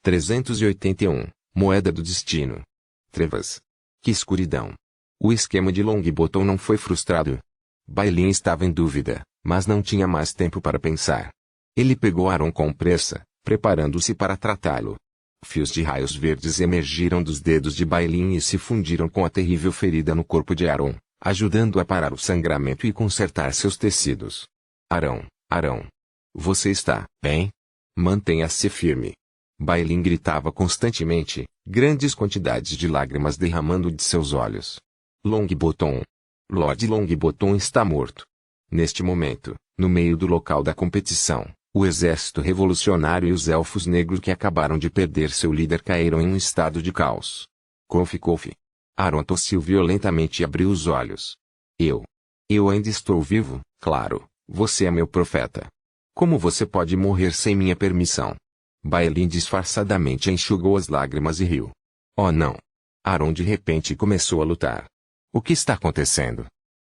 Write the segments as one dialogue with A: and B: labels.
A: 381. Moeda do destino. Trevas. Que escuridão. O esquema de Longbottom não foi frustrado. Bai Ling estava em dúvida, mas não tinha mais tempo para pensar. Ele pegou Aaron com pressa, preparando-se para tratá-lo. Fios de raios verdes emergiram dos dedos de Bai Ling e se fundiram com a terrível ferida no corpo de Aaron, ajudando a parar o sangramento e consertar seus tecidos. Aaron. Você está bem? Mantenha-se firme. Bai Ling gritava constantemente, grandes quantidades de lágrimas derramando de seus olhos. Longbottom. Lord Longbottom está morto. Neste momento, no meio do local da competição, o exército revolucionário e os elfos negros que acabaram de perder seu líder caíram em um estado de caos. Kofi. Aaron tossiu violentamente e abriu os olhos. Eu ainda estou vivo, claro, você é meu profeta. Como você pode morrer sem minha permissão? Bai Ling disfarçadamente enxugou as lágrimas e riu. Oh não! Aaron de repente começou a lutar. O que está acontecendo?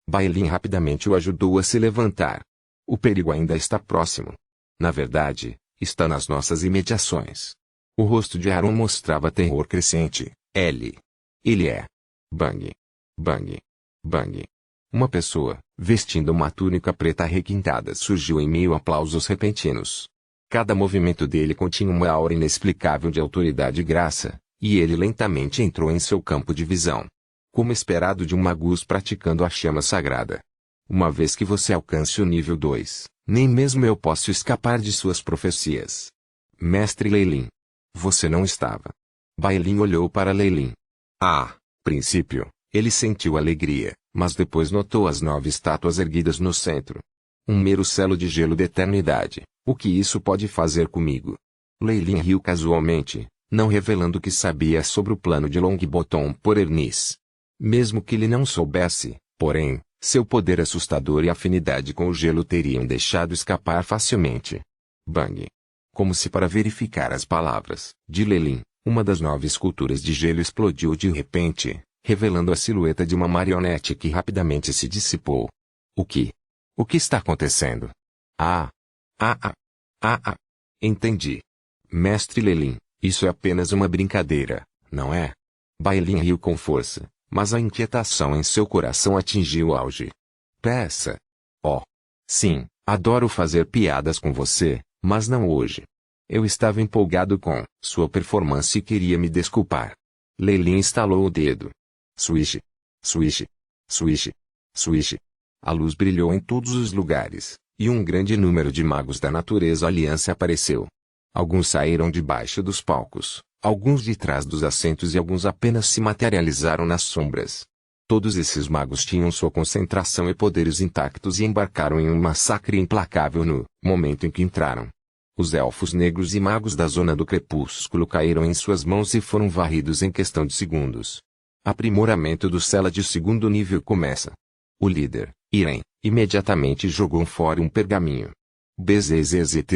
A: Bai Ling rapidamente o ajudou a se levantar. O perigo ainda está próximo. Na verdade, está nas nossas imediações. O rosto de Aaron mostrava terror crescente. Ele é. Bang. Uma pessoa, vestindo uma túnica preta requintada, surgiu em meio a aplausos repentinos. Cada movimento dele continha uma aura inexplicável de autoridade e graça, e ele lentamente entrou em seu campo de visão. Como esperado de um magus praticando a chama sagrada. Uma vez que você alcance o nível 2, nem mesmo eu posso escapar de suas profecias. Mestre Lei Lin. Você não estava. Bai Ling olhou para Lei Lin. Princípio, ele sentiu alegria, mas depois notou as 9 estátuas erguidas no centro. Um mero selo de gelo da eternidade. O que isso pode fazer comigo? Lei Lin riu casualmente, não revelando que sabia sobre o plano de Longbottom por Ernest. Mesmo que ele não soubesse, porém, seu poder assustador e afinidade com o gelo teriam deixado escapar facilmente. Bang! Como se para verificar as palavras de Lei Lin, uma das 9 esculturas de gelo explodiu de repente, revelando a silhueta de uma marionete que rapidamente se dissipou. O que está acontecendo? Entendi. Mestre Lei Lin, isso é apenas uma brincadeira, não é? Bai Ling riu com força, mas a inquietação em seu coração atingiu o auge. Peça. Sim, adoro fazer piadas com você, mas não hoje. Eu estava empolgado com sua performance e queria me desculpar. Lei Lin estalou o dedo. Swish. A luz brilhou em todos os lugares, e um grande número de magos da natureza aliança apareceu. Alguns saíram debaixo dos palcos, alguns de trás dos assentos e alguns apenas se materializaram nas sombras. Todos esses magos tinham sua concentração e poderes intactos e embarcaram em um massacre implacável no momento em que entraram. Os elfos negros e magos da zona do crepúsculo caíram em suas mãos e foram varridos em questão de segundos. Aprimoramento do Cela de 2º nível começa. O líder, Irem, imediatamente jogou fora um pergaminho. BZZZT.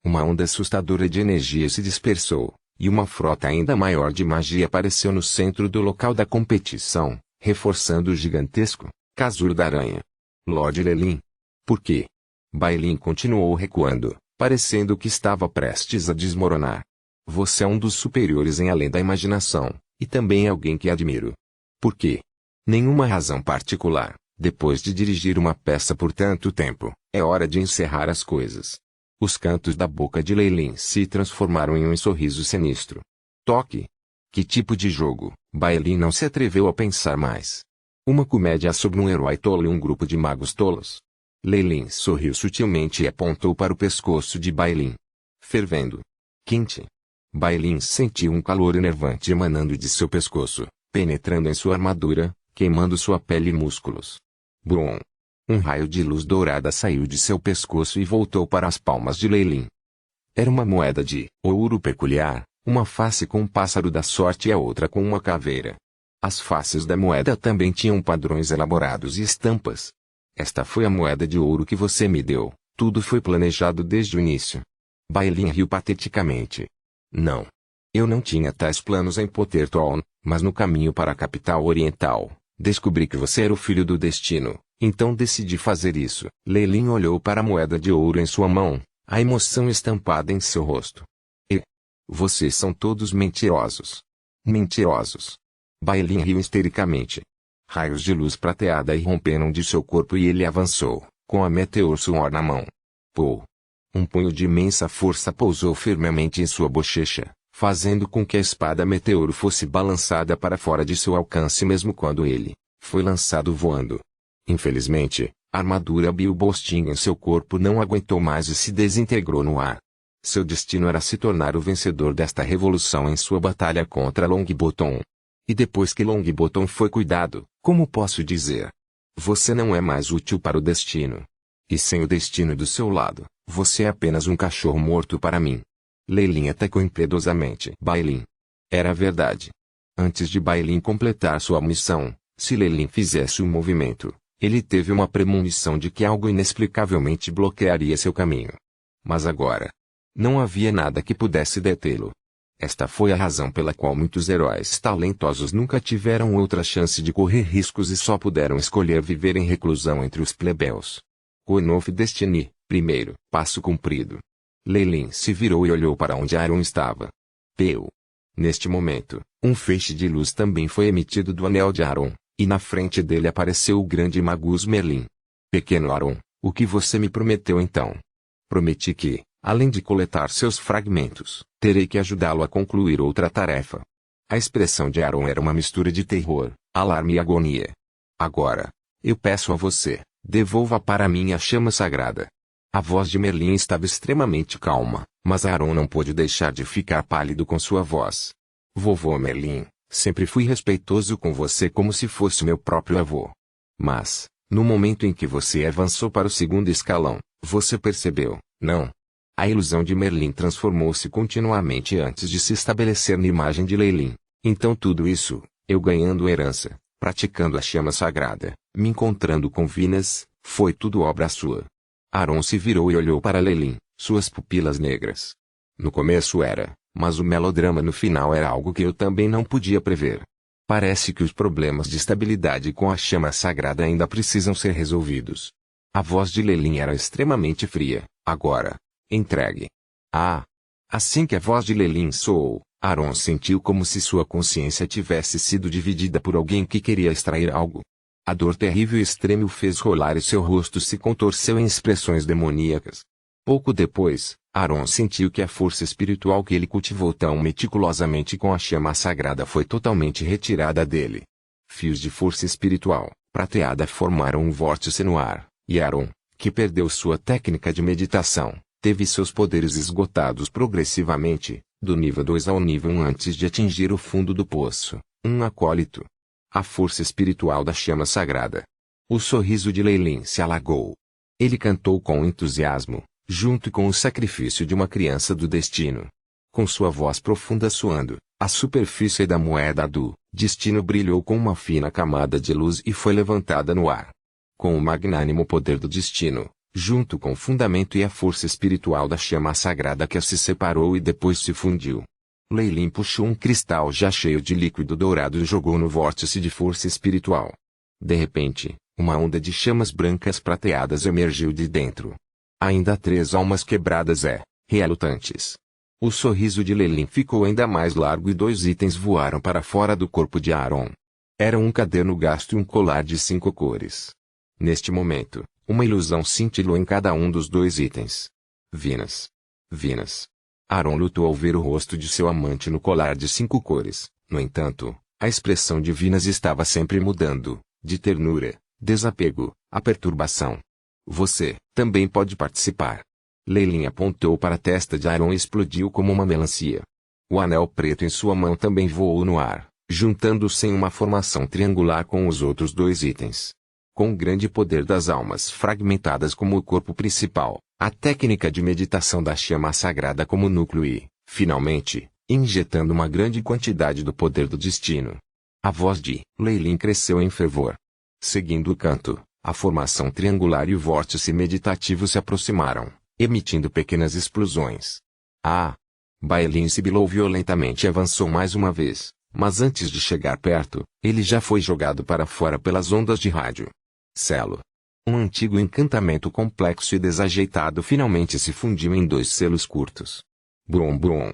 A: Uma onda assustadora de energia se dispersou, e uma frota ainda maior de magia apareceu no centro do local da competição, reforçando o gigantesco casulo da aranha. Lord Lei Lin. Por quê? Bai Ling continuou recuando, parecendo que estava prestes a desmoronar. Você é um dos superiores em além da imaginação, e também alguém que admiro. Por quê? Nenhuma razão particular. Depois de dirigir uma peça por tanto tempo, é hora de encerrar as coisas. Os cantos da boca de Lei Lin se transformaram em um sorriso sinistro. Toque. Que tipo de jogo? Bai Ling não se atreveu a pensar mais. Uma comédia sobre um herói tolo e um grupo de magos tolos. Lei Lin sorriu sutilmente e apontou para o pescoço de Bai Ling. Fervendo. Quente. Bai Ling sentiu um calor enervante emanando de seu pescoço, penetrando em sua armadura, queimando sua pele e músculos. Brum! Um raio de luz dourada saiu de seu pescoço e voltou para as palmas de Lei Lin. Era uma moeda de ouro peculiar, uma face com um pássaro da sorte e a outra com uma caveira. As faces da moeda também tinham padrões elaborados e estampas. Esta foi a moeda de ouro que você me deu, tudo foi planejado desde o início. Bai Ling riu pateticamente. Não. Eu não tinha tais planos em Pottertown, mas no caminho para a capital oriental, descobri que você era o filho do destino, então decidi fazer isso. Lei Lin olhou para a moeda de ouro em sua mão, a emoção estampada em seu rosto. Vocês são todos mentirosos. Mentirosos. Bailin riu histericamente. Raios de luz prateada irromperam de seu corpo e ele avançou, com a Meteor Suor na mão. Pou! Um punho de imensa força pousou firmemente em sua bochecha, fazendo com que a espada Meteoro fosse balançada para fora de seu alcance mesmo quando ele foi lançado voando. Infelizmente, a armadura Bilbosting em seu corpo não aguentou mais e se desintegrou no ar. Seu destino era se tornar o vencedor desta revolução em sua batalha contra Longbottom. E depois que Longbottom foi cuidado, como posso dizer? Você não é mais útil para o destino. E sem o destino do seu lado, você é apenas um cachorro morto para mim. Lei Lin atacou impiedosamente Bailin. Era verdade. Antes de Bailin completar sua missão, se Lei Lin fizesse um movimento, ele teve uma premonição de que algo inexplicavelmente bloquearia seu caminho. Mas agora, não havia nada que pudesse detê-lo. Esta foi a razão pela qual muitos heróis talentosos nunca tiveram outra chance de correr riscos e só puderam escolher viver em reclusão entre os plebeus. Coin of Destiny, primeiro, passo cumprido. Lei Lin se virou e olhou para onde Aron estava. Peu. Neste momento, um feixe de luz também foi emitido do anel de Aron, e na frente dele apareceu o grande Magus Merlin. Pequeno Aron, o que você me prometeu então? Prometi que, além de coletar seus fragmentos, terei que ajudá-lo a concluir outra tarefa. A expressão de Aron era uma mistura de terror, alarme e agonia. Agora, eu peço a você, devolva para mim a chama sagrada. A voz de Merlin estava extremamente calma, mas Aron não pôde deixar de ficar pálido com sua voz. Vovô Merlin, sempre fui respeitoso com você como se fosse meu próprio avô. Mas, no momento em que você avançou para o segundo escalão, você percebeu, não? A ilusão de Merlin transformou-se continuamente antes de se estabelecer na imagem de Lei Lin. Então tudo isso, eu ganhando herança, praticando a chama sagrada, me encontrando com Vinas, foi tudo obra sua. Aron se virou e olhou para Lei Lin, suas pupilas negras. No começo era, mas o melodrama no final era algo que eu também não podia prever. Parece que os problemas de estabilidade com a chama sagrada ainda precisam ser resolvidos. A voz de Lei Lin era extremamente fria, agora. Entregue. Ah! Assim que a voz de Lei Lin soou, Aron sentiu como se sua consciência tivesse sido dividida por alguém que queria extrair algo. A dor terrível e extrema o fez rolar e seu rosto se contorceu em expressões demoníacas. Pouco depois, Aron sentiu que a força espiritual que ele cultivou tão meticulosamente com a chama sagrada foi totalmente retirada dele. Fios de força espiritual, prateada formaram um vórtice no ar, e Aron, que perdeu sua técnica de meditação, teve seus poderes esgotados progressivamente, do nível 2 ao nível 1 antes de atingir o fundo do poço, um acólito. A força espiritual da chama sagrada. O sorriso de Lei Lin se alagou. Ele cantou com entusiasmo, junto com o sacrifício de uma criança do destino. Com sua voz profunda soando, a superfície da moeda do destino brilhou com uma fina camada de luz e foi levantada no ar. Com o magnânimo poder do destino, junto com o fundamento e a força espiritual da chama sagrada que se separou e depois se fundiu. Lei Lin puxou um cristal já cheio de líquido dourado e jogou no vórtice de força espiritual. De repente, uma onda de chamas brancas prateadas emergiu de dentro. Ainda 3 almas quebradas relutantes. O sorriso de Lei Lin ficou ainda mais largo e 2 itens voaram para fora do corpo de Aron. Era um caderno gasto e um colar de 5 cores. Neste momento, uma ilusão cintilou em cada um dos 2 itens. Vinas. Vinas. Aron lutou ao ver o rosto de seu amante no colar de 5 cores. No entanto, a expressão de Vinas estava sempre mudando, de ternura, desapego, a perturbação. Você também pode participar. Lei Lin apontou para a testa de Aron e explodiu como uma melancia. O anel preto em sua mão também voou no ar, juntando-se em uma formação triangular com os outros 2 itens. Com o grande poder das almas fragmentadas como o corpo principal, a técnica de meditação da chama sagrada como núcleo e, finalmente, injetando uma grande quantidade do poder do destino. A voz de Lei Lin cresceu em fervor. Seguindo o canto, a formação triangular e o vórtice meditativo se aproximaram, emitindo pequenas explosões. Ah! Bailin sibilou violentamente e avançou mais uma vez, mas antes de chegar perto, ele já foi jogado para fora pelas ondas de rádio. Selo. Um antigo encantamento complexo e desajeitado finalmente se fundiu em 2 selos curtos. Brum brum.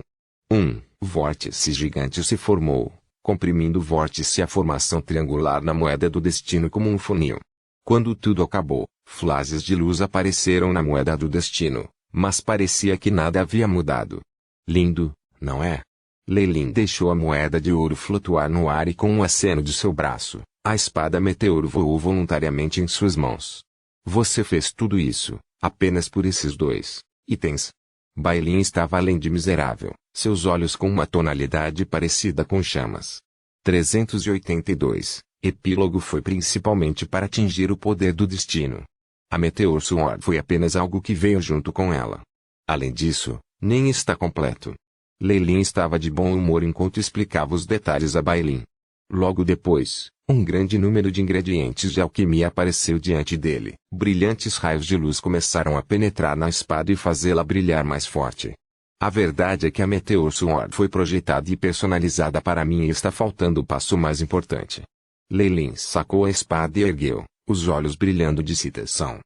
A: Um vórtice gigante se formou, comprimindo o vórtice a formação triangular na moeda do destino como um funil. Quando tudo acabou, flashes de luz apareceram na moeda do destino, mas parecia que nada havia mudado. Lindo, não é? Lei-Lin deixou a moeda de ouro flutuar no ar e com um aceno de seu braço, a espada meteoro voou voluntariamente em suas mãos. Você fez tudo isso, apenas por esses 2 itens. Bai Lin estava além de miserável, seus olhos com uma tonalidade parecida com chamas. 382. Epílogo foi principalmente para atingir o poder do destino. A Meteor Sword foi apenas algo que veio junto com ela. Além disso, nem está completo. Lei-Lin estava de bom humor enquanto explicava os detalhes a Bai Lin. Logo depois, um grande número de ingredientes de alquimia apareceu diante dele. Brilhantes raios de luz começaram a penetrar na espada e fazê-la brilhar mais forte. A verdade é que a Meteor Sword foi projetada e personalizada para mim e está faltando o passo mais importante. Lei-Lin sacou a espada e ergueu, os olhos brilhando de excitação.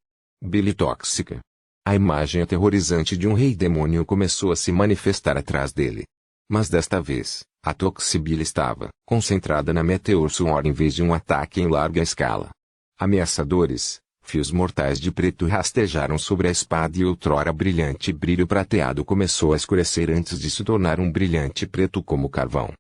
A: Bile tóxica. A imagem aterrorizante de um rei demônio começou a se manifestar atrás dele. Mas desta vez, a Toxibila estava concentrada na Meteor Sword em vez de um ataque em larga escala. Ameaçadores, fios mortais de preto rastejaram sobre a espada e outrora brilhante brilho prateado começou a escurecer antes de se tornar um brilhante preto como carvão.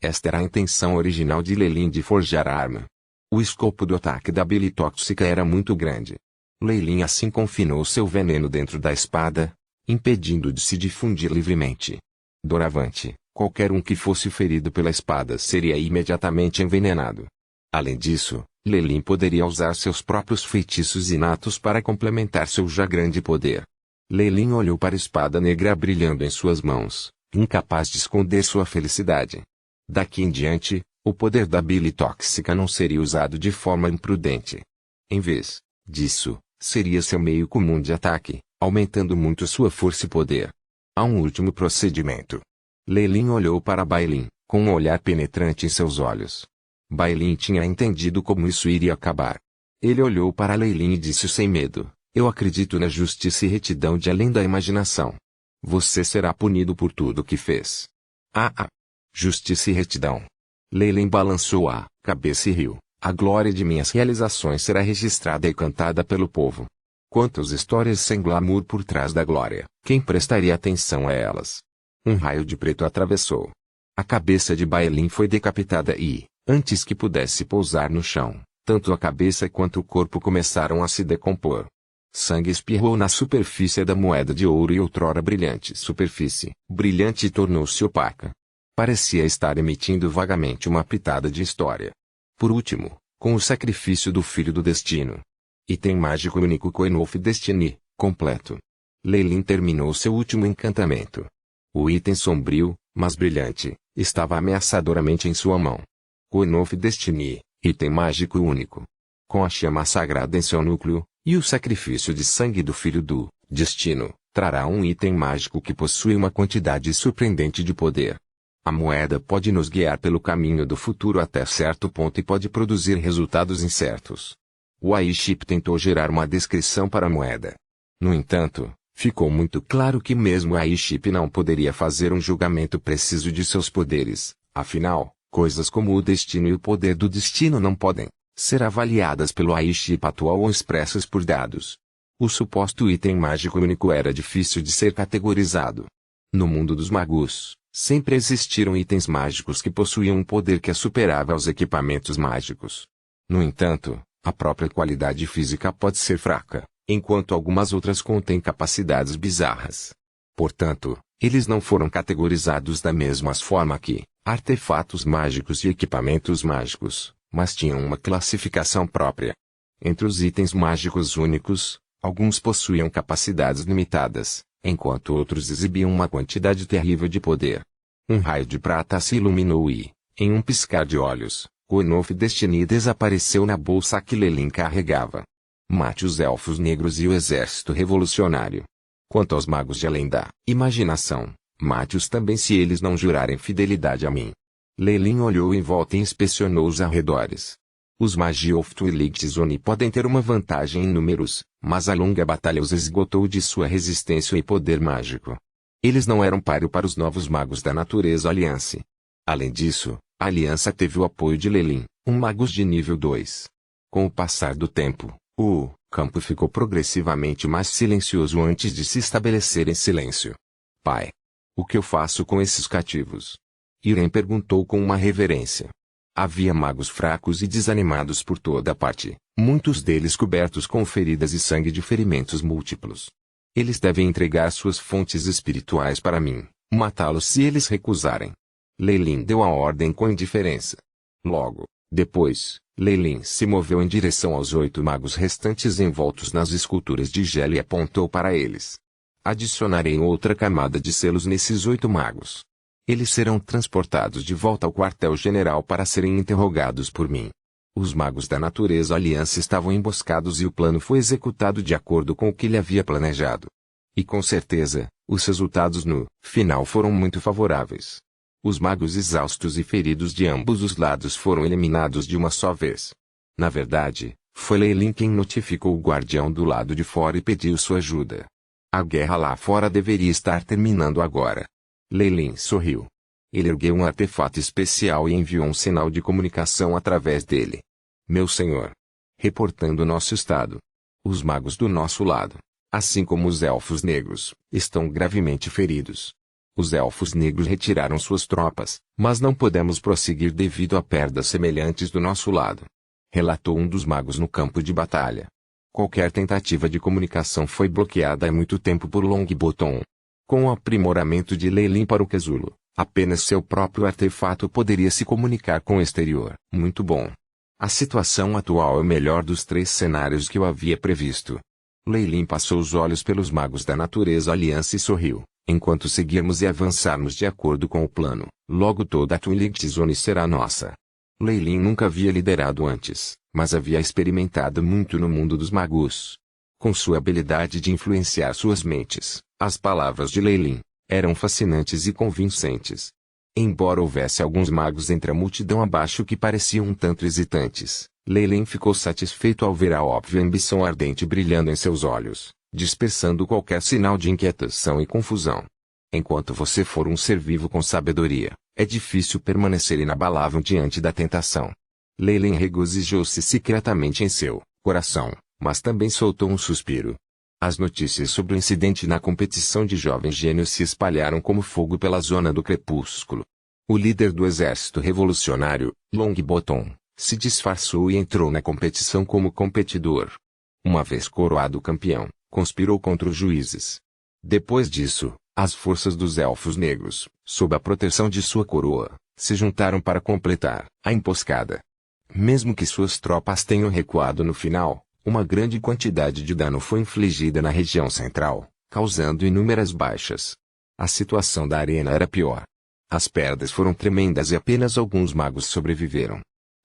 A: Esta era a intenção original de Lei-Lin de forjar a arma. O escopo do ataque da bile tóxica era muito grande. Lei-Lin assim confinou seu veneno dentro da espada, impedindo de se difundir livremente. Doravante, qualquer um que fosse ferido pela espada seria imediatamente envenenado. Além disso, Lei-Lin poderia usar seus próprios feitiços inatos para complementar seu já grande poder. Lei-Lin olhou para a espada negra brilhando em suas mãos, incapaz de esconder sua felicidade. Daqui em diante, o poder da bile tóxica não seria usado de forma imprudente. Em vez disso, seria seu meio comum de ataque, aumentando muito sua força e poder. Há um último procedimento. Lei-Lin olhou para Bai Lin, com um olhar penetrante em seus olhos. Bai Lin tinha entendido como isso iria acabar. Ele olhou para Lei-Lin e disse sem medo: eu acredito na justiça e retidão de além da imaginação. Você será punido por tudo o que fez. Justiça e retidão. Lei-Lin balançou a cabeça e riu. A glória de minhas realizações será registrada e cantada pelo povo. Quantas histórias sem glamour por trás da glória, quem prestaria atenção a elas? Um raio de preto atravessou. A cabeça de Bai Lin foi decapitada e, antes que pudesse pousar no chão, tanto a cabeça quanto o corpo começaram a se decompor. Sangue espirrou na superfície da moeda de ouro e outrora brilhante superfície, brilhante tornou-se opaca. Parecia estar emitindo vagamente uma pitada de história. Por último, com o sacrifício do Filho do Destino. Item mágico único Coin of Destiny, completo. Lei-Lin terminou seu último encantamento. O item sombrio, mas brilhante, estava ameaçadoramente em sua mão. Coin of Destiny, item mágico único. Com a chama sagrada em seu núcleo, e o sacrifício de sangue do Filho do Destino, trará um item mágico que possui uma quantidade surpreendente de poder. A moeda pode nos guiar pelo caminho do futuro até certo ponto e pode produzir resultados incertos. O AI-Chip tentou gerar uma descrição para a moeda. No entanto, ficou muito claro que mesmo o AI-Chip não poderia fazer um julgamento preciso de seus poderes, afinal, coisas como o destino e o poder do destino não podem ser avaliadas pelo AI-Chip atual ou expressas por dados. O suposto item mágico único era difícil de ser categorizado. No mundo dos magos, sempre existiram itens mágicos que possuíam um poder que superava aos equipamentos mágicos. No entanto, a própria qualidade física pode ser fraca, enquanto algumas outras contêm capacidades bizarras. Portanto, eles não foram categorizados da mesma forma que artefatos mágicos e equipamentos mágicos, mas tinham uma classificação própria. Entre os itens mágicos únicos, alguns possuíam capacidades limitadas, enquanto outros exibiam uma quantidade terrível de poder. Um raio de prata se iluminou e, em um piscar de olhos, Coin of Destiny desapareceu na bolsa que Lei-Lin carregava. Mate os elfos negros e o exército revolucionário. Quanto aos magos de além da imaginação, mate-os também se eles não jurarem fidelidade a mim. Lei-Lin olhou em volta e inspecionou os arredores. Os Magi of Twilight Zone podem ter uma vantagem em números, mas a longa batalha os esgotou de sua resistência e poder mágico. Eles não eram páreo para os novos magos da Natureza Alliance. Além disso, a Aliança teve o apoio de Lelin, um magus de nível 2. Com o passar do tempo, o campo ficou progressivamente mais silencioso antes de se estabelecer em silêncio. Pai, o que eu faço com esses cativos? Irem perguntou com uma reverência. Havia magos fracos e desanimados por toda parte, muitos deles cobertos com feridas e sangue de ferimentos múltiplos. Eles devem entregar suas fontes espirituais para mim, matá-los se eles recusarem. Lelin deu a ordem com indiferença. Logo, depois, Lelin se moveu em direção aos 8 magos restantes envoltos nas esculturas de gelo e apontou para eles. Adicionarei outra camada de selos nesses 8 magos. Eles serão transportados de volta ao quartel-general para serem interrogados por mim. Os magos da Natureza Aliança estavam emboscados e o plano foi executado de acordo com o que ele havia planejado. E com certeza, os resultados no final foram muito favoráveis. Os magos exaustos e feridos de ambos os lados foram eliminados de uma só vez. Na verdade, foi Lelin quem notificou o guardião do lado de fora e pediu sua ajuda. A guerra lá fora deveria estar terminando agora. Lelin sorriu. Ele ergueu um artefato especial e enviou um sinal de comunicação através dele. Meu senhor. Reportando nosso estado. Os magos do nosso lado, assim como os elfos negros, estão gravemente feridos. Os elfos negros retiraram suas tropas, mas não podemos prosseguir devido a perdas semelhantes do nosso lado. Relatou um dos magos no campo de batalha. Qualquer tentativa de comunicação foi bloqueada há muito tempo por Longbottom. Com o aprimoramento de Lelin para o casulo, apenas seu próprio artefato poderia se comunicar com o exterior. Muito bom. A situação atual é o melhor dos 3 cenários que eu havia previsto. Lelin passou os olhos pelos magos da Natureza Aliança e sorriu. Enquanto seguirmos e avançarmos de acordo com o plano, logo toda a Twilight Zone será nossa. Lelin nunca havia liderado antes, mas havia experimentado muito no mundo dos magos. Com sua habilidade de influenciar suas mentes, as palavras de Lelin eram fascinantes e convincentes. Embora houvesse alguns magos entre a multidão abaixo que pareciam um tanto hesitantes, Lelin ficou satisfeito ao ver a óbvia ambição ardente brilhando em seus olhos, dispersando qualquer sinal de inquietação e confusão. Enquanto você for um ser vivo com sabedoria, é difícil permanecer inabalável diante da tentação. Lelin regozijou-se secretamente em seu coração, mas também soltou um suspiro. As notícias sobre o incidente na competição de jovens gênios se espalharam como fogo pela zona do crepúsculo. O líder do exército revolucionário, Longbottom, se disfarçou e entrou na competição como competidor. Uma vez coroado campeão, conspirou contra os juízes. Depois disso, as forças dos Elfos Negros, sob a proteção de sua coroa, se juntaram para completar a emboscada. Mesmo que suas tropas tenham recuado no final, uma grande quantidade de dano foi infligida na região central, causando inúmeras baixas. A situação da arena era pior. As perdas foram tremendas e apenas alguns magos sobreviveram.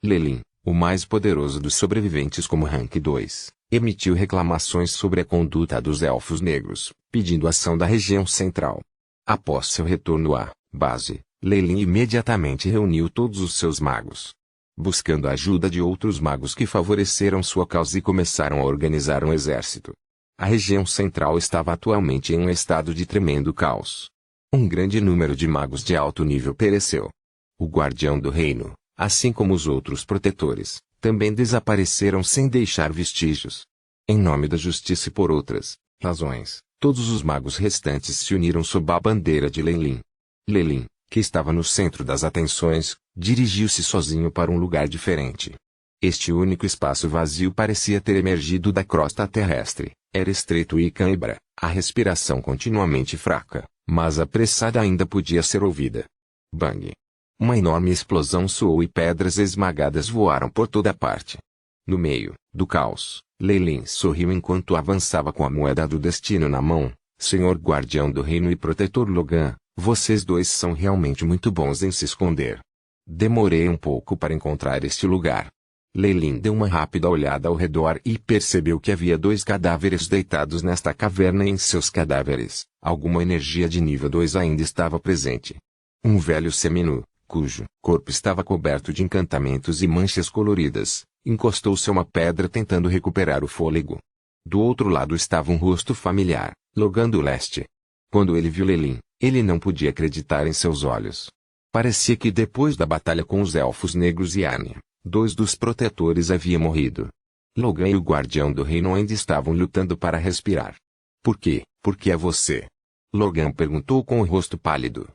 A: Lelin, o mais poderoso dos sobreviventes como Rank 2, emitiu reclamações sobre a conduta dos Elfos Negros, pedindo ação da região central. Após seu retorno à base, Lelin imediatamente reuniu todos os seus magos. Buscando a ajuda de outros magos que favoreceram sua causa e começaram a organizar um exército. A região central estava atualmente em um estado de tremendo caos. Um grande número de magos de alto nível pereceu. O guardião do reino, assim como os outros protetores, também desapareceram sem deixar vestígios. Em nome da justiça e por outras razões, todos os magos restantes se uniram sob a bandeira de Lelin. Lelin, que estava no centro das atenções, dirigiu-se sozinho para um lugar diferente. Este único espaço vazio parecia ter emergido da crosta terrestre, era estreito e cãibra, a respiração continuamente fraca, mas apressada ainda podia ser ouvida. Bang! Uma enorme explosão soou e pedras esmagadas voaram por toda parte. No meio do caos, Lelin sorriu enquanto avançava com a moeda do destino na mão. Senhor Guardião do Reino e Protetor Logan, vocês dois são realmente muito bons em se esconder. Demorei um pouco para encontrar este lugar. Lelin deu uma rápida olhada ao redor e percebeu que havia 2 cadáveres deitados nesta caverna e em seus cadáveres, alguma energia de nível 2 ainda estava presente. Um velho seminu, cujo corpo estava coberto de encantamentos e manchas coloridas, encostou-se a uma pedra tentando recuperar o fôlego. Do outro lado estava um rosto familiar, Logan do Leste. Quando ele viu Lelin, ele não podia acreditar em seus olhos. Parecia que depois da batalha com os Elfos Negros e Anya, 2 dos protetores haviam morrido. Logan e o Guardião do Reino ainda estavam lutando para respirar. Por quê? Porque é você? Logan perguntou com o rosto pálido.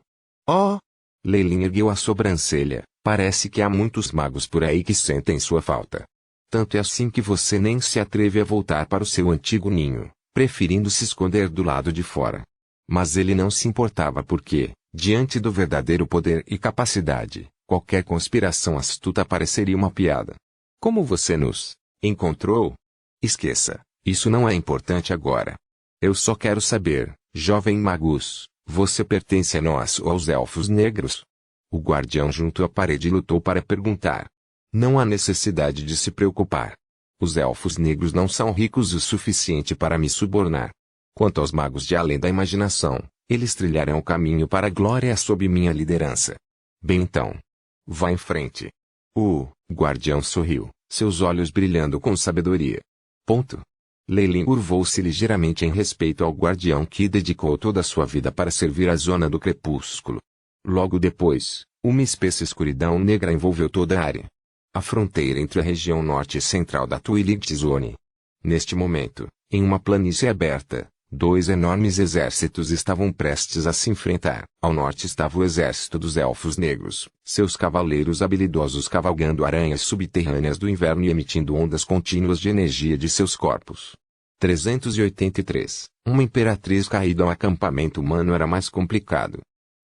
A: Oh! Lelin ergueu a sobrancelha. Parece que há muitos magos por aí que sentem sua falta. Tanto é assim que você nem se atreve a voltar para o seu antigo ninho, preferindo se esconder do lado de fora. Mas ele não se importava porque, diante do verdadeiro poder e capacidade, qualquer conspiração astuta pareceria uma piada. Como você nos encontrou? Esqueça, isso não é importante agora. Eu só quero saber, jovem Magus, você pertence a nós ou aos Elfos Negros? O guardião junto à parede lutou para perguntar. Não há necessidade de se preocupar. Os Elfos Negros não são ricos o suficiente para me subornar. Quanto aos magos de além da imaginação, eles trilharão o caminho para a glória sob minha liderança. Bem então. Vá em frente. O guardião sorriu, seus olhos brilhando com sabedoria. Ponto. Lelin curvou-se ligeiramente em respeito ao guardião que dedicou toda a sua vida para servir a zona do crepúsculo. Logo depois, uma espessa escuridão negra envolveu toda a área. A fronteira entre a região norte e central da Twilight Zone. Neste momento, em uma planície aberta, 2 enormes exércitos estavam prestes a se enfrentar. Ao norte estava o exército dos Elfos Negros, seus cavaleiros habilidosos cavalgando aranhas subterrâneas do inverno e emitindo ondas contínuas de energia de seus corpos. 383. Uma imperatriz caída ao acampamento humano era mais complicado.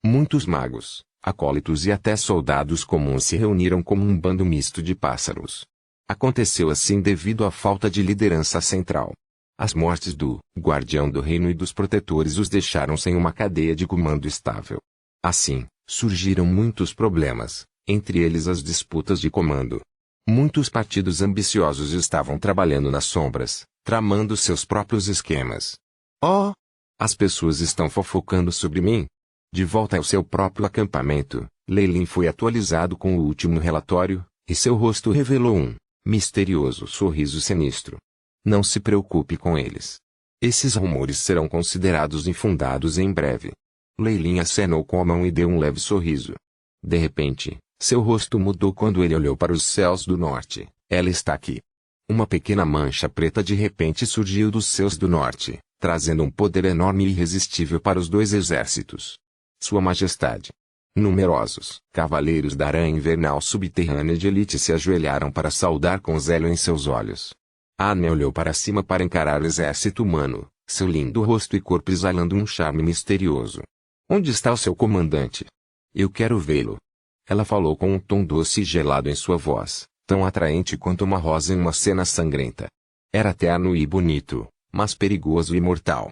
A: Muitos magos, acólitos e até soldados comuns se reuniram como um bando misto de pássaros. Aconteceu assim devido à falta de liderança central. As mortes do Guardião do Reino e dos protetores os deixaram sem uma cadeia de comando estável. Assim, surgiram muitos problemas, entre eles as disputas de comando. Muitos partidos ambiciosos estavam trabalhando nas sombras, tramando seus próprios esquemas. Oh! As pessoas estão fofocando sobre mim? De volta ao seu próprio acampamento, Lelin foi atualizado com o último relatório, e seu rosto revelou um misterioso sorriso sinistro. Não se preocupe com eles. Esses rumores serão considerados infundados em breve. Lelin acenou com a mão e deu um leve sorriso. De repente, seu rosto mudou quando ele olhou para os céus do norte. Ela está aqui. Uma pequena mancha preta de repente surgiu dos céus do norte, trazendo um poder enorme e irresistível para os 2 exércitos. Sua Majestade. Numerosos cavaleiros da aranha invernal subterrânea de elite se ajoelharam para saudar com zelo em seus olhos. Anya olhou para cima para encarar o exército humano, seu lindo rosto e corpo exalando um charme misterioso. Onde está o seu comandante? Eu quero vê-lo. Ela falou com um tom doce e gelado em sua voz, tão atraente quanto uma rosa em uma cena sangrenta. Era terno e bonito, mas perigoso e mortal.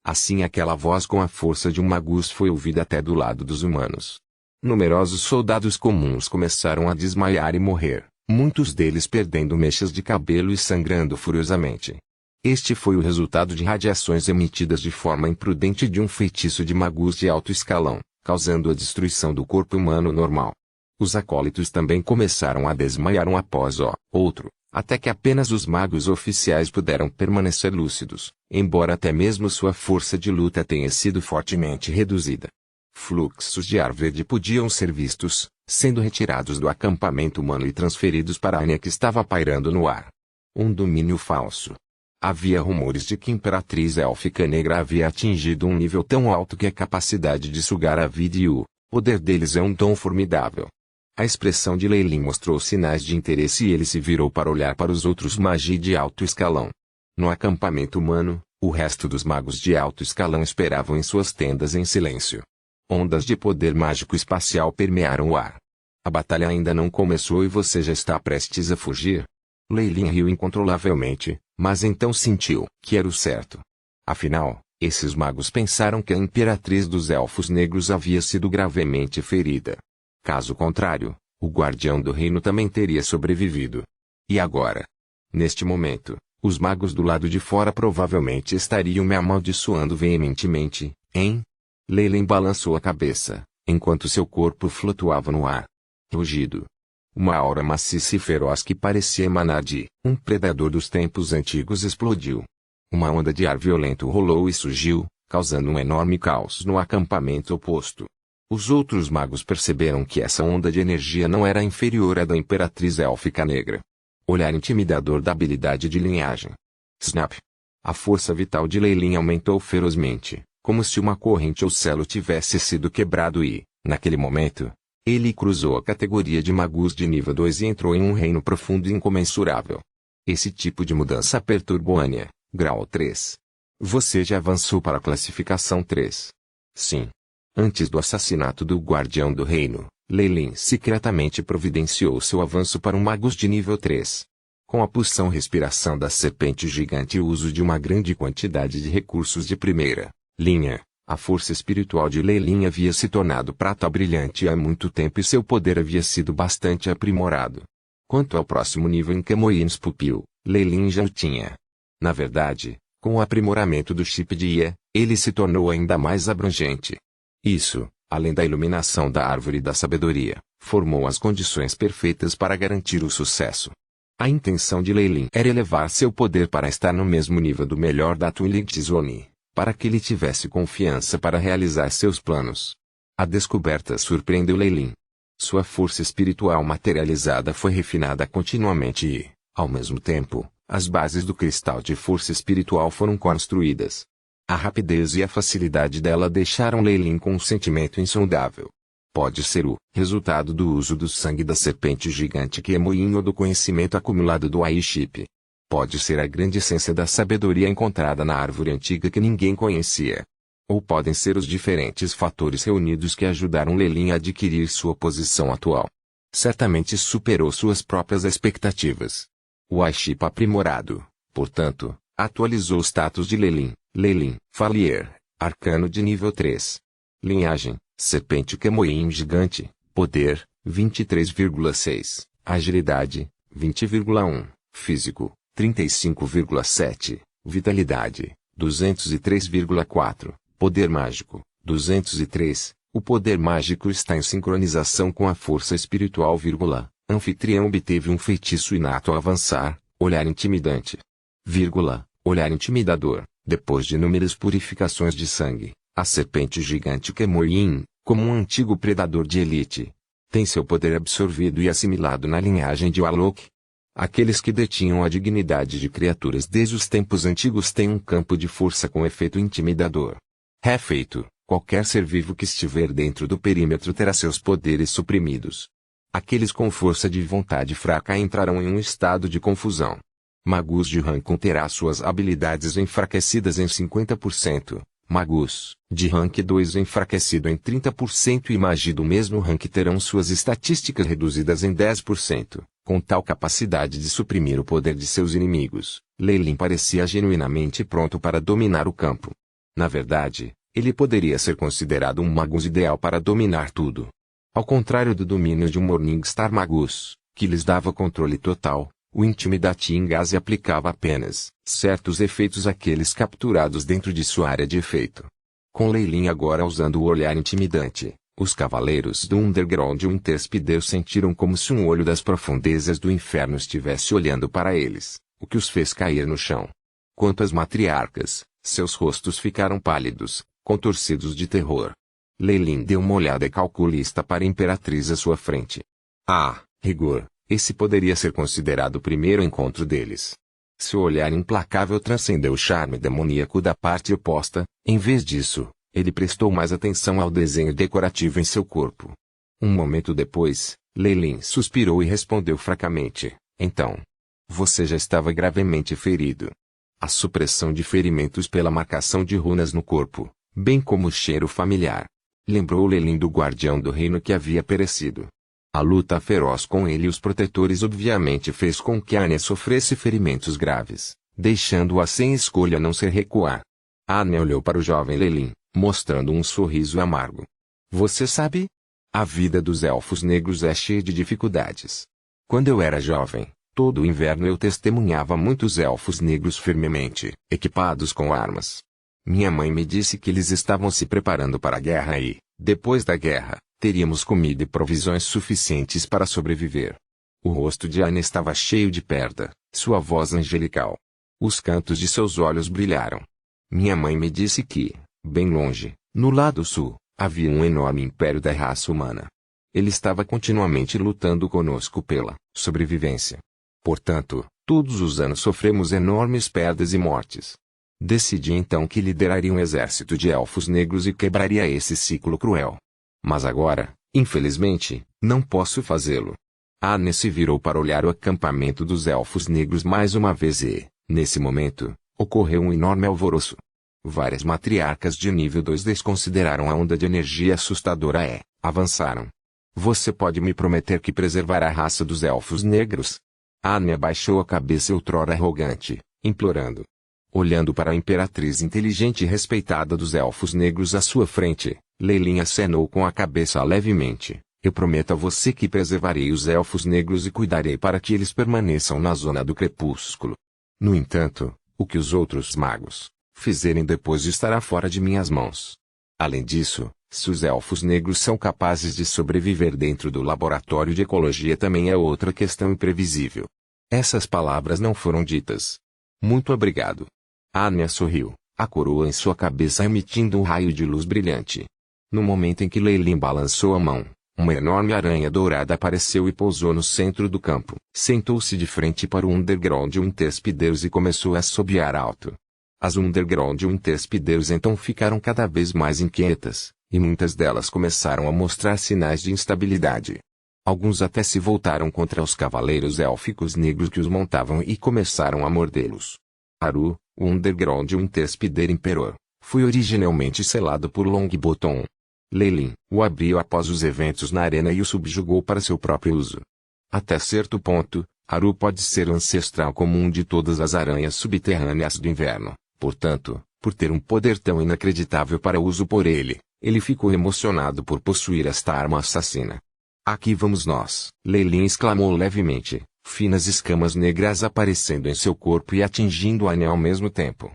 A: Assim aquela voz com a força de um magus foi ouvida até do lado dos humanos. Numerosos soldados comuns começaram a desmaiar e morrer, muitos deles perdendo mechas de cabelo e sangrando furiosamente. Este foi o resultado de radiações emitidas de forma imprudente de um feitiço de magus de alto escalão, causando a destruição do corpo humano normal. Os acólitos também começaram a desmaiar um após outro, até que apenas os magos oficiais puderam permanecer lúcidos, embora até mesmo sua força de luta tenha sido fortemente reduzida. Fluxos de ar verde podiam ser vistos, sendo retirados do acampamento humano e transferidos para a Anya que estava pairando no ar. Um domínio falso. Havia rumores de que a Imperatriz Élfica Negra havia atingido um nível tão alto que a capacidade de sugar a vida e o poder deles é um dom formidável. A expressão de Lelin mostrou sinais de interesse e ele se virou para olhar para os outros magos de alto escalão. No acampamento humano, o resto dos magos de alto escalão esperavam em suas tendas em silêncio. Ondas de poder mágico espacial permearam o ar. A batalha ainda não começou e você já está prestes a fugir? Lelin riu incontrolavelmente, mas então sentiu que era o certo. Afinal, esses magos pensaram que a Imperatriz dos Elfos Negros havia sido gravemente ferida. Caso contrário, o Guardião do Reino também teria sobrevivido. E agora? Neste momento, os magos do lado de fora provavelmente estariam me amaldiçoando veementemente, hein? Lelin balançou a cabeça, enquanto seu corpo flutuava no ar. Rugido. Uma aura maciça e feroz que parecia emanar de um predador dos tempos antigos explodiu. Uma onda de ar violento rolou e surgiu, causando um enorme caos no acampamento oposto. Os outros magos perceberam que essa onda de energia não era inferior à da Imperatriz Élfica Negra. Olhar intimidador da habilidade de linhagem. Snap! A força vital de Lei Lin aumentou ferozmente, como se uma corrente ou selo tivesse sido quebrado e, naquele momento, ele cruzou a categoria de magos de nível 2 e entrou em um reino profundo e incomensurável. Esse tipo de mudança perturbou Anya, grau 3. Você já avançou para a classificação 3. Sim. Antes do assassinato do Guardião do Reino, Lei Lin secretamente providenciou seu avanço para um magos de nível 3. Com a poção respiração da serpente gigante e o uso de uma grande quantidade de recursos de primeira linha, a força espiritual de Lei Lin havia se tornado prata brilhante há muito tempo e seu poder havia sido bastante aprimorado. Quanto ao próximo nível em que Moin's Pupil, Lei Lin já o tinha. Na verdade, com o aprimoramento do chip de Ia, ele se tornou ainda mais abrangente. Isso, além da iluminação da árvore da sabedoria, formou as condições perfeitas para garantir o sucesso. A intenção de Lei Lin era elevar seu poder para estar no mesmo nível do melhor da Twilight Zone, para que ele tivesse confiança para realizar seus planos. A descoberta surpreendeu Lei Lin. Sua força espiritual materializada foi refinada continuamente e, ao mesmo tempo, as bases do cristal de força espiritual foram construídas. A rapidez e a facilidade dela deixaram Lei Lin com um sentimento insondável. Pode ser o resultado do uso do sangue da serpente gigante que Emoin ou do conhecimento acumulado do Ai-Chip. Pode ser a grande essência da sabedoria encontrada na árvore antiga que ninguém conhecia. Ou podem ser os diferentes fatores reunidos que ajudaram Lei Lin a adquirir sua posição atual. Certamente superou suas próprias expectativas. O Ai-Chip aprimorado, portanto, atualizou o status de Lei Lin. Lei Lin, Falier, arcano de nível 3. Linhagem, serpente Kemoin gigante, poder, 23,6, agilidade, 20,1, físico, 35,7, vitalidade, 203,4, poder mágico, 203, o poder mágico está em sincronização com a força espiritual, anfitrião obteve um feitiço inato ao avançar, olhar intimidante, olhar intimidador. Depois de inúmeras purificações de sangue, a serpente gigante Kemoin, como um antigo predador de elite, tem seu poder absorvido e assimilado na linhagem de Walok. Aqueles que detinham a dignidade de criaturas desde os tempos antigos têm um campo de força com efeito intimidador. Refeito, qualquer ser vivo que estiver dentro do perímetro terá seus poderes suprimidos. Aqueles com força de vontade fraca entrarão em um estado de confusão. Magus de rank 1 terá suas habilidades enfraquecidas em 50%, Magus de rank 2 enfraquecido em 30% e Magi do mesmo rank terão suas estatísticas reduzidas em 10%. Com tal capacidade de suprimir o poder de seus inimigos, Lei Lin parecia genuinamente pronto para dominar o campo. Na verdade, ele poderia ser considerado um Magus ideal para dominar tudo. Ao contrário do domínio de um Morningstar Magus, que lhes dava controle total, o Intimidating Gaze aplicava apenas certos efeitos àqueles capturados dentro de sua área de efeito. Com Lei Lin agora usando o olhar intimidante, os cavaleiros do Underground e o Interspider sentiram como se um olho das profundezas do inferno estivesse olhando para eles, o que os fez cair no chão. Quanto às matriarcas, seus rostos ficaram pálidos, contorcidos de terror. Lei Lin deu uma olhada calculista para a Imperatriz à sua frente. Rigor, esse poderia ser considerado o primeiro encontro deles. Seu olhar implacável transcendeu o charme demoníaco da parte oposta, em vez disso, ele prestou mais atenção ao desenho decorativo em seu corpo. Um momento depois, Lei Lin suspirou e respondeu fracamente, então. Você já estava gravemente ferido. A supressão de ferimentos pela marcação de runas no corpo, bem como o cheiro familiar, lembrou Lei Lin do Guardião do Reino que havia perecido. A luta feroz com ele e os protetores obviamente fez com que Anya sofresse ferimentos graves, deixando-a sem escolha a não ser recuar. Anya olhou para o jovem Lei Lin, mostrando um sorriso amargo. Você sabe? A vida dos elfos negros é cheia de dificuldades. Quando eu era jovem, todo o inverno eu testemunhava muitos elfos negros firmemente equipados com armas. Minha mãe me disse que eles estavam se preparando para a guerra e, depois da guerra, teríamos comida e provisões suficientes para sobreviver. O rosto de Anya estava cheio de perda, sua voz angelical. Os cantos de seus olhos brilharam. Minha mãe me disse que, Bem longe, no lado sul, havia um enorme império da raça humana. Ele estava continuamente lutando conosco pela sobrevivência. Portanto, todos os anos sofremos enormes perdas e mortes. Decidi então que lideraria um exército de elfos negros e quebraria esse ciclo cruel. Mas agora, infelizmente, não posso fazê-lo. Arne se virou para olhar o acampamento dos elfos negros mais uma vez e, nesse momento, ocorreu um enorme alvoroço. Várias matriarcas de nível 2 desconsideraram a onda de energia assustadora e avançaram. Você pode me prometer que preservará a raça dos elfos negros? Arne abaixou a cabeça outrora arrogante, implorando. Olhando para a imperatriz inteligente e respeitada dos elfos negros à sua frente, Leilin acenou com a cabeça levemente. Eu prometo a você que preservarei os elfos negros e cuidarei para que eles permaneçam na zona do crepúsculo. No entanto, o que os outros magos fizerem depois estará fora de minhas mãos. Além disso, se os elfos negros são capazes de sobreviver dentro do laboratório de ecologia também é outra questão imprevisível. Essas palavras não foram ditas. Muito obrigado. Arne sorriu, a coroa em sua cabeça emitindo um raio de luz brilhante. No momento em que Leilin balançou a mão, uma enorme aranha dourada apareceu e pousou no centro do campo. Sentou-se de frente para o Underground Interspideiros e começou a assobiar alto. As Underground Interspideiros então ficaram cada vez mais inquietas, e muitas delas começaram a mostrar sinais de instabilidade. Alguns até se voltaram contra os cavaleiros élficos negros que os montavam e começaram a mordê-los. Haru, o Underground Interspideiro Imperor, foi originalmente selado por Longbottom. Leilin o abriu após os eventos na arena e o subjugou para seu próprio uso. Até certo ponto, Haru pode ser o ancestral comum de todas as aranhas subterrâneas do inverno. Portanto, por ter um poder tão inacreditável para uso por ele, ele ficou emocionado por possuir esta arma assassina. Aqui vamos nós! Leilin exclamou levemente, finas escamas negras aparecendo em seu corpo e atingindo Arne ao mesmo tempo.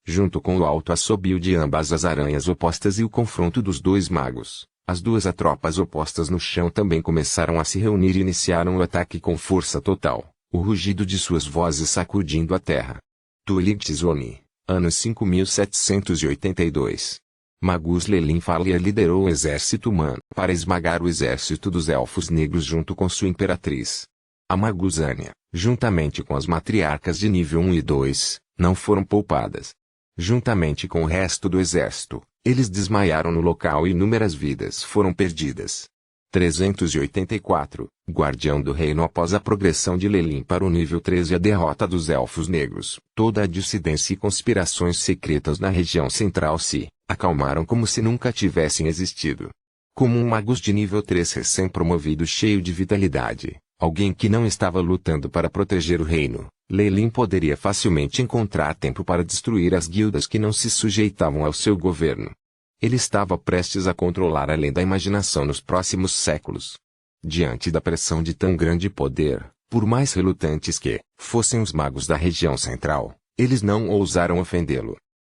A: Junto com o alto assobio de ambas as aranhas opostas e o confronto dos dois magos, as duas tropas opostas no chão também começaram a se reunir e iniciaram o ataque com força total, o rugido de suas vozes sacudindo a terra. Tuiligtzoni, ano 5782. Magus Leilin Falia liderou o exército humano para esmagar o exército dos elfos negros junto com sua imperatriz. A Magus Anya, juntamente com as matriarcas de nível 1 e 2, não foram poupadas. Juntamente com o resto do exército, eles desmaiaram no local e inúmeras vidas foram perdidas. 384, Guardião do Reino. Após a progressão de Leilin para o nível 13 e a derrota dos Elfos Negros, toda a dissidência e conspirações secretas na região central se acalmaram como se nunca tivessem existido. Como um magus de nível 3 recém-promovido cheio de vitalidade, alguém que não estava lutando para proteger o reino, Leilin poderia facilmente encontrar tempo para destruir as guildas que não se sujeitavam ao seu governo. Ele estava prestes a controlar além da imaginação nos próximos séculos. Diante da pressão de tão grande poder, por mais relutantes que fossem os magos da região central, eles não ousaram ofendê-lo.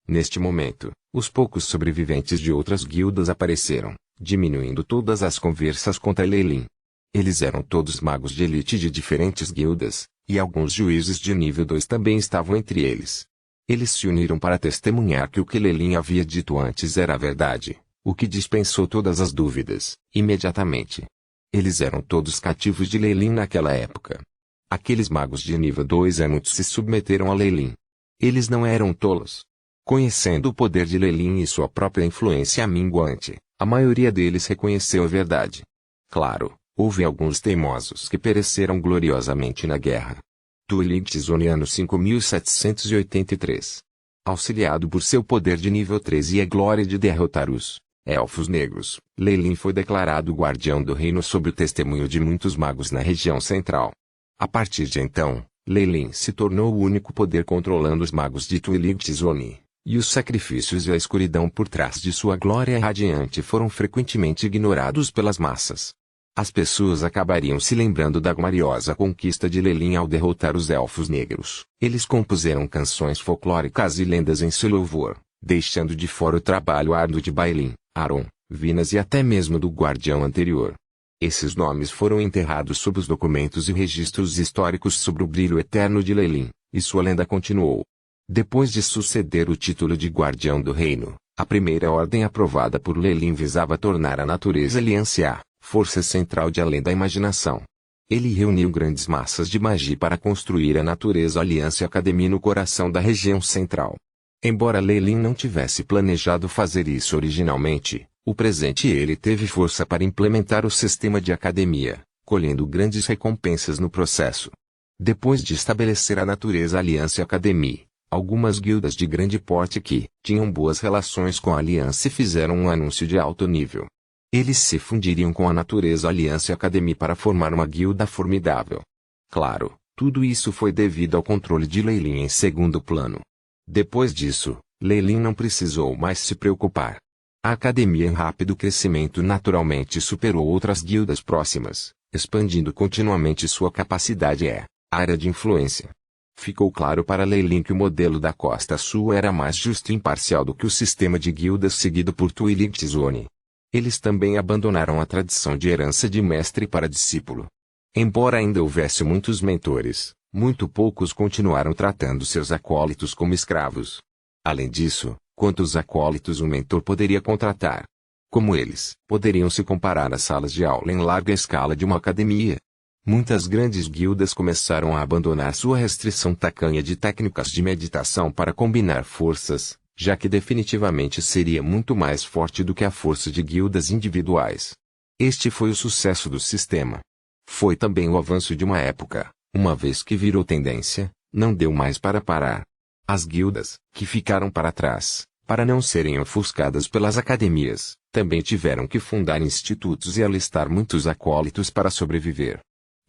A: Neste momento, os poucos sobreviventes de outras guildas apareceram, diminuindo todas as conversas contra Leilin. Eles eram todos magos de elite de diferentes guildas, e alguns juízes de nível 2 também estavam entre eles. Eles se uniram para testemunhar que o que Leilin havia dito antes era a verdade, o que dispensou todas as dúvidas, imediatamente. Eles eram todos cativos de Leilin naquela época. Aqueles magos de nível 2 muitos se submeteram a Leilin. Eles não eram tolos. Conhecendo o poder de Leilin e sua própria influência minguante, a maioria deles reconheceu a verdade. Claro, houve alguns teimosos que pereceram gloriosamente na guerra. Tuiligtzoni, ano 5783. Auxiliado por seu poder de nível 13 e a glória de derrotar os Elfos Negros, Leilin foi declarado guardião do reino sob o testemunho de muitos magos na região central. A partir de então, Leilin se tornou o único poder controlando os magos de Tuiligtzoni, e os sacrifícios e a escuridão por trás de sua glória radiante foram frequentemente ignorados pelas massas. As pessoas acabariam se lembrando da gloriosa conquista de Leilin ao derrotar os Elfos Negros. Eles compuseram canções folclóricas e lendas em seu louvor, deixando de fora o trabalho árduo de Bailin, Aron, Vinas e até mesmo do guardião anterior. Esses nomes foram enterrados sob os documentos e registros históricos sobre o brilho eterno de Leilin, e sua lenda continuou. Depois de suceder o título de guardião do reino, A primeira ordem aprovada por Lelin visava tornar a natureza Alliance a força central de além da imaginação. Ele reuniu grandes massas de magia para construir a natureza Alliance Academy no coração da região central. Embora Lelin não tivesse planejado fazer isso originalmente, o presente ele teve força para implementar o sistema de academia, colhendo grandes recompensas no processo. Depois de estabelecer a natureza Alliance Academy, algumas guildas de grande porte que tinham boas relações com a Alliance fizeram um anúncio de alto nível. Eles se fundiriam com a natureza Alliance Academy para formar uma guilda formidável. Claro, tudo isso foi devido ao controle de Lelin em segundo plano. Depois disso, Lelin não precisou mais se preocupar. A academia em rápido crescimento naturalmente superou outras guildas próximas, expandindo continuamente sua capacidade e área de influência. Ficou claro para Lelin que o modelo da Costa Sul era mais justo e imparcial do que o sistema de guildas seguido por Twilight Zone. Eles também abandonaram a tradição de herança de mestre para discípulo. Embora ainda houvesse muitos mentores, muito poucos continuaram tratando seus acólitos como escravos. Além disso, quantos acólitos um mentor poderia contratar? Como eles poderiam se comparar às salas de aula em larga escala de uma academia? Muitas grandes guildas começaram a abandonar sua restrição tacanha de técnicas de meditação para combinar forças, já que definitivamente seria muito mais forte do que a força de guildas individuais. Este foi o sucesso do sistema. Foi também o avanço de uma época, uma vez que virou tendência, não deu mais para parar. As guildas, que ficaram para trás, para não serem ofuscadas pelas academias, também tiveram que fundar institutos e alistar muitos acólitos para sobreviver.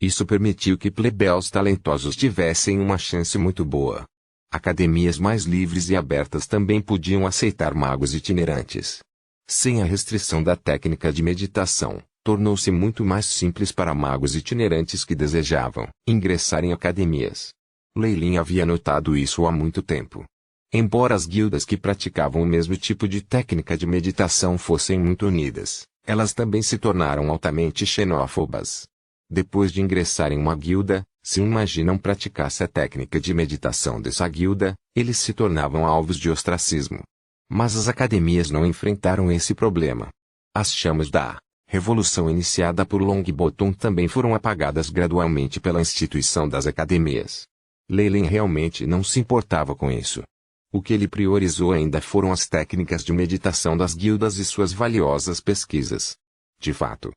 A: Isso permitiu que plebeus talentosos tivessem uma chance muito boa. Academias mais livres e abertas também podiam aceitar magos itinerantes. Sem a restrição da técnica de meditação, tornou-se muito mais simples para magos itinerantes que desejavam ingressar em academias. Lelin havia notado isso há muito tempo. Embora as guildas que praticavam o mesmo tipo de técnica de meditação fossem muito unidas, elas também se tornaram altamente xenófobas. Depois de ingressar em uma guilda, se um magi não praticasse a técnica de meditação dessa guilda, eles se tornavam alvos de ostracismo. Mas as academias não enfrentaram esse problema. As chamas da revolução iniciada por Longbottom também foram apagadas gradualmente pela instituição das academias. Lelin realmente não se importava com isso. O que ele priorizou ainda foram as técnicas de meditação das guildas e suas valiosas pesquisas. De fato,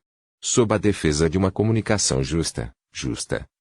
A: sob a defesa de uma comunicação justa,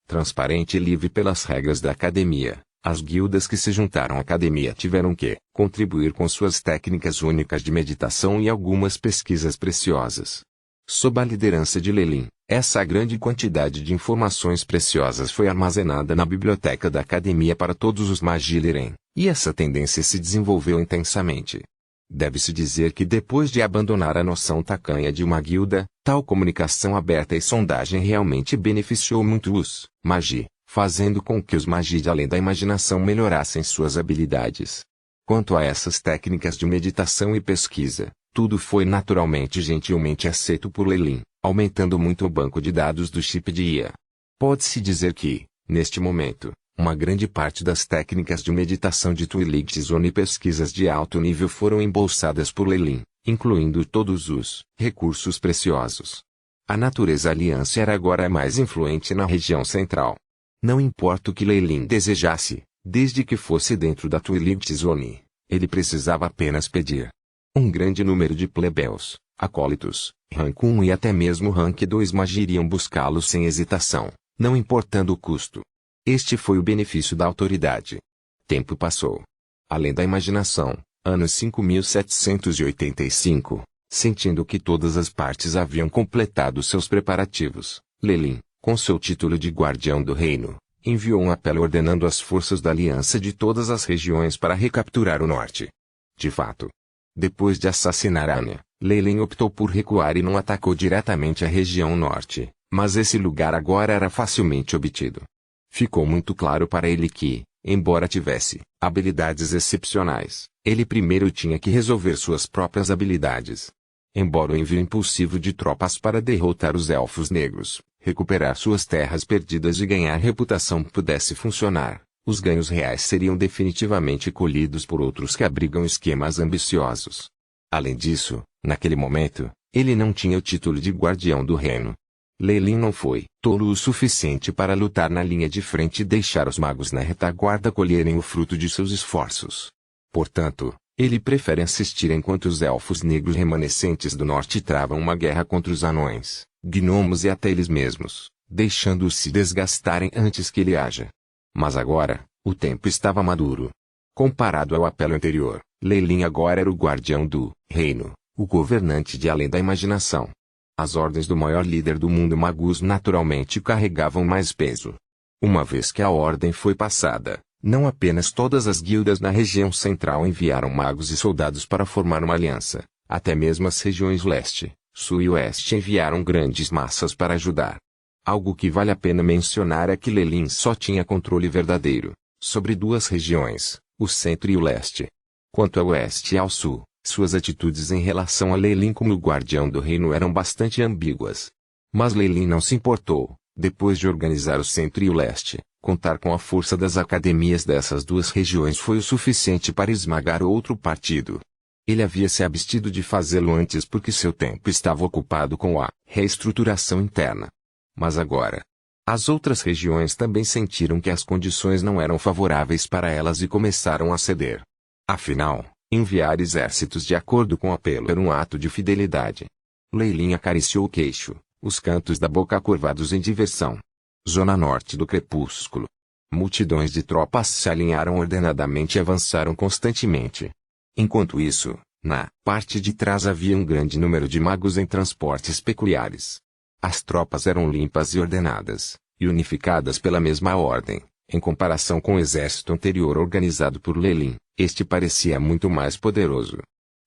A: transparente e livre pelas regras da academia, as guildas que se juntaram à academia tiveram que contribuir com suas técnicas únicas de meditação e algumas pesquisas preciosas. Sob a liderança de Lelin, essa grande quantidade de informações preciosas foi armazenada na biblioteca da academia para todos os Magiliren, e essa tendência se desenvolveu intensamente. Deve-se dizer que depois de abandonar a noção tacanha de uma guilda, tal comunicação aberta e sondagem realmente beneficiou muito os Magi, fazendo com que os Magi de além da imaginação melhorassem suas habilidades. Quanto a essas técnicas de meditação e pesquisa, tudo foi naturalmente e gentilmente aceito por Lelin, aumentando muito o banco de dados do chip de IA. Pode-se dizer que, neste momento, uma grande parte das técnicas de meditação de Twilight Zone e pesquisas de alto nível foram embolsadas por Lelin, incluindo todos os recursos preciosos. A natureza Alliance era agora a mais influente na região central. Não importa o que Lelin desejasse, desde que fosse dentro da Twilight Zone, ele precisava apenas pedir. Um grande número de plebeus, acólitos, rank 1 e até mesmo rank 2 magi iriam buscá-lo sem hesitação, não importando o custo. Este foi o benefício da autoridade. Tempo passou. Além da imaginação, anos 5785, sentindo que todas as partes haviam completado seus preparativos, Lelin, com seu título de guardião do reino, enviou um apelo ordenando às forças da aliança de todas as regiões para recapturar o norte. De fato, depois de assassinar Anya, Lelin optou por recuar e não atacou diretamente a região norte, mas esse lugar agora era facilmente obtido. Ficou muito claro para ele que, embora tivesse habilidades excepcionais, ele primeiro tinha que resolver suas próprias habilidades. Embora o envio impulsivo de tropas para derrotar os elfos negros, recuperar suas terras perdidas e ganhar reputação pudesse funcionar, os ganhos reais seriam definitivamente colhidos por outros que abrigam esquemas ambiciosos. Além disso, naquele momento, ele não tinha o título de guardião do reino. Lei não foi tolo o suficiente para lutar na linha de frente e deixar os magos na retaguarda colherem o fruto de seus esforços. Portanto, ele prefere assistir enquanto os elfos negros remanescentes do norte travam uma guerra contra os anões, gnomos e até eles mesmos, deixando-os se desgastarem antes que ele haja. Mas agora, o tempo estava maduro. Comparado ao apelo anterior, Lei agora era o guardião do reino, o governante de além da imaginação. As ordens do maior líder do mundo Magus naturalmente carregavam mais peso. Uma vez que a ordem foi passada, não apenas todas as guildas na região central enviaram magos e soldados para formar uma aliança, até mesmo as regiões leste, sul e oeste enviaram grandes massas para ajudar. Algo que vale a pena mencionar é que Lelin só tinha controle verdadeiro sobre duas regiões, o centro e o leste. Quanto ao oeste e ao sul, suas atitudes em relação a Lelin como guardião do reino eram bastante ambíguas. Mas Lelin não se importou, depois de organizar o centro e o leste, contar com a força das academias dessas duas regiões foi o suficiente para esmagar outro partido. Ele havia se abstido de fazê-lo antes porque seu tempo estava ocupado com a reestruturação interna. Mas agora, as outras regiões também sentiram que as condições não eram favoráveis para elas e começaram a ceder. Afinal, enviar exércitos de acordo com o apelo era um ato de fidelidade. Lei acariciou o queixo, os cantos da boca curvados em diversão. Zona norte do crepúsculo. Multidões de tropas se alinharam ordenadamente e avançaram constantemente. Enquanto isso, na parte de trás havia um grande número de magos em transportes peculiares. As tropas eram limpas e ordenadas, e unificadas pela mesma ordem. Em comparação com o exército anterior organizado por Lelin, este parecia muito mais poderoso.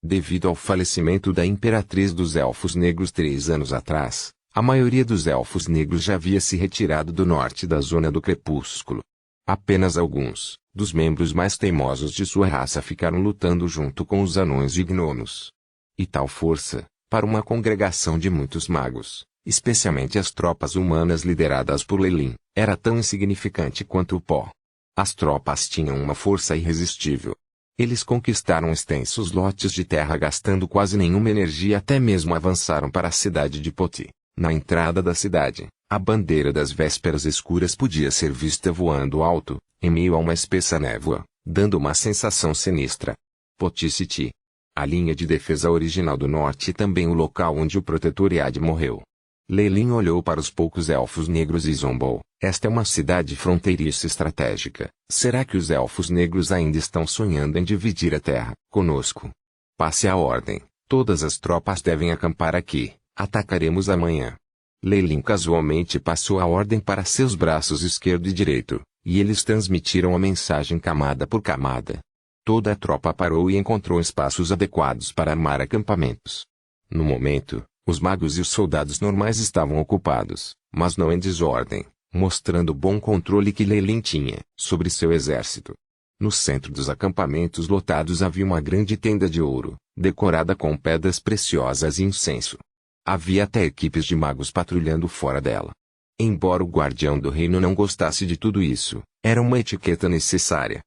A: Devido ao falecimento da Imperatriz dos Elfos Negros 3 anos atrás, a maioria dos Elfos Negros já havia se retirado do norte da Zona do Crepúsculo. Apenas alguns, dos membros mais teimosos de sua raça ficaram lutando junto com os anões e gnomos. E tal força, para uma congregação de muitos magos, especialmente as tropas humanas lideradas por Lelin, era tão insignificante quanto o pó. As tropas tinham uma força irresistível. Eles conquistaram extensos lotes de terra gastando quase nenhuma energia, até mesmo avançaram para a cidade de Poti. Na entrada da cidade, a bandeira das vésperas escuras podia ser vista voando alto, em meio a uma espessa névoa, dando uma sensação sinistra. Poti City. A linha de defesa original do norte e também o local onde o protetor Yad morreu. Lelin olhou para os poucos elfos negros e zombou. Esta é uma cidade fronteiriça estratégica. Será que os elfos negros ainda estão sonhando em dividir a terra conosco? Passe a ordem. Todas as tropas devem acampar aqui. Atacaremos amanhã. Lelin casualmente passou a ordem para seus braços esquerdo e direito, e eles transmitiram a mensagem camada por camada. Toda a tropa parou e encontrou espaços adequados para armar acampamentos. No momento, os magos e os soldados normais estavam ocupados, mas não em desordem, mostrando o bom controle que Lelin tinha sobre seu exército. No centro dos acampamentos lotados havia uma grande tenda de ouro, decorada com pedras preciosas e incenso. Havia até equipes de magos patrulhando fora dela. Embora o guardião do reino não gostasse de tudo isso, era uma etiqueta necessária.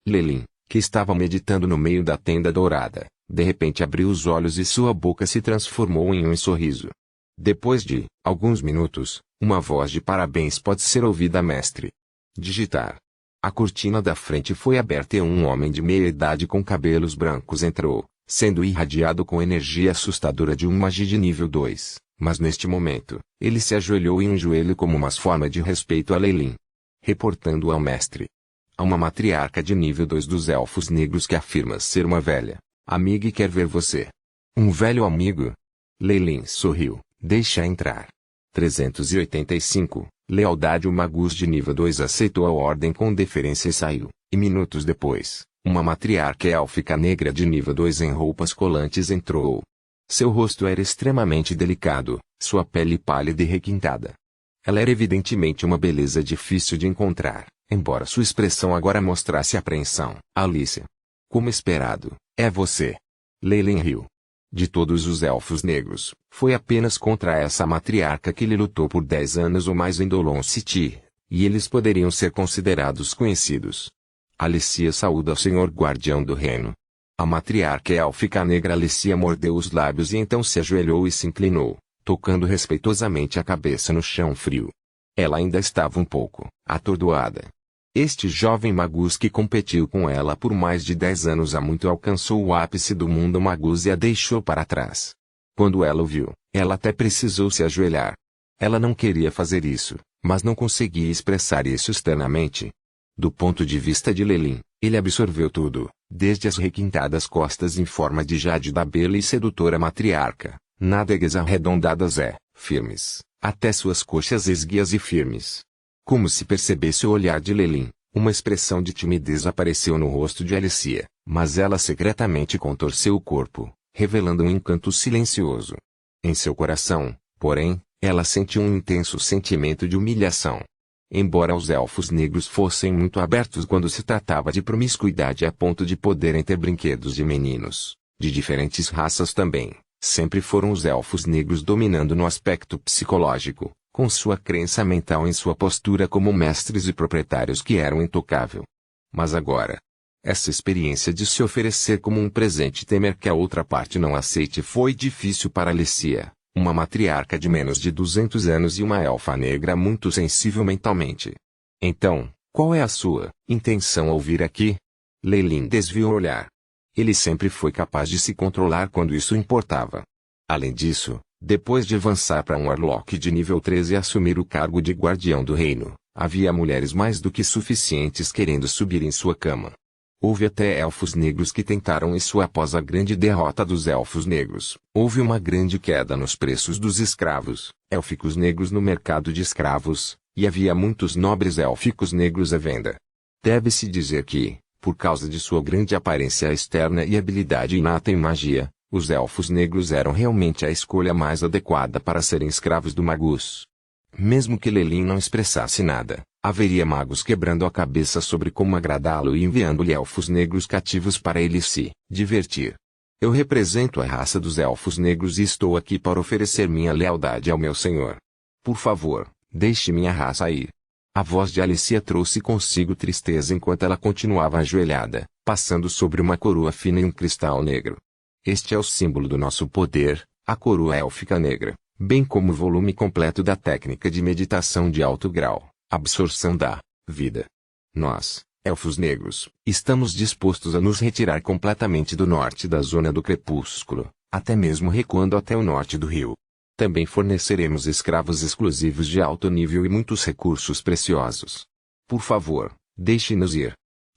A: Lelin, que estava meditando no meio da tenda dourada, de repente abriu os olhos e sua boca se transformou em um sorriso. Depois de alguns minutos, uma voz de parabéns pode ser ouvida, mestre. Digitar. A cortina da frente foi aberta e um homem de meia idade com cabelos brancos entrou, sendo irradiado com energia assustadora de um magia de nível 2, mas neste momento, ele se ajoelhou em um joelho como uma forma de respeito a Lelin. Reportando ao mestre. Há uma matriarca de nível 2 dos elfos negros que afirma ser uma velha amiga e quer ver você. Um velho amigo? Lelin sorriu. Deixa entrar. 385. Lealdade. O Magus de nível 2 aceitou a ordem com deferência e saiu, e minutos depois, uma matriarca élfica negra de nível 2 em roupas colantes entrou. Seu rosto era extremamente delicado, sua pele pálida e requintada. Ela era evidentemente uma beleza difícil de encontrar, embora sua expressão agora mostrasse apreensão. Alicia. Como esperado, é você. Lelin riu. De todos os elfos negros, foi apenas contra essa matriarca que ele lutou por 10 anos ou mais em Dolon City, e eles poderiam ser considerados conhecidos. Alicia saúda ao senhor guardião do reino. A matriarca élfica negra Alicia mordeu os lábios e então se ajoelhou e se inclinou, tocando respeitosamente a cabeça no chão frio. Ela ainda estava um pouco atordoada. Este jovem magus que competiu com ela por mais de 10 anos há muito alcançou o ápice do mundo magus e a deixou para trás. Quando ela o viu, ela até precisou se ajoelhar. Ela não queria fazer isso, mas não conseguia expressar isso externamente. Do ponto de vista de Lelin, ele absorveu tudo, desde as requintadas costas em forma de jade da bela e sedutora matriarca, nádegas arredondadas firmes, até suas coxas esguias e firmes. Como se percebesse o olhar de Lelin, uma expressão de timidez apareceu no rosto de Alicia, mas ela secretamente contorceu o corpo, revelando um encanto silencioso. Em seu coração, porém, ela sentiu um intenso sentimento de humilhação. Embora os elfos negros fossem muito abertos quando se tratava de promiscuidade a ponto de poderem ter brinquedos de meninos, de diferentes raças também, sempre foram os elfos negros dominando no aspecto psicológico, com sua crença mental em sua postura como mestres e proprietários que eram intocável. Mas agora, essa experiência de se oferecer como um presente e temer que a outra parte não aceite foi difícil para Alicia, uma matriarca de menos de 200 anos e uma elfa negra muito sensível mentalmente. Então, qual é a sua intenção ao vir aqui? Lelin desviou o olhar. Ele sempre foi capaz de se controlar quando isso importava. Além disso, depois de avançar para um Warlock de nível 13 e assumir o cargo de guardião do reino, havia mulheres mais do que suficientes querendo subir em sua cama. Houve até elfos negros que tentaram isso após a grande derrota dos elfos negros. Houve uma grande queda nos preços dos escravos, élficos negros no mercado de escravos, e havia muitos nobres élficos negros à venda. Deve-se dizer que, por causa de sua grande aparência externa e habilidade inata em magia, os elfos negros eram realmente a escolha mais adequada para serem escravos do magus. Mesmo que Lelin não expressasse nada, haveria magos quebrando a cabeça sobre como agradá-lo e enviando-lhe elfos negros cativos para ele se divertir. Eu represento a raça dos elfos negros e estou aqui para oferecer minha lealdade ao meu senhor. Por favor, deixe minha raça ir. A voz de Alicia trouxe consigo tristeza enquanto ela continuava ajoelhada, passando sobre uma coroa fina e um cristal negro. Este é o símbolo do nosso poder, a coroa élfica negra, bem como o volume completo da técnica de meditação de alto grau, absorção da vida. Nós, elfos negros, estamos dispostos a nos retirar completamente do norte da zona do crepúsculo, até mesmo recuando até o norte do rio. Também forneceremos escravos exclusivos de alto nível e muitos recursos preciosos. Por favor, deixe-nos ir.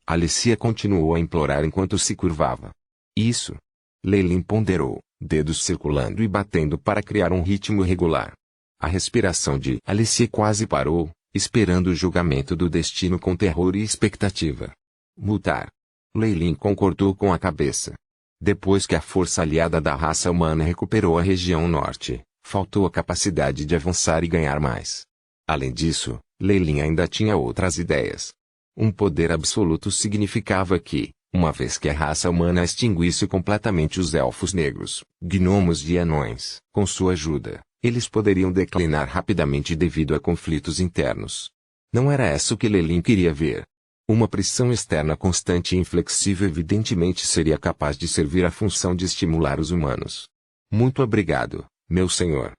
A: Alicia continuou a implorar enquanto se curvava. Isso. Lelin ponderou, dedos circulando e batendo para criar um ritmo regular. A respiração de Alicia quase parou, esperando o julgamento do destino com terror e expectativa. Mutar. Lelin concordou com a cabeça. Depois que a força aliada da raça humana recuperou a região norte, faltou a capacidade de avançar e ganhar mais. Além disso, Lelin ainda tinha outras ideias. Um poder absoluto significava que, uma vez que a raça humana extinguisse completamente os elfos negros, gnomos e anões, com sua ajuda, eles poderiam declinar rapidamente devido a conflitos internos. Não era isso o que Lelin queria ver. Uma pressão externa constante e inflexível evidentemente seria capaz de servir à função de estimular os humanos. Muito obrigado, meu senhor.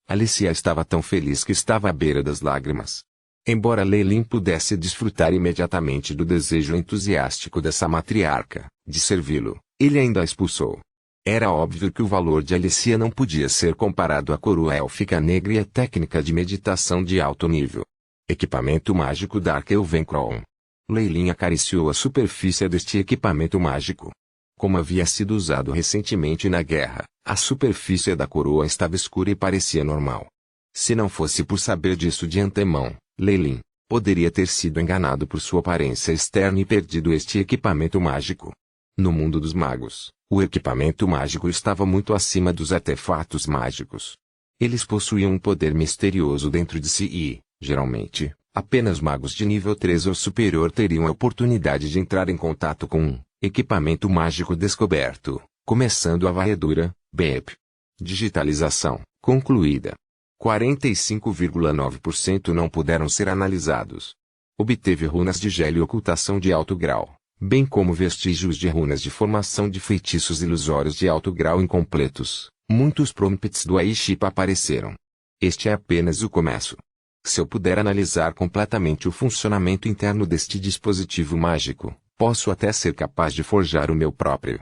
A: Alicia estava tão feliz que estava à beira das lágrimas. Embora Lelin pudesse desfrutar imediatamente do desejo entusiástico dessa matriarca, de servi-lo, ele ainda a expulsou. Era óbvio que o valor de Alicia não podia ser comparado à coroa élfica negra e à técnica de meditação de alto nível. Equipamento mágico Dark Elvencron. Lelin acariciou a superfície deste equipamento mágico. Como havia sido usado recentemente na guerra, a superfície da coroa estava escura e parecia normal. Se não fosse por saber disso de antemão, Lelin poderia ter sido enganado por sua aparência externa e perdido este equipamento mágico. No mundo dos magos, o equipamento mágico estava muito acima dos artefatos mágicos. Eles possuíam um poder misterioso dentro de si e, geralmente, apenas magos de nível 3 ou superior teriam a oportunidade de entrar em contato com um equipamento mágico descoberto, começando a varredura, BEP. Digitalização, concluída. 45,9% não puderam ser analisados. Obteve runas de gelo e ocultação de alto grau, bem como vestígios de runas de formação de feitiços ilusórios de alto grau incompletos. Muitos prompts do Aeshipa apareceram. Este é apenas o começo. Se eu puder analisar completamente o funcionamento interno deste dispositivo mágico, posso até ser capaz de forjar o meu próprio.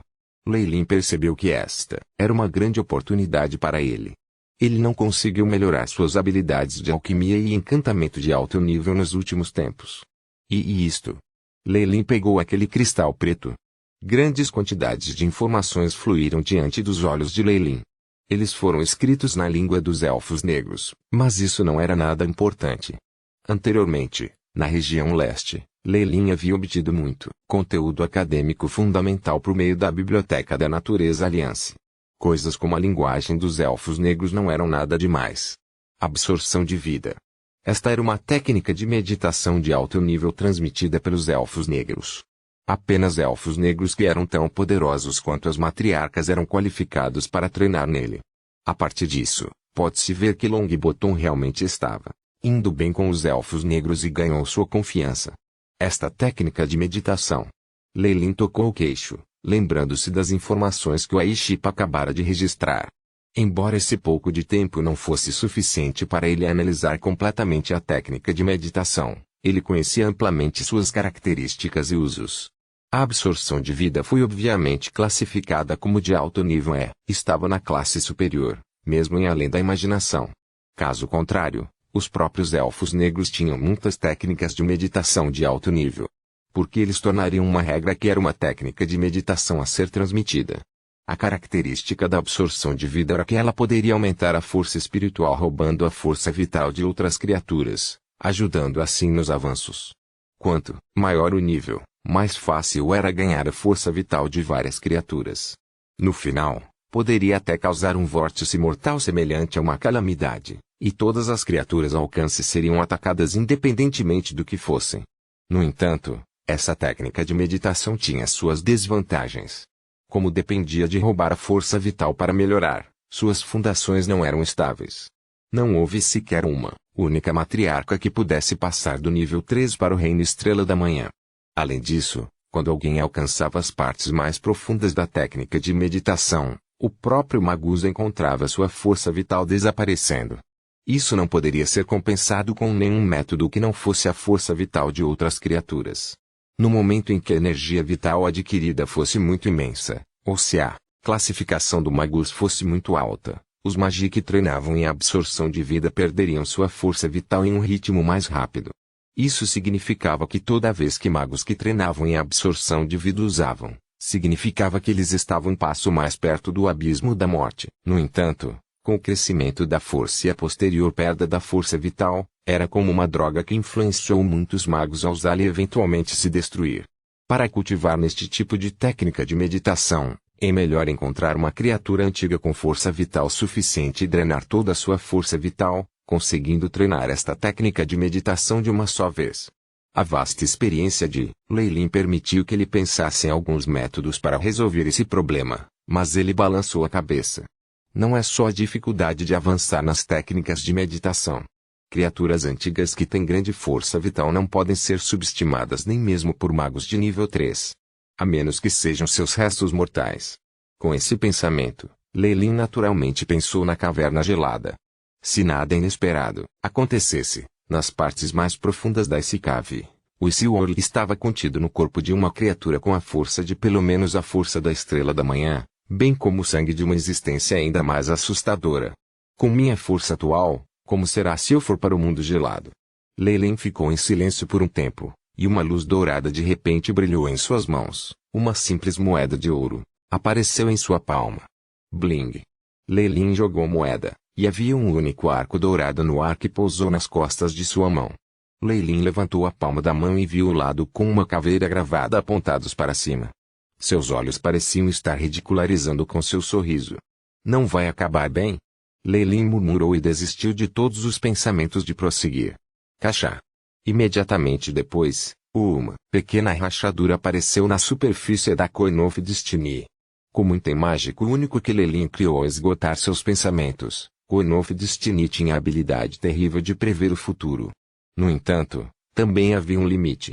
A: Lei Lin percebeu que esta era uma grande oportunidade para ele. Ele não conseguiu melhorar suas habilidades de alquimia e encantamento de alto nível nos últimos tempos. E isto? Lei Lin pegou aquele cristal preto. Grandes quantidades de informações fluíram diante dos olhos de Lei Lin. Eles foram escritos na língua dos elfos negros, mas isso não era nada importante. Anteriormente, na região leste, Lei Lin havia obtido muito conteúdo acadêmico fundamental por meio da Biblioteca da Natureza Alliance. Coisas como a linguagem dos elfos negros não eram nada demais. Absorção de vida. Esta era uma técnica de meditação de alto nível transmitida pelos elfos negros. Apenas elfos negros que eram tão poderosos quanto as matriarcas eram qualificados para treinar nele. A partir disso, pode-se ver que Longbottom realmente estava indo bem com os elfos negros e ganhou sua confiança. Esta técnica de meditação. Lei Lin tocou o queixo, lembrando-se das informações que o Aeshipa acabara de registrar. Embora esse pouco de tempo não fosse suficiente para ele analisar completamente a técnica de meditação, ele conhecia amplamente suas características e usos. A absorção de vida foi obviamente classificada como de alto nível e estava na classe superior, mesmo em além da imaginação. Caso contrário, os próprios elfos negros tinham muitas técnicas de meditação de alto nível. Porque eles tornariam uma regra que era uma técnica de meditação a ser transmitida. A característica da absorção de vida era que ela poderia aumentar a força espiritual roubando a força vital de outras criaturas, ajudando assim nos avanços. Quanto maior o nível, mais fácil era ganhar a força vital de várias criaturas. No final, poderia até causar um vórtice mortal semelhante a uma calamidade, e todas as criaturas ao alcance seriam atacadas independentemente do que fossem. No entanto, essa técnica de meditação tinha suas desvantagens. Como dependia de roubar a força vital para melhorar, suas fundações não eram estáveis. Não houve sequer uma única matriarca que pudesse passar do nível 3 para o Reino Estrela da Manhã. Além disso, quando alguém alcançava as partes mais profundas da técnica de meditação, o próprio Magus encontrava sua força vital desaparecendo. Isso não poderia ser compensado com nenhum método que não fosse a força vital de outras criaturas. No momento em que a energia vital adquirida fosse muito imensa, ou se a classificação do Magus fosse muito alta, os magi que treinavam em absorção de vida perderiam sua força vital em um ritmo mais rápido. Isso significava que toda vez que magos que treinavam em absorção de vida usavam, significava que eles estavam um passo mais perto do abismo da morte. No entanto, com o crescimento da força e a posterior perda da força vital, era como uma droga que influenciou muitos magos a usá-la e eventualmente se destruir. Para cultivar neste tipo de técnica de meditação, é melhor encontrar uma criatura antiga com força vital suficiente e drenar toda a sua força vital, conseguindo treinar esta técnica de meditação de uma só vez. A vasta experiência de Lei Lin permitiu que ele pensasse em alguns métodos para resolver esse problema, mas ele balançou a cabeça. Não é só a dificuldade de avançar nas técnicas de meditação. Criaturas antigas que têm grande força vital não podem ser subestimadas nem mesmo por magos de nível 3. A menos que sejam seus restos mortais. Com esse pensamento, Lei Lin naturalmente pensou na caverna gelada. Se nada inesperado acontecesse, nas partes mais profundas da Ice Cave, o Ice World estava contido no corpo de uma criatura com a força de pelo menos a força da Estrela da Manhã, bem como o sangue de uma existência ainda mais assustadora. Com minha força atual, como será se eu for para o mundo gelado? Lei Lin ficou em silêncio por um tempo, e uma luz dourada de repente brilhou em suas mãos. Uma simples moeda de ouro apareceu em sua palma. Bling! Lei Lin jogou a moeda, e havia um único arco dourado no ar que pousou nas costas de sua mão. Lei Lin levantou a palma da mão e viu o lado com uma caveira gravada apontados para cima. Seus olhos pareciam estar ridicularizando com seu sorriso. Não vai acabar bem? Lei Lin murmurou e desistiu de todos os pensamentos de prosseguir. Cachá! Imediatamente depois, uma pequena rachadura apareceu na superfície da Coin of Destiny. Como item mágico único que Lei Lin criou ao esgotar seus pensamentos, Coin of Destiny tinha a habilidade terrível de prever o futuro. No entanto, também havia um limite.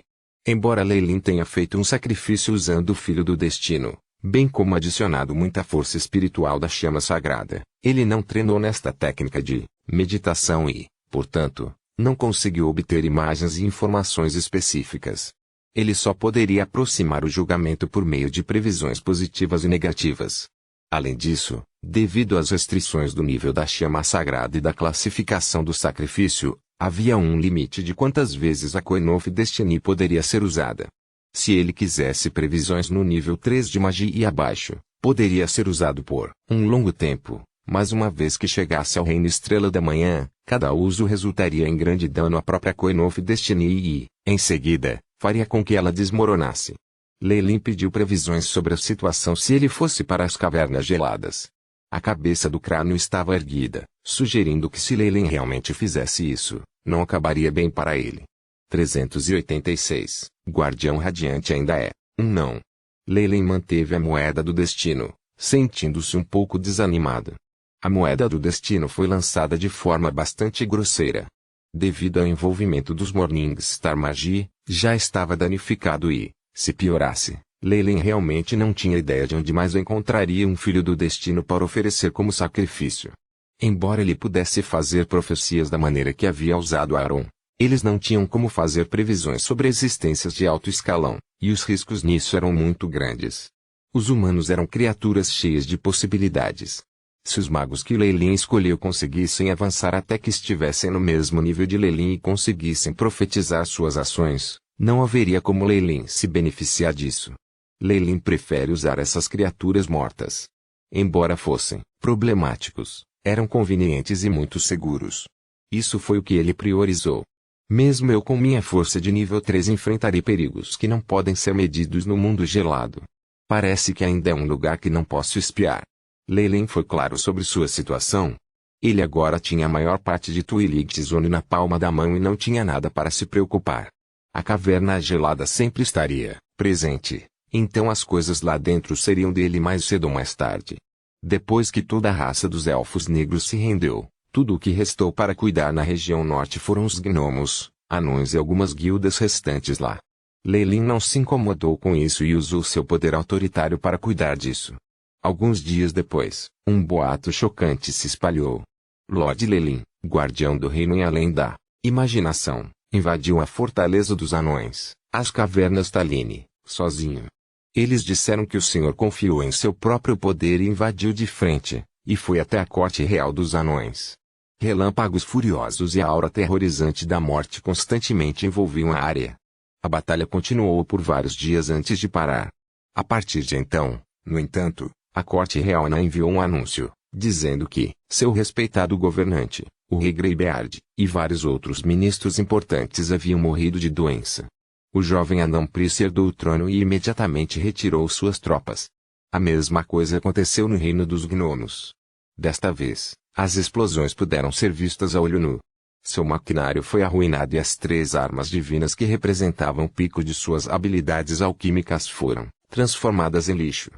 A: Embora Leilin tenha feito um sacrifício usando o Filho do Destino, bem como adicionado muita força espiritual da chama sagrada, ele não treinou nesta técnica de meditação e, portanto, não conseguiu obter imagens e informações específicas. Ele só poderia aproximar o julgamento por meio de previsões positivas e negativas. Além disso, devido às restrições do nível da chama sagrada e da classificação do sacrifício, havia um limite de quantas vezes a Coin of Destiny poderia ser usada. Se ele quisesse previsões no nível 3 de magia e abaixo, poderia ser usado por um longo tempo, mas uma vez que chegasse ao Reino Estrela da Manhã, cada uso resultaria em grande dano à própria Coin of Destiny e, em seguida, faria com que ela desmoronasse. Leilin pediu previsões sobre a situação se ele fosse para as cavernas geladas. A cabeça do crânio estava erguida, sugerindo que se Leilin realmente fizesse isso, não acabaria bem para ele. 386. Guardião Radiante ainda é um não. Leilin manteve a moeda do destino, sentindo-se um pouco desanimado. A moeda do destino foi lançada de forma bastante grosseira. Devido ao envolvimento dos Morningstar Magie, já estava danificado e, se piorasse, Leilin realmente não tinha ideia de onde mais encontraria um Filho do Destino para oferecer como sacrifício. Embora ele pudesse fazer profecias da maneira que havia usado Aaron, eles não tinham como fazer previsões sobre existências de alto escalão, e os riscos nisso eram muito grandes. Os humanos eram criaturas cheias de possibilidades. Se os magos que Leilin escolheu conseguissem avançar até que estivessem no mesmo nível de Leilin e conseguissem profetizar suas ações, não haveria como Leilin se beneficiar disso. Leilin prefere usar essas criaturas mortas. Embora fossem problemáticos, eram convenientes e muito seguros. Isso foi o que ele priorizou. Mesmo eu com minha força de nível 3 enfrentarei perigos que não podem ser medidos no mundo gelado. Parece que ainda é um lugar que não posso espiar. Leilin foi claro sobre sua situação. Ele agora tinha a maior parte de Twilight Zone na palma da mão e não tinha nada para se preocupar. A caverna gelada sempre estaria presente, então as coisas lá dentro seriam dele mais cedo ou mais tarde. Depois que toda a raça dos Elfos Negros se rendeu, tudo o que restou para cuidar na região norte foram os gnomos, anões e algumas guildas restantes lá. Leilin não se incomodou com isso e usou seu poder autoritário para cuidar disso. Alguns dias depois, um boato chocante se espalhou. Lord Leilin, guardião do reino e além da imaginação, invadiu a fortaleza dos anões, as cavernas Taline, sozinho. Eles disseram que o senhor confiou em seu próprio poder e invadiu de frente, e foi até a corte real dos anões. Relâmpagos furiosos e a aura aterrorizante da morte constantemente envolviam a área. A batalha continuou por vários dias antes de parar. A partir de então, no entanto, a corte real não enviou um anúncio, dizendo que seu respeitado governante, o rei Greybeard, e vários outros ministros importantes haviam morrido de doença. O jovem anão Príce herdou o trono e imediatamente retirou suas tropas. A mesma coisa aconteceu no reino dos gnomos. Desta vez, as explosões puderam ser vistas a olho nu. Seu maquinário foi arruinado e as 3 armas divinas que representavam o pico de suas habilidades alquímicas foram transformadas em lixo.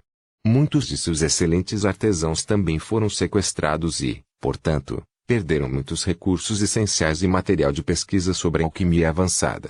A: Muitos de seus excelentes artesãos também foram sequestrados e, portanto, perderam muitos recursos essenciais e material de pesquisa sobre alquimia avançada.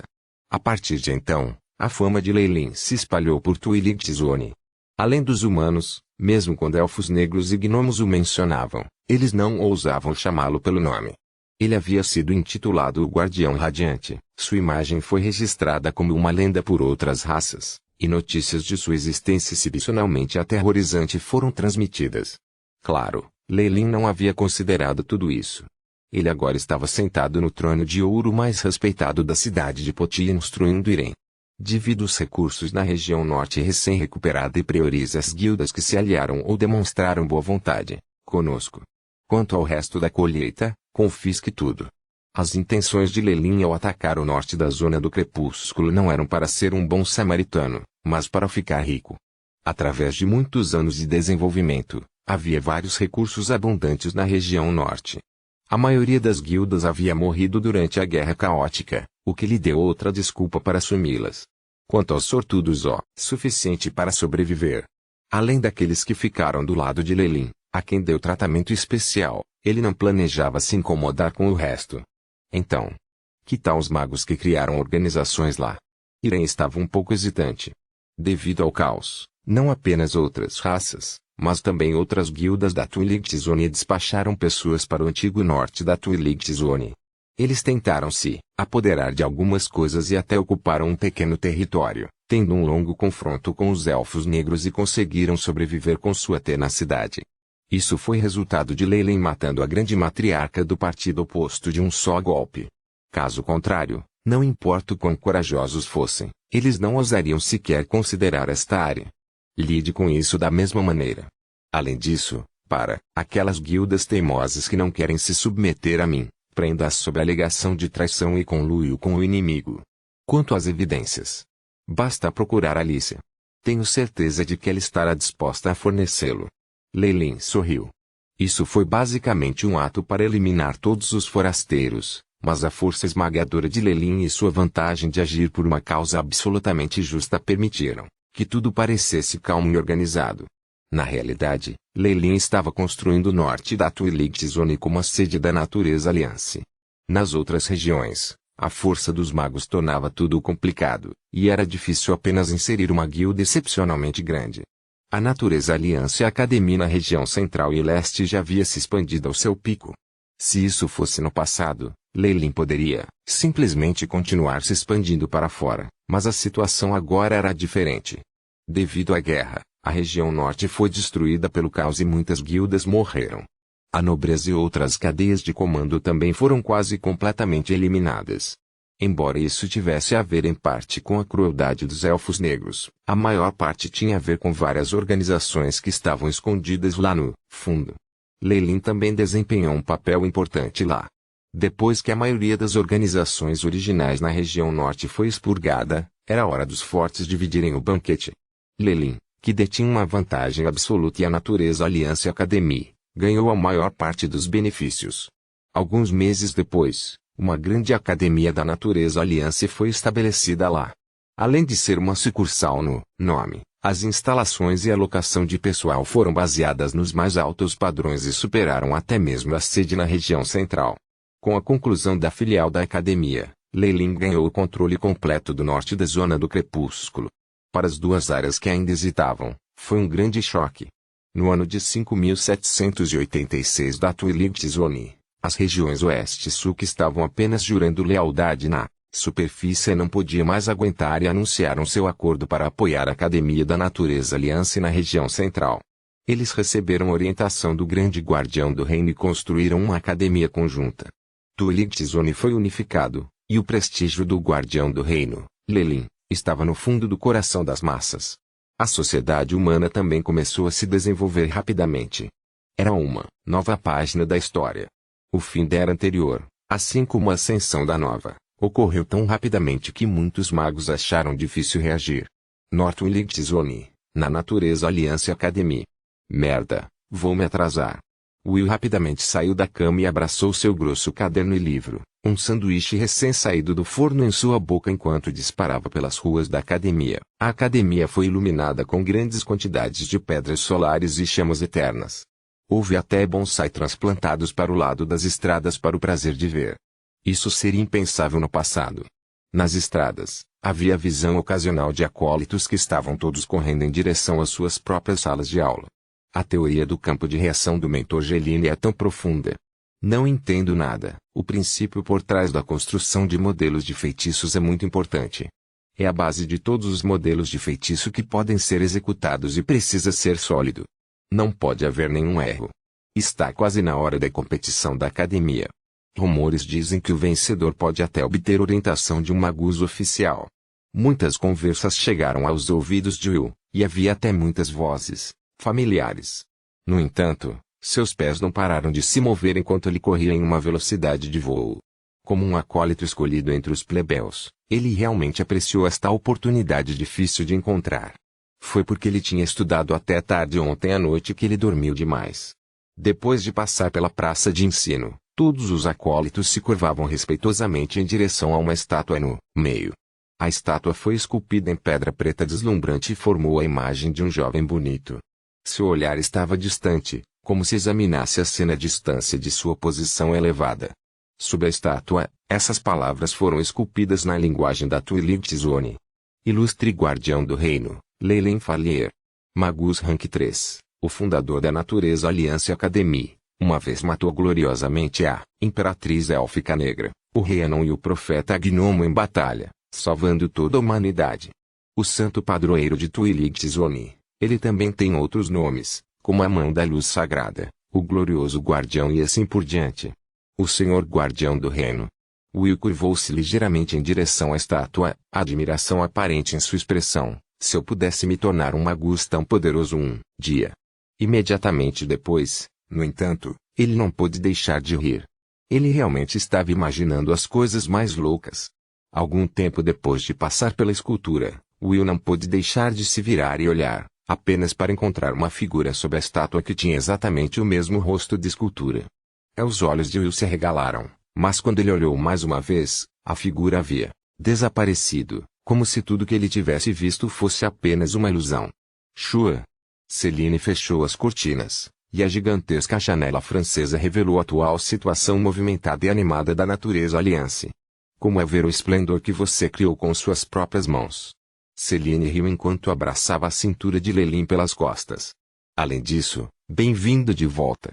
A: A partir de então, a fama de Leilin se espalhou por Twilight Zone. Além dos humanos, mesmo quando elfos negros e gnomos o mencionavam, eles não ousavam chamá-lo pelo nome. Ele havia sido intitulado o Guardião Radiante, sua imagem foi registrada como uma lenda por outras raças, e notícias de sua existência excepcionalmente aterrorizante foram transmitidas. Claro, Leilin não havia considerado tudo isso. Ele agora estava sentado no trono de ouro mais respeitado da cidade de Potia instruindo Irem. Divida os recursos na região norte recém-recuperada e priorize as guildas que se aliaram ou demonstraram boa vontade conosco. Quanto ao resto da colheita, confisque tudo. As intenções de Leilin ao atacar o norte da zona do crepúsculo não eram para ser um bom samaritano, mas para ficar rico. Através de muitos anos de desenvolvimento, havia vários recursos abundantes na região norte. A maioria das guildas havia morrido durante a Guerra Caótica, o que lhe deu outra desculpa para assumi-las. Quanto aos sortudos suficiente para sobreviver. Além daqueles que ficaram do lado de Leilin, a quem deu tratamento especial, ele não planejava se incomodar com o resto. Então, que tal os magos que criaram organizações lá? Irene estava um pouco hesitante. Devido ao caos, não apenas outras raças, mas também outras guildas da Twi'lek Zone despacharam pessoas para o antigo norte da Twi'lek Zone. Eles tentaram se apoderar de algumas coisas e até ocuparam um pequeno território, tendo um longo confronto com os elfos negros e conseguiram sobreviver com sua tenacidade. Isso foi resultado de Leyline matando a grande matriarca do partido oposto de um só golpe. Caso contrário, não importa o quão corajosos fossem, eles não ousariam sequer considerar esta área. Lide com isso da mesma maneira. Além disso, para aquelas guildas teimosas que não querem se submeter a mim, prenda-as sob a alegação de traição e conluio com o inimigo. Quanto às evidências, basta procurar Alicia. Tenho certeza de que ela estará disposta a fornecê-lo. Leyline sorriu. Isso foi basicamente um ato para eliminar todos os forasteiros, mas a força esmagadora de Leyline e sua vantagem de agir por uma causa absolutamente justa permitiram que tudo parecesse calmo e organizado. Na realidade, Leyline estava construindo o norte da Twi'lek Zone como a sede da Natureza Alliance. Nas outras regiões, a força dos magos tornava tudo complicado, e era difícil apenas inserir uma guilda excepcionalmente grande. A Natureza Alliance e a Academia na região central e leste já havia se expandido ao seu pico. Se isso fosse no passado, Leyline poderia simplesmente continuar se expandindo para fora, mas a situação agora era diferente. Devido à guerra, a região norte foi destruída pelo caos e muitas guildas morreram. A nobreza e outras cadeias de comando também foram quase completamente eliminadas. Embora isso tivesse a ver em parte com a crueldade dos elfos negros, a maior parte tinha a ver com várias organizações que estavam escondidas lá no fundo. Leyline também desempenhou um papel importante lá. Depois que a maioria das organizações originais na região norte foi expurgada, era hora dos fortes dividirem o banquete. Leyline, que detinha uma vantagem absoluta e a Natureza Alliance Academy, ganhou a maior parte dos benefícios. Alguns meses depois, uma grande academia da Natureza Alliance foi estabelecida lá. Além de ser uma sucursal no nome, as instalações e a alocação de pessoal foram baseadas nos mais altos padrões e superaram até mesmo a sede na região central. Com a conclusão da filial da academia, Leyline ganhou o controle completo do norte da Zona do Crepúsculo. Para as duas áreas que ainda hesitavam, foi um grande choque. No ano de 5786 da Twi'lek Zone, as regiões oeste e sul que estavam apenas jurando lealdade na superfície não podiam mais aguentar e anunciaram seu acordo para apoiar a Academia da Natureza Alliance na região central. Eles receberam orientação do grande guardião do reino e construíram uma academia conjunta. Twi'lek Zone foi unificado, e o prestígio do guardião do reino, Leyline, estava no fundo do coração das massas. A sociedade humana também começou a se desenvolver rapidamente. Era uma nova página da história. O fim da era anterior, assim como a ascensão da nova, ocorreu tão rapidamente que muitos magos acharam difícil reagir. Twi'lek Zone, na Natureza Alliance Academy. Merda, vou me atrasar. Will rapidamente saiu da cama e abraçou seu grosso caderno e livro, um sanduíche recém-saído do forno em sua boca enquanto disparava pelas ruas da academia. A academia foi iluminada com grandes quantidades de pedras solares e chamas eternas. Houve até bonsai transplantados para o lado das estradas para o prazer de ver. Isso seria impensável no passado. Nas estradas, havia a visão ocasional de acólitos que estavam todos correndo em direção às suas próprias salas de aula. A teoria do campo de reação do mentor Geline é tão profunda. Não entendo nada. O princípio por trás da construção de modelos de feitiços é muito importante. É a base de todos os modelos de feitiço que podem ser executados e precisa ser sólido. Não pode haver nenhum erro. Está quase na hora da competição da academia. Rumores dizem que o vencedor pode até obter orientação de um magus oficial. Muitas conversas chegaram aos ouvidos de Will, e havia até muitas vozes familiares. No entanto, seus pés não pararam de se mover enquanto ele corria em uma velocidade de voo. Como um acólito escolhido entre os plebeus, ele realmente apreciou esta oportunidade difícil de encontrar. Foi porque ele tinha estudado até tarde ontem à noite que ele dormiu demais. Depois de passar pela praça de ensino, todos os acólitos se curvavam respeitosamente em direção a uma estátua no meio. A estátua foi esculpida em pedra preta deslumbrante e formou a imagem de um jovem bonito. Seu olhar estava distante, como se examinasse a cena à distância de sua posição elevada. Sob a estátua, essas palavras foram esculpidas na linguagem da Twi'lek Zone. Ilustre guardião do reino, Leylin Fallier. Magus Rank 3, o fundador da Natureza Alliance Academy, uma vez matou gloriosamente a Imperatriz Élfica Negra, o rei Anão e o profeta Gnomo em batalha, salvando toda a humanidade. O santo padroeiro de Twiligtzone, ele também tem outros nomes, como a Mão da Luz Sagrada, o glorioso guardião e assim por diante. O senhor guardião do reino. Will curvou-se ligeiramente em direção à estátua, admiração aparente em sua expressão. Se eu pudesse me tornar um magus tão poderoso um dia. Imediatamente depois, no entanto, ele não pôde deixar de rir. Ele realmente estava imaginando as coisas mais loucas. Algum tempo depois de passar pela escultura, Will não pôde deixar de se virar e olhar, apenas para encontrar uma figura sob a estátua que tinha exatamente o mesmo rosto de escultura. Os olhos de Will se arregalaram. Mas quando ele olhou mais uma vez, a figura havia desaparecido, como se tudo que ele tivesse visto fosse apenas uma ilusão. Chua! Céline fechou as cortinas, e a gigantesca janela francesa revelou a atual situação movimentada e animada da Natureza Alliance. Como é ver o esplendor que você criou com suas próprias mãos. Céline riu enquanto abraçava a cintura de Leylin pelas costas. Além disso, bem-vindo de volta.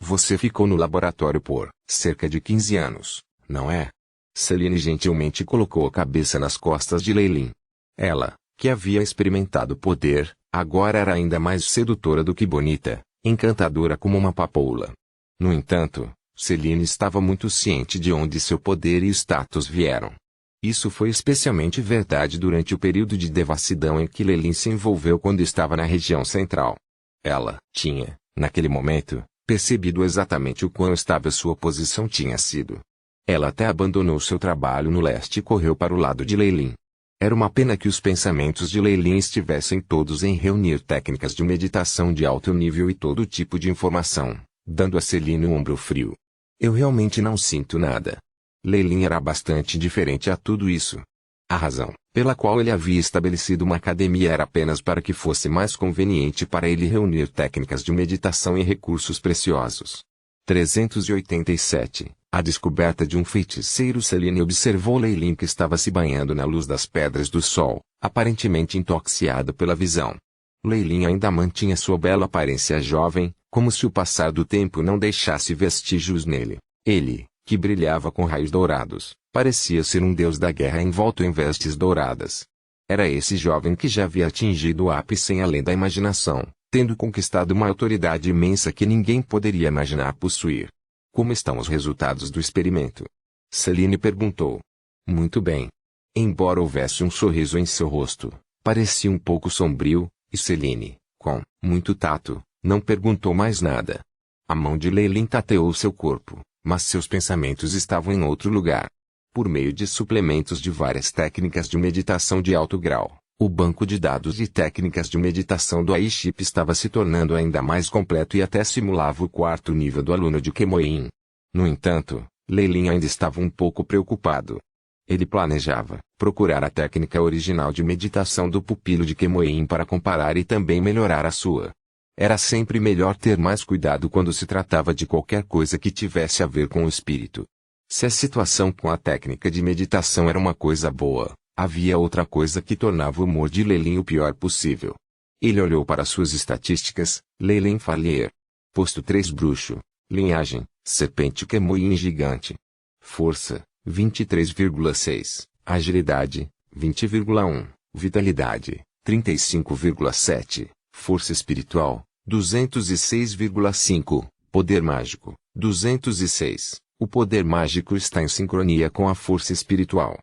A: Você ficou no laboratório por cerca de 15 anos, não é? Céline gentilmente colocou a cabeça nas costas de Leylin. Ela, que havia experimentado poder, agora era ainda mais sedutora do que bonita, encantadora como uma papoula. No entanto, Céline estava muito ciente de onde seu poder e status vieram. Isso foi especialmente verdade durante o período de devassidão em que Leylin se envolveu quando estava na região central. Ela tinha, naquele momento, percebido exatamente o quão estável sua posição tinha sido. Ela até abandonou seu trabalho no leste e correu para o lado de Leylin. Era uma pena que os pensamentos de Leylin estivessem todos em reunir técnicas de meditação de alto nível e todo tipo de informação, dando a Céline um ombro frio. Eu realmente não sinto nada. Leylin era bastante indiferente a tudo isso. A razão pela qual ele havia estabelecido uma academia era apenas para que fosse mais conveniente para ele reunir técnicas de meditação e recursos preciosos. 387. A descoberta de um feiticeiro. Céline observou Leylin que estava se banhando na luz das pedras do sol, aparentemente intoxicado pela visão. Leylin ainda mantinha sua bela aparência jovem, como se o passar do tempo não deixasse vestígios nele. Ele, que brilhava com raios dourados, parecia ser um deus da guerra envolto em vestes douradas. Era esse jovem que já havia atingido o ápice além da imaginação, tendo conquistado uma autoridade imensa que ninguém poderia imaginar possuir. Como estão os resultados do experimento? Céline perguntou. Muito bem. Embora houvesse um sorriso em seu rosto, parecia um pouco sombrio, e Céline, com muito tato, não perguntou mais nada. A mão de Leylin tateou seu corpo, mas seus pensamentos estavam em outro lugar. Por meio de suplementos de várias técnicas de meditação de alto grau, o banco de dados de técnicas de meditação do AI-Chip estava se tornando ainda mais completo e até simulava o quarto nível do aluno de Kemoin. No entanto, Leylin ainda estava um pouco preocupado. Ele planejava procurar a técnica original de meditação do pupilo de Kemoin para comparar e também melhorar a sua. Era sempre melhor ter mais cuidado quando se tratava de qualquer coisa que tivesse a ver com o espírito. Se a situação com a técnica de meditação era uma coisa boa, havia outra coisa que tornava o humor de Leylin o pior possível. Ele olhou para suas estatísticas. Leylin Fallier. Posto 3 bruxo. Linhagem, serpente Kemoin gigante. Força, 23,6. Agilidade, 20,1. Vitalidade, 35,7. Força espiritual, 206,5. Poder mágico, 206. O poder mágico está em sincronia com a força espiritual.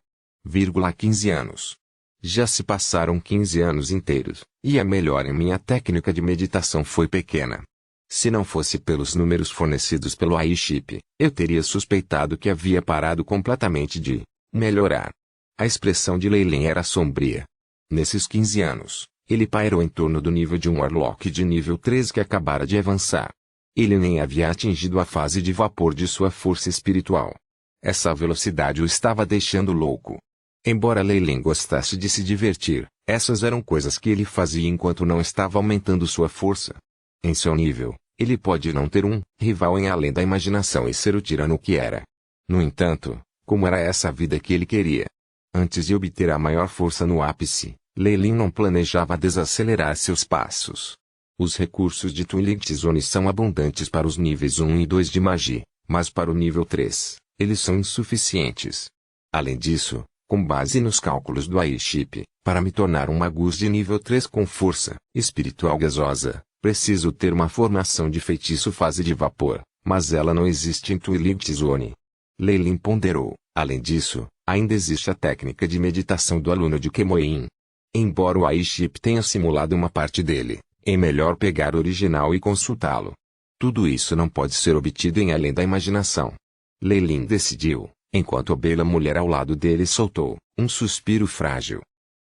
A: 15 anos. Já se passaram 15 anos inteiros, e a melhora em minha técnica de meditação foi pequena. Se não fosse pelos números fornecidos pelo AI-Chip, eu teria suspeitado que havia parado completamente de melhorar. A expressão de Leylin era sombria. Nesses 15 anos, ele pairou em torno do nível de um Warlock de nível 3 que acabara de avançar. Ele nem havia atingido a fase de vapor de sua força espiritual. Essa velocidade o estava deixando louco. Embora Leylin gostasse de se divertir, essas eram coisas que ele fazia enquanto não estava aumentando sua força. Em seu nível, ele pode não ter um rival em além da imaginação e ser o tirano que era. No entanto, como era essa a vida que ele queria? Antes de obter a maior força no ápice, Lei Lin não planejava desacelerar seus passos. Os recursos de Twilight Zone são abundantes para os níveis 1 e 2 de magia, mas para o nível 3, eles são insuficientes. Além disso, com base nos cálculos do AI-Chip, para me tornar um magus de nível 3 com força espiritual gasosa, preciso ter uma formação de feitiço fase de vapor, mas ela não existe em Twilight Zone. Lei Lin ponderou. Além disso, ainda existe a técnica de meditação do aluno de Kemoin. Embora o AI-Chip tenha simulado uma parte dele, é melhor pegar o original e consultá-lo. Tudo isso não pode ser obtido em além da imaginação. Lei Lin decidiu, enquanto a bela mulher ao lado dele soltou um suspiro frágil.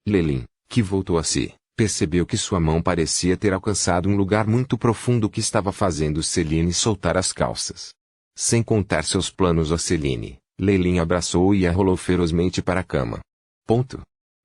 A: Lei Lin, que voltou a si, percebeu que sua mão parecia ter alcançado um lugar muito profundo que estava fazendo Celine soltar as calças. Sem contar seus planos a Celine, Lei Lin abraçou-o e a rolou ferozmente para a cama.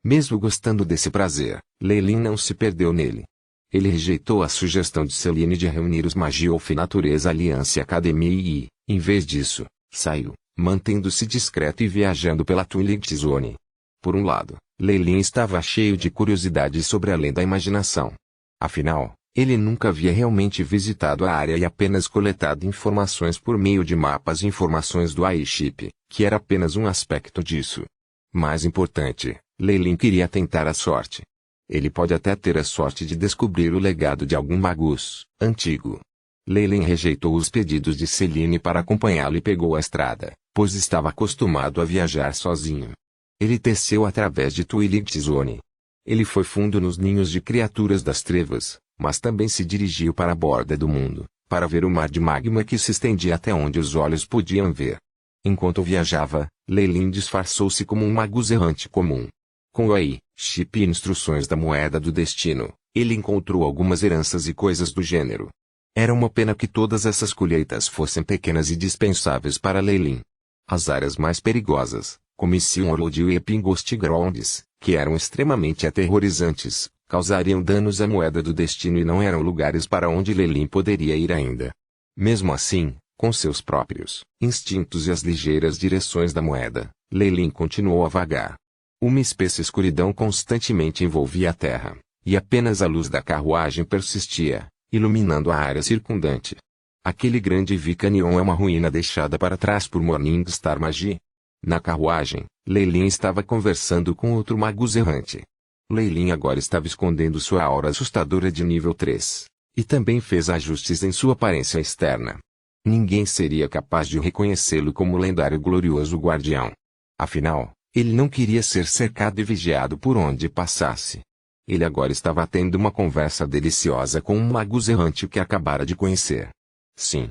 A: Mesmo gostando desse prazer, Lei Lin não se perdeu nele. Ele rejeitou a sugestão de Celine de reunir os Magiof Natureza Aliança Academy e, em vez disso, saiu, mantendo-se discreto e viajando pela Twilight Zone. Por um lado, Lei Lin estava cheio de curiosidade sobre além da imaginação. Afinal, ele nunca havia realmente visitado a área e apenas coletado informações por meio de mapas e informações do AI-Chip, que era apenas um aspecto disso. Mais importante, Lei Lin queria tentar a sorte. Ele pode até ter a sorte de descobrir o legado de algum magus antigo. Lei Lin rejeitou os pedidos de Celine para acompanhá-lo e pegou a estrada, pois estava acostumado a viajar sozinho. Ele teceu através de Twilight Zone. Ele foi fundo nos ninhos de criaturas das trevas, mas também se dirigiu para a borda do mundo, para ver o mar de magma que se estendia até onde os olhos podiam ver. Enquanto viajava, Lei Lin disfarçou-se como um magus errante comum. Com o AI-Chip e instruções da moeda do destino, ele encontrou algumas heranças e coisas do gênero. Era uma pena que todas essas colheitas fossem pequenas e dispensáveis para Lei Lin. As áreas mais perigosas, como Sion-Orlodil e Epingost Grounds, que eram extremamente aterrorizantes, causariam danos à moeda do destino e não eram lugares para onde Lei Lin poderia ir ainda. Mesmo assim, com seus próprios instintos e as ligeiras direções da moeda, Lei Lin continuou a vagar. Uma espessa escuridão constantemente envolvia a terra, e apenas a luz da carruagem persistia, iluminando a área circundante. Aquele grande Vicanion é uma ruína deixada para trás por Morningstar Magi. Na carruagem, Lei Lin estava conversando com outro magus errante. Lei Lin agora estava escondendo sua aura assustadora de nível 3, e também fez ajustes em sua aparência externa. Ninguém seria capaz de reconhecê-lo como o lendário glorioso guardião. Afinal, ele não queria ser cercado e vigiado por onde passasse. Ele agora estava tendo uma conversa deliciosa com um magus errante que acabara de conhecer. Sim.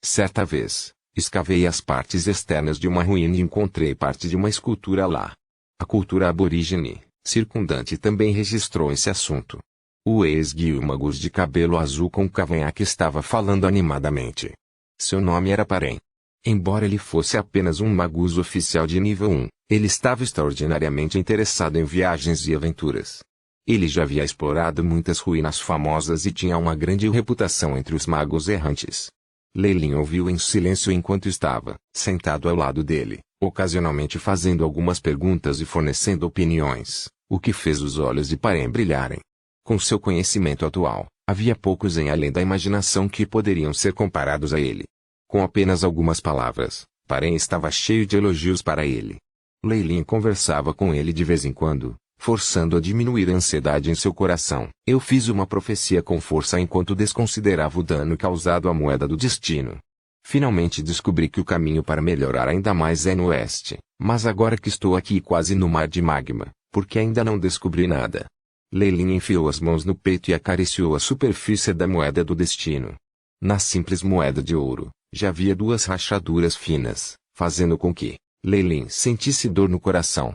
A: Certa vez, escavei as partes externas de uma ruína e encontrei parte de uma escultura lá. A cultura aborígene circundante também registrou esse assunto. O ex-guio magus de cabelo azul com cavanhaque estava falando animadamente. Seu nome era Parem. Embora ele fosse apenas um magus oficial de nível 1, ele estava extraordinariamente interessado em viagens e aventuras. Ele já havia explorado muitas ruínas famosas e tinha uma grande reputação entre os magos errantes. Lei Lin ouviu em silêncio enquanto estava sentado ao lado dele, ocasionalmente fazendo algumas perguntas e fornecendo opiniões, o que fez os olhos de Parem brilharem. Com seu conhecimento atual, havia poucos em além da imaginação que poderiam ser comparados a ele. Com apenas algumas palavras, Parem estava cheio de elogios para ele. Lei Lin conversava com ele de vez em quando, forçando a diminuir a ansiedade em seu coração. Eu fiz uma profecia com força enquanto desconsiderava o dano causado à moeda do destino. Finalmente descobri que o caminho para melhorar ainda mais é no oeste, mas agora que estou aqui quase no mar de magma, porque ainda não descobri nada. Lei Lin enfiou as mãos no peito e acariciou a superfície da moeda do destino. Na simples moeda de ouro, já havia duas rachaduras finas, fazendo com que Lei Lin sentisse dor no coração.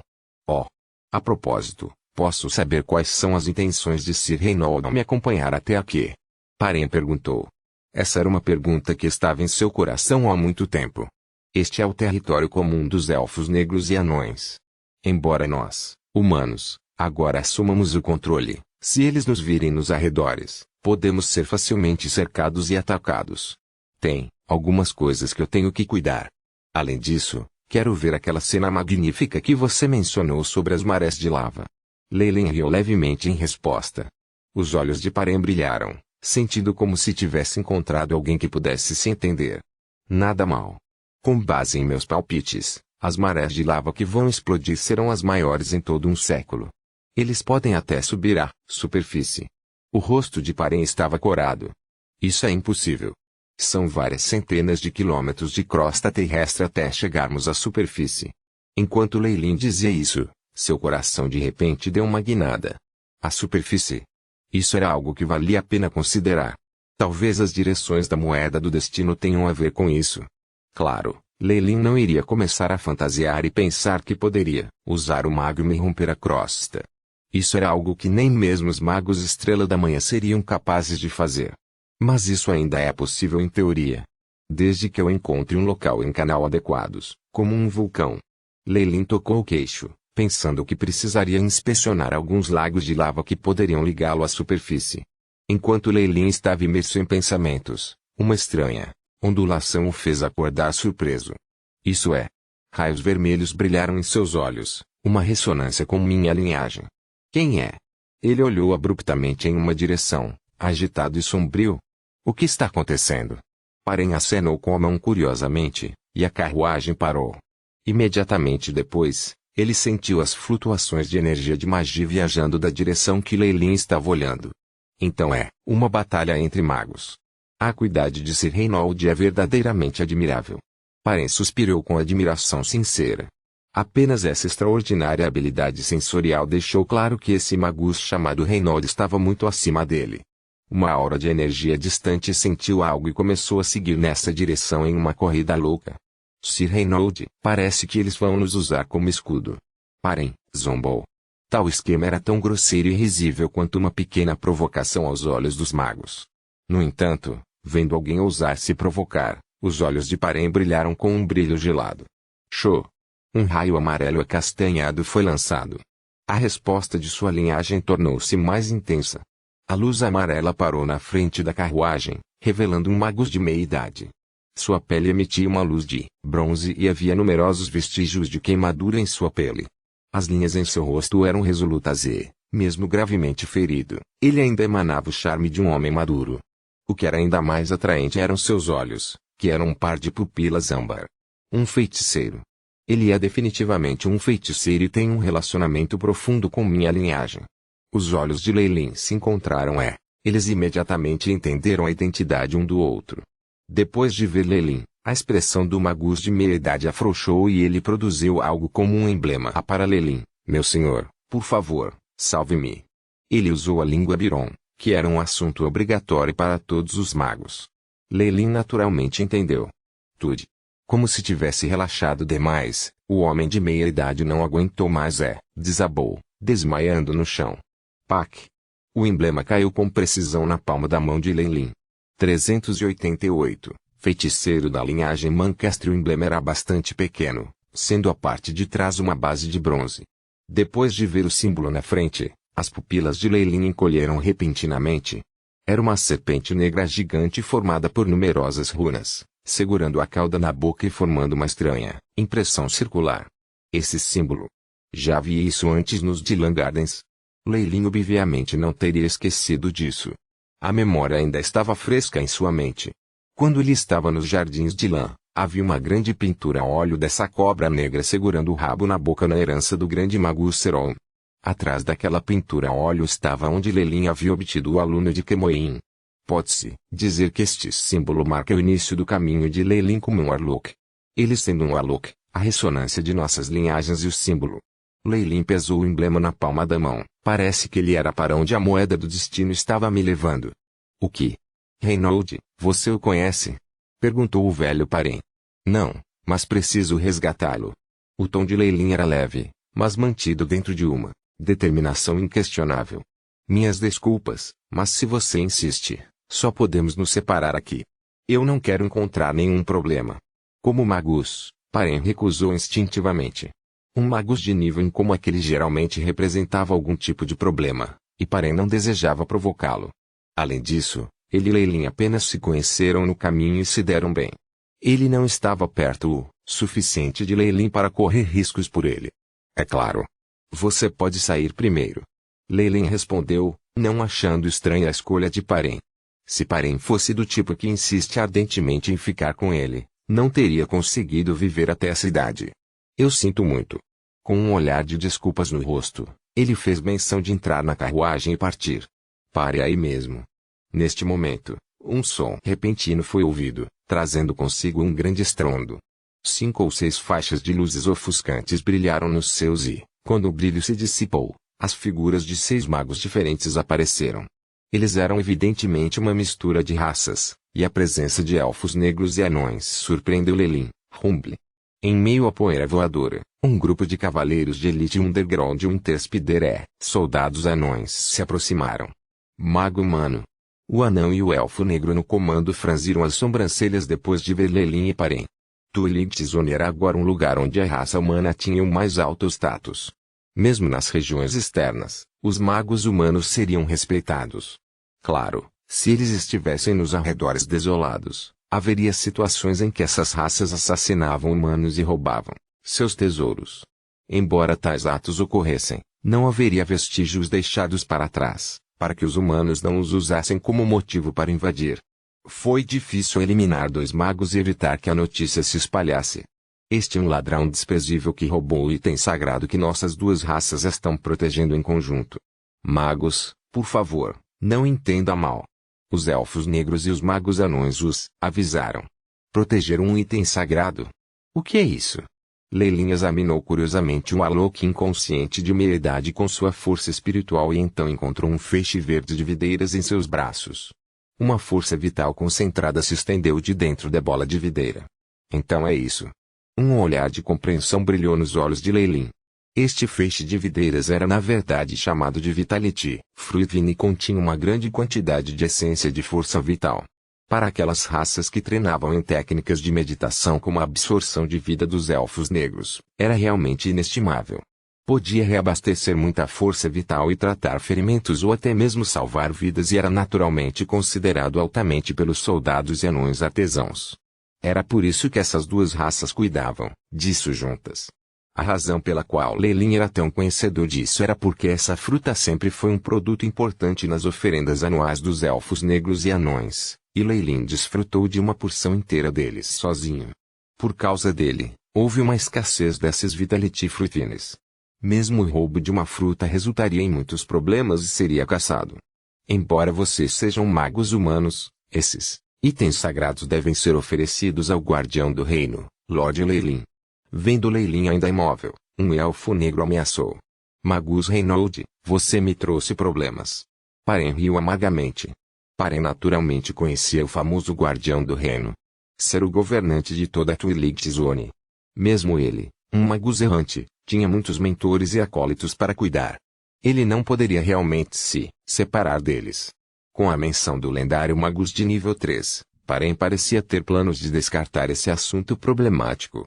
A: A propósito, posso saber quais são as intenções de Sir Reinhold ao me acompanhar até aqui? Parem perguntou. Essa era uma pergunta que estava em seu coração há muito tempo. Este é o território comum dos elfos negros e anões. Embora nós, humanos, agora assumamos o controle, se eles nos virem nos arredores, podemos ser facilmente cercados e atacados. Tem algumas coisas que eu tenho que cuidar. Além disso, Quero ver aquela cena magnífica que você mencionou sobre as marés de lava. Lei riu levemente em resposta. Os olhos de Parém brilharam, sentindo como se tivesse encontrado alguém que pudesse se entender. Nada mal. Com base em meus palpites, as marés de lava que vão explodir serão as maiores em todo um século. Eles podem até subir à superfície. O rosto de Parém estava corado. Isso é impossível. São várias centenas de quilômetros de crosta terrestre até chegarmos à superfície. Enquanto Lei dizia isso, seu coração de repente deu uma guinada. A superfície. Isso era algo que valia a pena considerar. Talvez as direções da moeda do destino tenham a ver com isso. Claro, Lei não iria começar a fantasiar e pensar que poderia usar o magma e romper a crosta. Isso era algo que nem mesmo os magos Estrela da Manhã seriam capazes de fazer. Mas isso ainda é possível em teoria. Desde que eu encontre um local em canal adequados, como um vulcão. Lei tocou o queixo, pensando que precisaria inspecionar alguns lagos de lava que poderiam ligá-lo à superfície. Enquanto Lei estava imerso em pensamentos, uma estranha ondulação o fez acordar surpreso. Isso é. Raios vermelhos brilharam em seus olhos, uma ressonância com minha linhagem. Quem é? Ele olhou abruptamente em uma direção, agitado e sombrio. O que está acontecendo? Parém acenou com a mão curiosamente, e a carruagem parou. Imediatamente depois, ele sentiu as flutuações de energia de magia viajando da direção que Lei estava olhando. Então é uma batalha entre magos. A acuidade de Sir Reinhold é verdadeiramente admirável. Parém suspirou com admiração sincera. Apenas essa extraordinária habilidade sensorial deixou claro que esse magus chamado Reinhold estava muito acima dele. Uma aura de energia distante sentiu algo e começou a seguir nessa direção em uma corrida louca. Sir Reinhold, parece que eles vão nos usar como escudo. Parém, zombou. Tal esquema era tão grosseiro e risível quanto uma pequena provocação aos olhos dos magos. No entanto, vendo alguém ousar se provocar, os olhos de Parém brilharam com um brilho gelado. Show! Um raio amarelo acastanhado foi lançado. A resposta de sua linhagem tornou-se mais intensa. A luz amarela parou na frente da carruagem, revelando um magus de meia-idade. Sua pele emitia uma luz de bronze e havia numerosos vestígios de queimadura em sua pele. As linhas em seu rosto eram resolutas e, mesmo gravemente ferido, ele ainda emanava o charme de um homem maduro. O que era ainda mais atraente eram seus olhos, que eram um par de pupilas âmbar. Um feiticeiro. Ele é definitivamente um feiticeiro e tem um relacionamento profundo com minha linhagem. Os olhos de Lei se encontraram eles imediatamente entenderam a identidade um do outro. Depois de ver Lei, a expressão do magus de meia-idade afrouxou e ele produziu algo como um emblema para Lei. Meu senhor, por favor, salve-me. Ele usou a língua Biron, que era um assunto obrigatório para todos os magos. Lei naturalmente entendeu. Tudo. Como se tivesse relaxado demais, o homem de meia-idade não aguentou mais desabou, desmaiando no chão. Pac! O emblema caiu com precisão na palma da mão de Lei. 388, feiticeiro da linhagem Mancastre. O emblema era bastante pequeno, sendo a parte de trás uma base de bronze. Depois de ver o símbolo na frente, as pupilas de Lei encolheram repentinamente. Era uma serpente negra gigante formada por numerosas runas, segurando a cauda na boca e formando uma estranha impressão circular. Esse símbolo. Já vi isso antes nos Dylan Gardens. Lei obviamente não teria esquecido disso. A memória ainda estava fresca em sua mente. Quando ele estava nos jardins de lã, havia uma grande pintura a óleo dessa cobra negra segurando o rabo na boca na herança do grande mago Seron. Atrás daquela pintura a óleo estava onde Lei havia obtido o aluno de Kemoin. Pode-se dizer que este símbolo marca o início do caminho de Lei como um Warlock. Ele sendo um Warlock, a ressonância de nossas linhagens e o símbolo. Lei pesou o emblema na palma da mão. Parece que ele era para onde a moeda do destino estava me levando. O que? Reinhold, você o conhece? Perguntou o velho Parém. Não, mas preciso resgatá-lo. O tom de Lei era leve, mas mantido dentro de uma determinação inquestionável. Minhas desculpas, mas se você insiste, só podemos nos separar aqui. Eu não quero encontrar nenhum problema. Como magus, Parém recusou instintivamente. Um magus de nível como aquele geralmente representava algum tipo de problema, e Parém não desejava provocá-lo. Além disso, ele e Lei apenas se conheceram no caminho e se deram bem. Ele não estava perto Suficiente de Leilin para correr riscos por ele. É claro. Você pode sair primeiro. Leilin respondeu, não achando estranha a escolha de Parem. Se Parem fosse do tipo que insiste ardentemente em ficar com ele, não teria conseguido viver até a cidade. Eu sinto muito. Com um olhar de desculpas no rosto, ele fez menção de entrar na carruagem e partir. Pare aí mesmo. Neste momento, um som repentino foi ouvido, trazendo consigo um grande estrondo. 5 ou 6 faixas de luzes ofuscantes brilharam nos céus e, quando o brilho se dissipou, as figuras de 6 magos diferentes apareceram. Eles eram evidentemente uma mistura de raças, e a presença de elfos negros e anões surpreendeu Leilin, Rumble. Em meio à poeira voadora, um grupo de cavaleiros de elite underground e um terspideré, soldados anões se aproximaram. Mago humano. O anão e o elfo negro no comando franziram as sobrancelhas depois de ver Leilin e Parem. Twilight's Zone era agora um lugar onde a raça humana tinha o mais alto status. Mesmo nas regiões externas, os magos humanos seriam respeitados. Claro, se eles estivessem nos arredores desolados, haveria situações em que essas raças assassinavam humanos e roubavam seus tesouros. Embora tais atos ocorressem, não haveria vestígios deixados para trás, para que os humanos não os usassem como motivo para invadir. Foi difícil eliminar 2 magos e evitar que a notícia se espalhasse. Este é um ladrão desprezível que roubou o item sagrado que nossas 2 raças estão protegendo em conjunto. Magos, por favor, não entenda mal. Os elfos negros e os magos anões os avisaram. Proteger um item sagrado? O que é isso? Leilin examinou curiosamente o Alok inconsciente de meia-idade com sua força espiritual e então encontrou um feixe verde de videiras em seus braços. Uma força vital concentrada se estendeu de dentro da bola de videira. Então é isso. Um olhar de compreensão brilhou nos olhos de Leilin. Este feixe de videiras era na verdade chamado de Vitality Fruitvine e continha uma grande quantidade de essência de força vital. Para aquelas raças que treinavam em técnicas de meditação como a absorção de vida dos elfos negros, era realmente inestimável. Podia reabastecer muita força vital e tratar ferimentos ou até mesmo salvar vidas e era naturalmente considerado altamente pelos soldados e anões artesãos. Era por isso que essas 2 raças cuidavam disso juntas. A razão pela qual Leilin era tão conhecedor disso era porque essa fruta sempre foi um produto importante nas oferendas anuais dos elfos negros e anões, e Leilin desfrutou de uma porção inteira deles sozinho. Por causa dele, houve uma escassez dessas Vitality Fruitines. Mesmo o roubo de uma fruta resultaria em muitos problemas e seria caçado. Embora vocês sejam magos humanos, esses itens sagrados devem ser oferecidos ao guardião do reino, Lord Leilin. Vendo Leilin ainda imóvel, um elfo negro ameaçou. Magus Reynolds, você me trouxe problemas. Parem riu amargamente. Parem naturalmente conhecia o famoso guardião do reino. Ser o governante de toda a Twilight's Zone. Mesmo ele, um magus errante, tinha muitos mentores e acólitos para cuidar. Ele não poderia realmente se separar deles. Com a menção do lendário magus de nível 3, Parem parecia ter planos de descartar esse assunto problemático.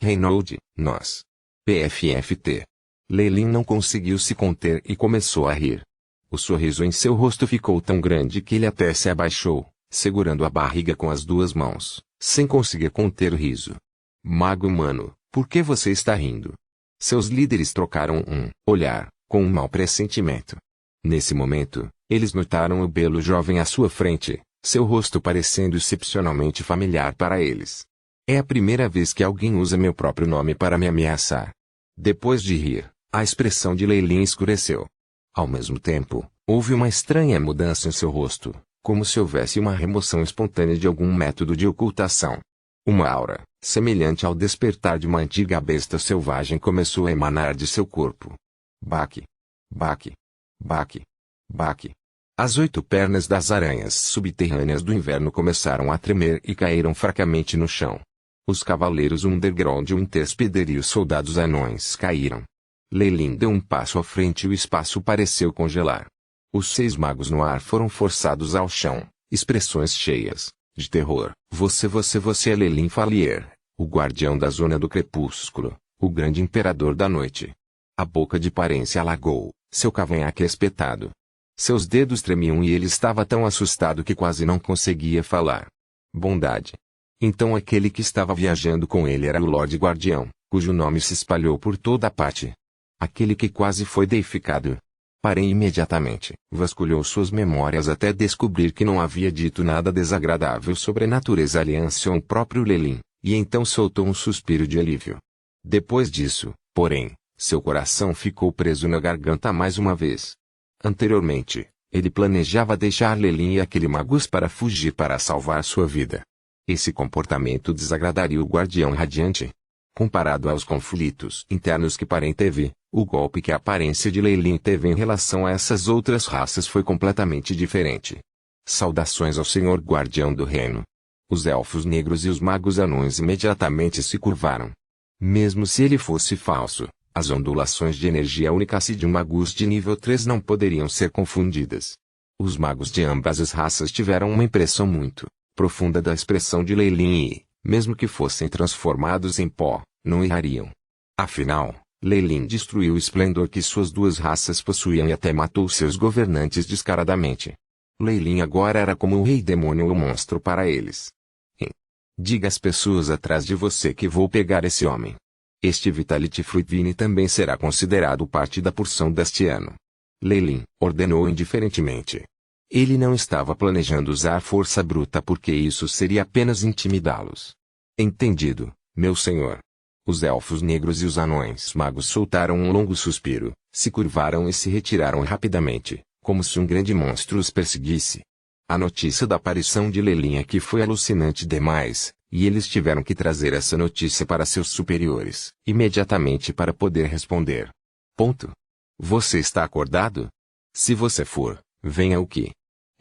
A: Reynolds, nós. PFFT. Leilin não conseguiu se conter e começou a rir. O sorriso em seu rosto ficou tão grande que ele até se abaixou, segurando a barriga com as 2 mãos, sem conseguir conter o riso. Mago humano, por que você está rindo? Seus líderes trocaram um olhar, com um mau pressentimento. Nesse momento, eles notaram o belo jovem à sua frente, seu rosto parecendo excepcionalmente familiar para eles. É a primeira vez que alguém usa meu próprio nome para me ameaçar. Depois de rir, a expressão de Leilin escureceu. Ao mesmo tempo, houve uma estranha mudança em seu rosto, como se houvesse uma remoção espontânea de algum método de ocultação. Uma aura, semelhante ao despertar de uma antiga besta selvagem começou a emanar de seu corpo. Baque. Baque. Baque. Baque. As 8 pernas das aranhas subterrâneas do inverno começaram a tremer e caíram fracamente no chão. Os cavaleiros underground e o Interspider e os soldados anões caíram. Leilin deu um passo à frente e o espaço pareceu congelar. Os 6 magos no ar foram forçados ao chão, expressões cheias de terror. Você é Leilin Fallier, o guardião da zona do crepúsculo, o grande imperador da noite. A boca de Parem se alagou, seu cavanhaque espetado. Seus dedos tremiam e ele estava tão assustado que quase não conseguia falar. Bondade. Então aquele que estava viajando com ele era o Lorde Guardião, cujo nome se espalhou por toda a parte. Aquele que quase foi deificado. Parei imediatamente. Vasculhou suas memórias até descobrir que não havia dito nada desagradável sobre a natureza aliança ou o próprio Lelin, e então soltou um suspiro de alívio. Depois disso, porém, seu coração ficou preso na garganta mais uma vez. Anteriormente, ele planejava deixar Lelin e aquele magus para fugir para salvar sua vida. Esse comportamento desagradaria o Guardião Radiante. Comparado aos conflitos internos que Parem teve, o golpe que a aparência de Lelin teve em relação a essas outras raças foi completamente diferente. Saudações ao Senhor Guardião do Reino. Os elfos negros e os magos anões imediatamente se curvaram. Mesmo se ele fosse falso, as ondulações de energia única-se de um magus de nível 3 não poderiam ser confundidas. Os magos de ambas as raças tiveram uma impressão muito profunda da expressão de Lelin e, mesmo que fossem transformados em pó, não errariam. Afinal, Lelin destruiu o esplendor que suas duas raças possuíam e até matou seus governantes descaradamente. Lelin agora era como o rei demônio ou monstro para eles. Diga às pessoas atrás de você que vou pegar esse homem. Este Vitality Fruitvine também será considerado parte da porção deste ano. Lelin ordenou indiferentemente. Ele não estava planejando usar força bruta porque isso seria apenas intimidá-los. Entendido, meu senhor. Os elfos negros e os anões magos soltaram um longo suspiro, se curvaram e se retiraram rapidamente, como se um grande monstro os perseguisse. A notícia da aparição de Lelin aqui foi alucinante demais, e eles tiveram que trazer essa notícia para seus superiores, imediatamente para poder responder. Ponto. Você está acordado? Se você for, venha aqui.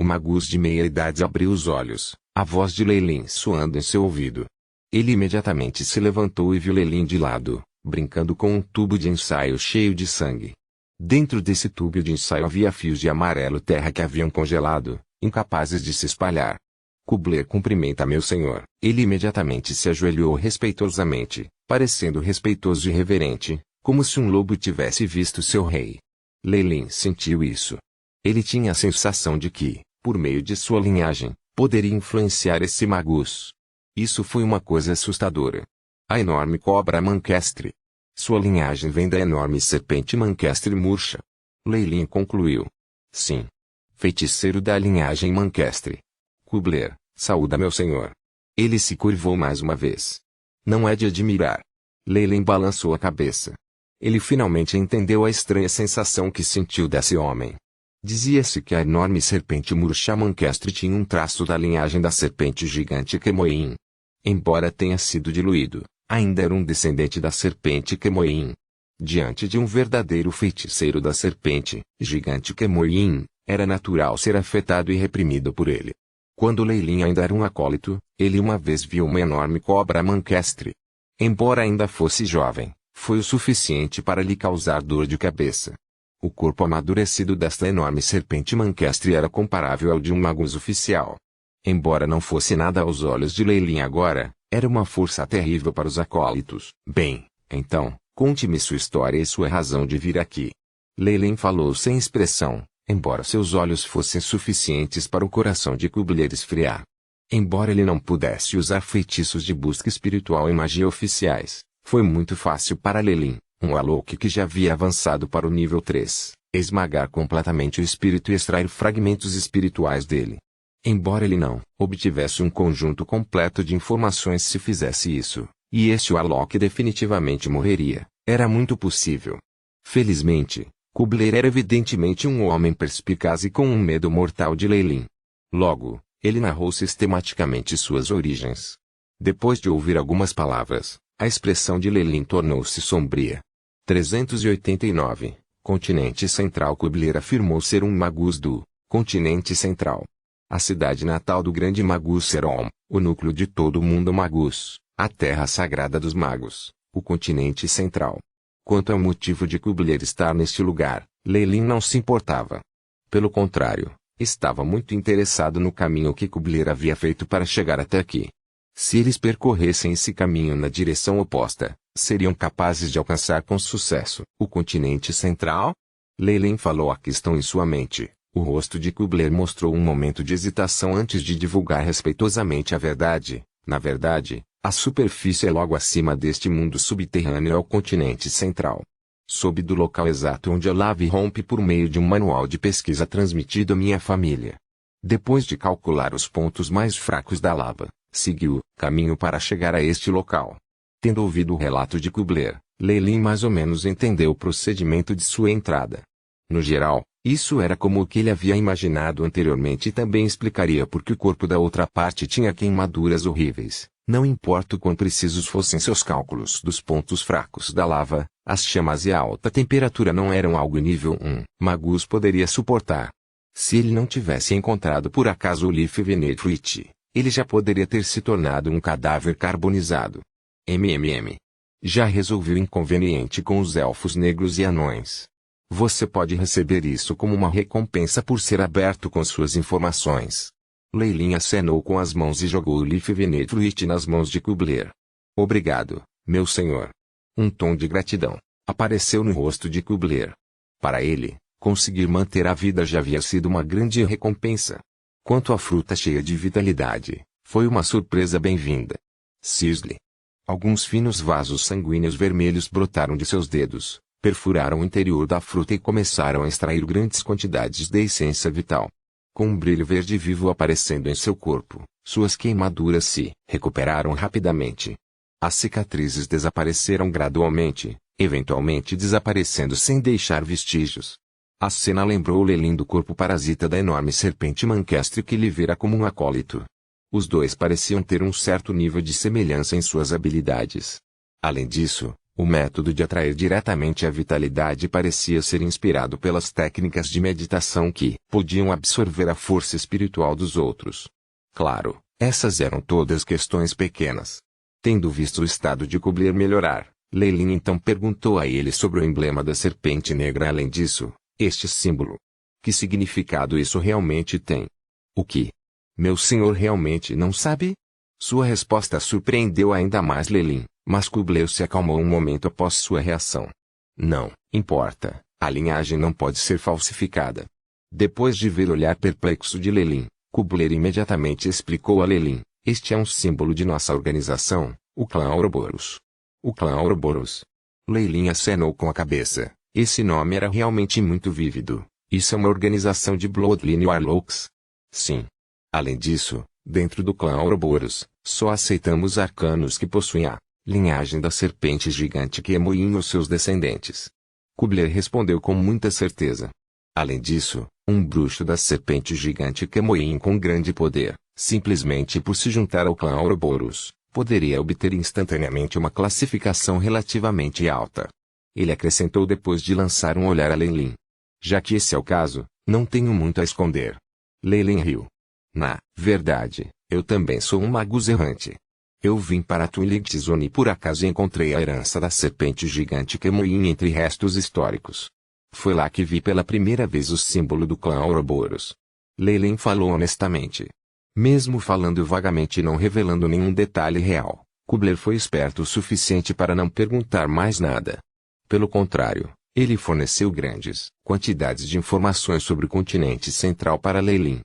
A: O magus de meia-idade abriu os olhos, a voz de Lelin soando em seu ouvido. Ele imediatamente se levantou e viu Lelin de lado, brincando com um tubo de ensaio cheio de sangue. Dentro desse tubo de ensaio havia fios de amarelo terra que haviam congelado, incapazes de se espalhar. Kubler cumprimenta meu senhor. Ele imediatamente se ajoelhou respeitosamente, parecendo respeitoso e reverente, como se um lobo tivesse visto seu rei. Lelin sentiu isso. Ele tinha a sensação de que, por meio de sua linhagem, poderia influenciar esse magus. Isso foi uma coisa assustadora. A enorme cobra Mancastre. Sua linhagem vem da enorme serpente Mancastre murcha. Lelin concluiu. Sim. Feiticeiro da linhagem Mancastre. Kubler, saúda meu senhor. Ele se curvou mais uma vez. Não é de admirar. Lelin balançou a cabeça. Ele finalmente entendeu a estranha sensação que sentiu desse homem. Dizia-se que a enorme serpente murcha Mancastre tinha um traço da linhagem da serpente gigante Kemoin. Embora tenha sido diluído, ainda era um descendente da serpente Kemoin. Diante de um verdadeiro feiticeiro da serpente gigante Kemoin, era natural ser afetado e reprimido por ele. Quando Lelin ainda era um acólito, ele uma vez viu uma enorme cobra Mancastre. Embora ainda fosse jovem, foi o suficiente para lhe causar dor de cabeça. O corpo amadurecido desta enorme serpente Mancastre era comparável ao de um magus oficial. Embora não fosse nada aos olhos de Lelin agora, era uma força terrível para os acólitos. Bem, então, conte-me sua história e sua razão de vir aqui. Lelin falou sem expressão, embora seus olhos fossem suficientes para o coração de Kubler esfriar. Embora ele não pudesse usar feitiços de busca espiritual e magia oficiais, foi muito fácil para Lelin, um Alok que já havia avançado para o nível 3, esmagar completamente o espírito e extrair fragmentos espirituais dele. Embora ele não obtivesse um conjunto completo de informações se fizesse isso, e este Alok definitivamente morreria, era muito possível. Felizmente, Kubler era evidentemente um homem perspicaz e com um medo mortal de Lelin. Logo, ele narrou sistematicamente suas origens. Depois de ouvir algumas palavras, a expressão de Lelin tornou-se sombria. 389, Continente Central. Kubler afirmou ser um magus do Continente Central. A cidade natal do grande magus Serom, o núcleo de todo o mundo magus, a terra sagrada dos magos, o Continente Central. Quanto ao motivo de Kubler estar neste lugar, Lelin não se importava. Pelo contrário, estava muito interessado no caminho que Kubler havia feito para chegar até aqui. Se eles percorressem esse caminho na direção oposta, seriam capazes de alcançar com sucesso o Continente Central? Lelin falou a questão em sua mente. O rosto de Kubler mostrou um momento de hesitação antes de divulgar respeitosamente a verdade. Na verdade, a superfície é logo acima deste mundo subterrâneo é o continente central. Soube do local exato onde a lava irrompe por meio de um manual de pesquisa transmitido à minha família. Depois de calcular os pontos mais fracos da lava, seguiu caminho para chegar a este local. Tendo ouvido o relato de Kubler, Leilin mais ou menos entendeu o procedimento de sua entrada. No geral, isso era como o que ele havia imaginado anteriormente e também explicaria por que o corpo da outra parte tinha queimaduras horríveis. Não importa o quão precisos fossem seus cálculos dos pontos fracos da lava, as chamas e a alta temperatura não eram algo nível 1. Magus poderia suportar. Se ele não tivesse encontrado por acaso o Lifvenefrit, ele já poderia ter se tornado um cadáver carbonizado. Já resolvi o inconveniente com os elfos negros e anões. Você pode receber isso como uma recompensa por ser aberto com suas informações. Leilin acenou com as mãos e jogou o Lifvenefrit nas mãos de Kubler. Obrigado, meu senhor. Um tom de gratidão apareceu no rosto de Kubler. Para ele, conseguir manter a vida já havia sido uma grande recompensa. Quanto à fruta cheia de vitalidade, foi uma surpresa bem-vinda. Cisle. Alguns finos vasos sanguíneos vermelhos brotaram de seus dedos, perfuraram o interior da fruta e começaram a extrair grandes quantidades de essência vital. Com um brilho verde vivo aparecendo em seu corpo, suas queimaduras se recuperaram rapidamente. As cicatrizes desapareceram gradualmente, eventualmente desaparecendo sem deixar vestígios. A cena lembrou Leilin do corpo parasita da enorme serpente manquestre que lhe vira como um acólito. Os dois pareciam ter um certo nível de semelhança em suas habilidades. Além disso, o método de atrair diretamente a vitalidade parecia ser inspirado pelas técnicas de meditação que podiam absorver a força espiritual dos outros. Claro, essas eram todas questões pequenas. Tendo visto o estado de Kubler melhorar, Leilin então perguntou a ele sobre o emblema da serpente negra. Além disso, este símbolo. Que significado isso realmente tem? O que? Meu senhor realmente não sabe? Sua resposta surpreendeu ainda mais Leilin, mas Kubler se acalmou um momento após sua reação. Não importa, a linhagem não pode ser falsificada. Depois de ver o olhar perplexo de Leilin, Kubler imediatamente explicou a Leilin: este é um símbolo de nossa organização, o clã Ouroboros. O clã Ouroboros. Leilin acenou com a cabeça. Esse nome era realmente muito vívido. Isso é uma organização de Bloodline Warlocks? Sim. Além disso, dentro do clã Ouroboros, só aceitamos arcanos que possuem a linhagem da serpente gigante Kemoin ou seus descendentes. Kubler respondeu com muita certeza. Além disso, um bruxo da serpente gigante Kemoin com grande poder, simplesmente por se juntar ao clã Ouroboros, poderia obter instantaneamente uma classificação relativamente alta. Ele acrescentou depois de lançar um olhar a Leilin. Já que esse é o caso, não tenho muito a esconder. Leilin riu. Na verdade, eu também sou um magus errante. Eu vim para Twilight Zone e por acaso encontrei a herança da serpente gigante Kemoin entre restos históricos. Foi lá que vi pela primeira vez o símbolo do clã Ouroboros. Leilin falou honestamente. Mesmo falando vagamente e não revelando nenhum detalhe real, Kubler foi esperto o suficiente para não perguntar mais nada. Pelo contrário, ele forneceu grandes quantidades de informações sobre o continente central para Leilin.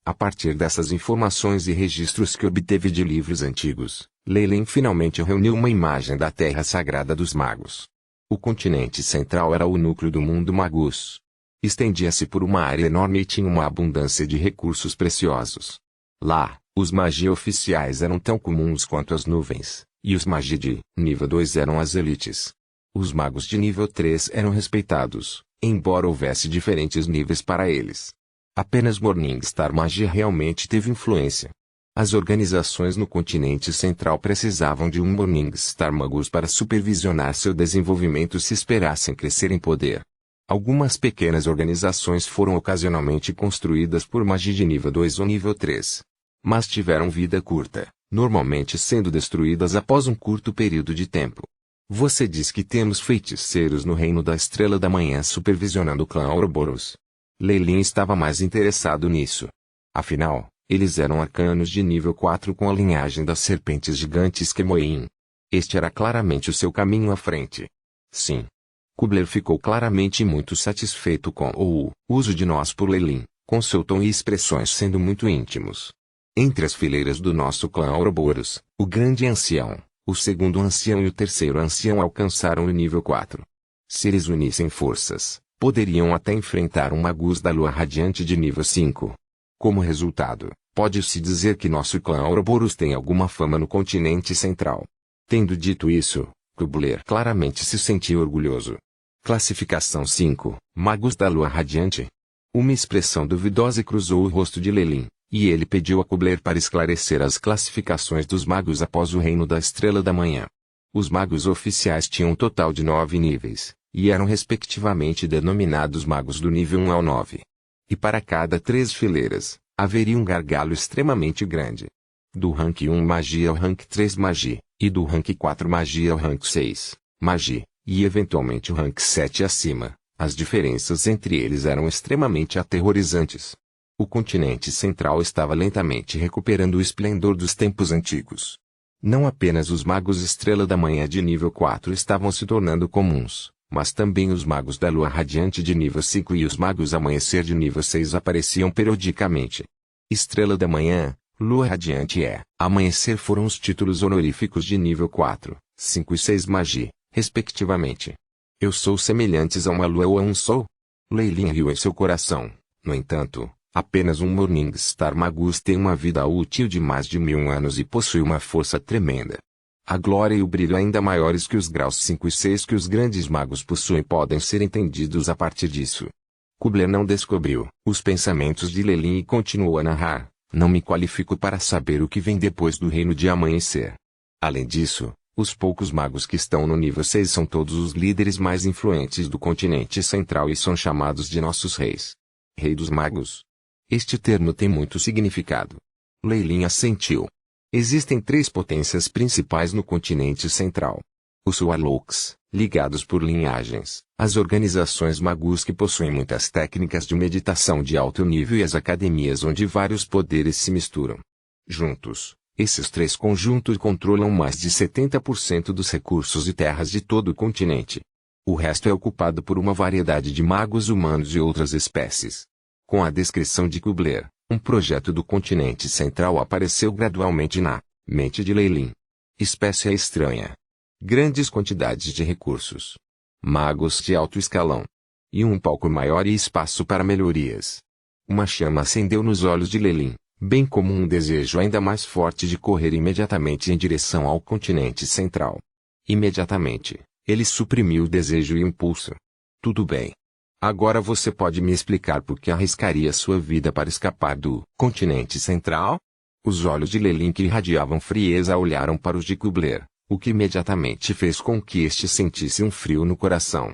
A: A partir dessas informações e registros que obteve de livros antigos, Leilin finalmente reuniu uma imagem da Terra Sagrada dos Magos. O continente central era o núcleo do mundo Magus. Estendia-se por uma área enorme e tinha uma abundância de recursos preciosos. Lá, os magia oficiais eram tão comuns quanto as nuvens, e os magia de nível 2 eram as elites. Os magos de nível 3 eram respeitados, embora houvesse diferentes níveis para eles. Apenas Morningstar Magia realmente teve influência. As organizações no continente central precisavam de um Morningstar Magus para supervisionar seu desenvolvimento se esperassem crescer em poder. Algumas pequenas organizações foram ocasionalmente construídas por magia de nível 2 ou nível 3. Mas tiveram vida curta, normalmente sendo destruídas após um curto período de tempo. Você diz que temos feiticeiros no Reino da Estrela da Manhã supervisionando o clã Ouroboros. Leilin estava mais interessado nisso. Afinal, eles eram arcanos de nível 4 com a linhagem das serpentes gigantes Kemoin. Este era claramente o seu caminho à frente. Sim. Kubler ficou claramente muito satisfeito com o uso de nós por Leilin, com seu tom e expressões sendo muito íntimos. Entre as fileiras do nosso clã Ouroboros, o grande ancião, o segundo ancião e o terceiro ancião alcançaram o nível 4. Se eles unissem forças, poderiam até enfrentar um Magus da Lua Radiante de nível 5. Como resultado, pode-se dizer que nosso clã Ouroboros tem alguma fama no continente central. Tendo dito isso, Kubler claramente se sentia orgulhoso. Classificação 5, Magos da Lua Radiante. Uma expressão duvidosa cruzou o rosto de Lelin, e ele pediu a Kubler para esclarecer as classificações dos magos após o Reino da Estrela da Manhã. Os magos oficiais tinham um total de 9 níveis, e eram respectivamente denominados magos do nível 1 ao 9. E para cada 3 fileiras, haveria um gargalo extremamente grande. Do rank 1 magia ao rank 3 magia, e do rank 4 magia ao rank 6 magia, e eventualmente o rank 7 acima. As diferenças entre eles eram extremamente aterrorizantes. O continente central estava lentamente recuperando o esplendor dos tempos antigos. Não apenas os magos Estrela da Manhã de nível 4 estavam se tornando comuns, mas também os magos da Lua Radiante de nível 5 e os magos Amanhecer de nível 6 apareciam periodicamente. Estrela da Manhã, Lua Radiante e Amanhecer foram os títulos honoríficos de nível 4, 5 e 6 magia, respectivamente. Eu sou semelhantes a uma lua ou a um sol? Lelin riu em seu coração. No entanto, apenas um Morningstar Magus tem uma vida útil de mais de 1000 anos e possui uma força tremenda. A glória e o brilho ainda maiores que os graus 5 e 6 que os grandes magos possuem podem ser entendidos a partir disso. Kubler não descobriu os pensamentos de Lelin e continuou a narrar. Não me qualifico para saber o que vem depois do Reino de Amanhecer. Além disso, os poucos magos que estão no nível 6 são todos os líderes mais influentes do continente central e são chamados de nossos reis. Rei dos magos. Este termo tem muito significado. Lelin assentiu. Existem 3 potências principais no continente central. Os Warlocks, ligados por linhagens, as organizações magus que possuem muitas técnicas de meditação de alto nível e as academias onde vários poderes se misturam. Juntos, esses 3 conjuntos controlam mais de 70% dos recursos e terras de todo o continente. O resto é ocupado por uma variedade de magos humanos e outras espécies. Com a descrição de Kubler, um projeto do continente central apareceu gradualmente na mente de Lelin. Espécie estranha. Grandes quantidades de recursos. Magos de alto escalão. E um palco maior e espaço para melhorias. Uma chama acendeu nos olhos de Lelin, bem como um desejo ainda mais forte de correr imediatamente em direção ao continente central. Imediatamente, ele suprimiu o desejo e o impulso. Tudo bem. Agora você pode me explicar por que arriscaria sua vida para escapar do continente central? Os olhos de Lelin que irradiavam frieza olharam para os de Kubler, o que imediatamente fez com que este sentisse um frio no coração.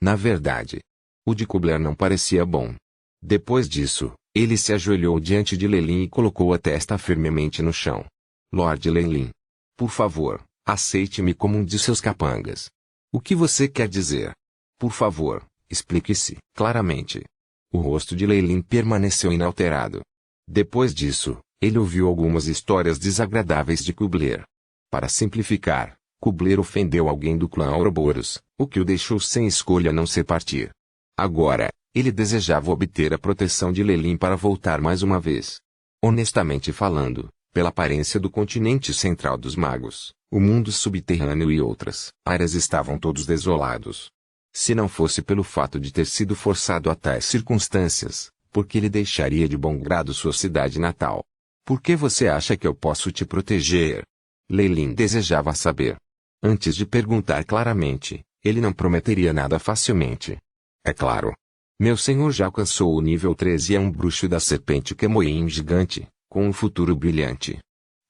A: Na verdade, o de Kubler não parecia bom. Depois disso, ele se ajoelhou diante de Lelin e colocou a testa firmemente no chão. Lord Lelin, por favor, aceite-me como um de seus capangas. O que você quer dizer? Por favor, explique-se claramente. O rosto de Lelin permaneceu inalterado. Depois disso, ele ouviu algumas histórias desagradáveis de Kubler. Para simplificar, Kubler ofendeu alguém do clã Ouroboros, o que o deixou sem escolha a não ser partir. Agora, ele desejava obter a proteção de Lelin para voltar mais uma vez. Honestamente falando, pela aparência do continente central dos magos, o mundo subterrâneo e outras áreas estavam todos desolados. Se não fosse pelo fato de ter sido forçado a tais circunstâncias, por que ele deixaria de bom grado sua cidade natal? Por que você acha que eu posso te proteger? Lelin desejava saber. Antes de perguntar claramente, ele não prometeria nada facilmente. É claro. Meu senhor já alcançou o nível 13 e é um bruxo da serpente Kemoin gigante, com um futuro brilhante.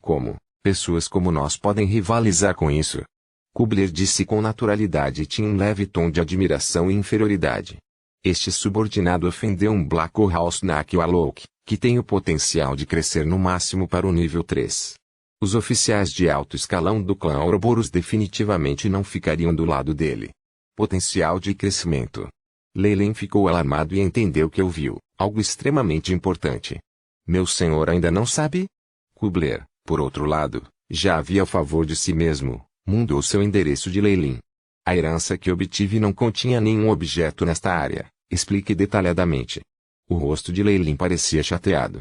A: Como pessoas como nós podem rivalizar com isso? Kubler disse com naturalidade e tinha um leve tom de admiração e inferioridade. Este subordinado ofendeu um Black House Nak Warlock, que tem o potencial de crescer no máximo para o nível 3. Os oficiais de alto escalão do clã Ouroboros definitivamente não ficariam do lado dele. Potencial de crescimento. Lelin ficou alarmado e entendeu que ouviu algo extremamente importante. Meu senhor ainda não sabe? Kubler, por outro lado, já havia a favor de si mesmo. Mudou seu endereço de Lelin. A herança que obtive não continha nenhum objeto nesta área, explique detalhadamente. O rosto de Lelin parecia chateado.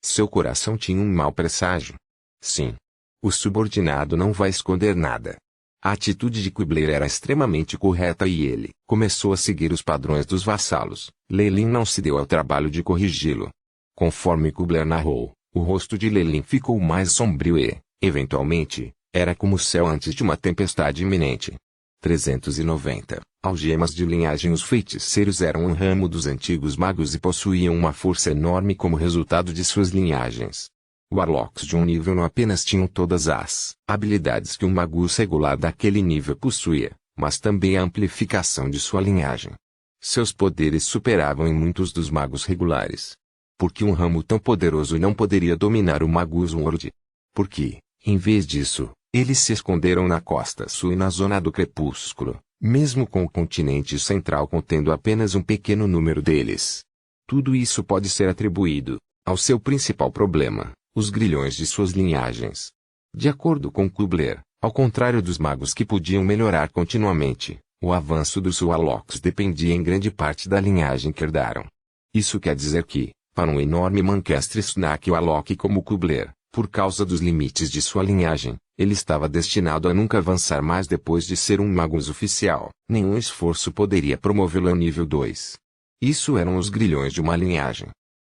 A: Seu coração tinha um mau presságio. Sim. O subordinado não vai esconder nada. A atitude de Kubler era extremamente correta e ele começou a seguir os padrões dos vassalos. Leilin não se deu ao trabalho de corrigi-lo. Conforme Kubler narrou, o rosto de Leilin ficou mais sombrio e, eventualmente, era como o céu antes de uma tempestade iminente. 390. Algemas de linhagem. Os feiticeiros eram um ramo dos antigos magos e possuíam uma força enorme como resultado de suas linhagens. Warlocks de um nível não apenas tinham todas as habilidades que um magus regular daquele nível possuía, mas também a amplificação de sua linhagem. Seus poderes superavam em muitos dos magos regulares. Porque um ramo tão poderoso não poderia dominar o magus World? Porque, em vez disso, eles se esconderam na costa sul e na zona do crepúsculo, mesmo com o continente central contendo apenas um pequeno número deles. Tudo isso pode ser atribuído ao seu principal problema, os grilhões de suas linhagens. De acordo com Kubler, ao contrário dos magos que podiam melhorar continuamente, o avanço dos Warlocks dependia em grande parte da linhagem que herdaram. Isso quer dizer que, para um enorme Manchester Snack Warlock como Kubler, por causa dos limites de sua linhagem, ele estava destinado a nunca avançar mais depois de ser um magus oficial. Nenhum esforço poderia promovê-lo ao nível 2. Isso eram os grilhões de uma linhagem.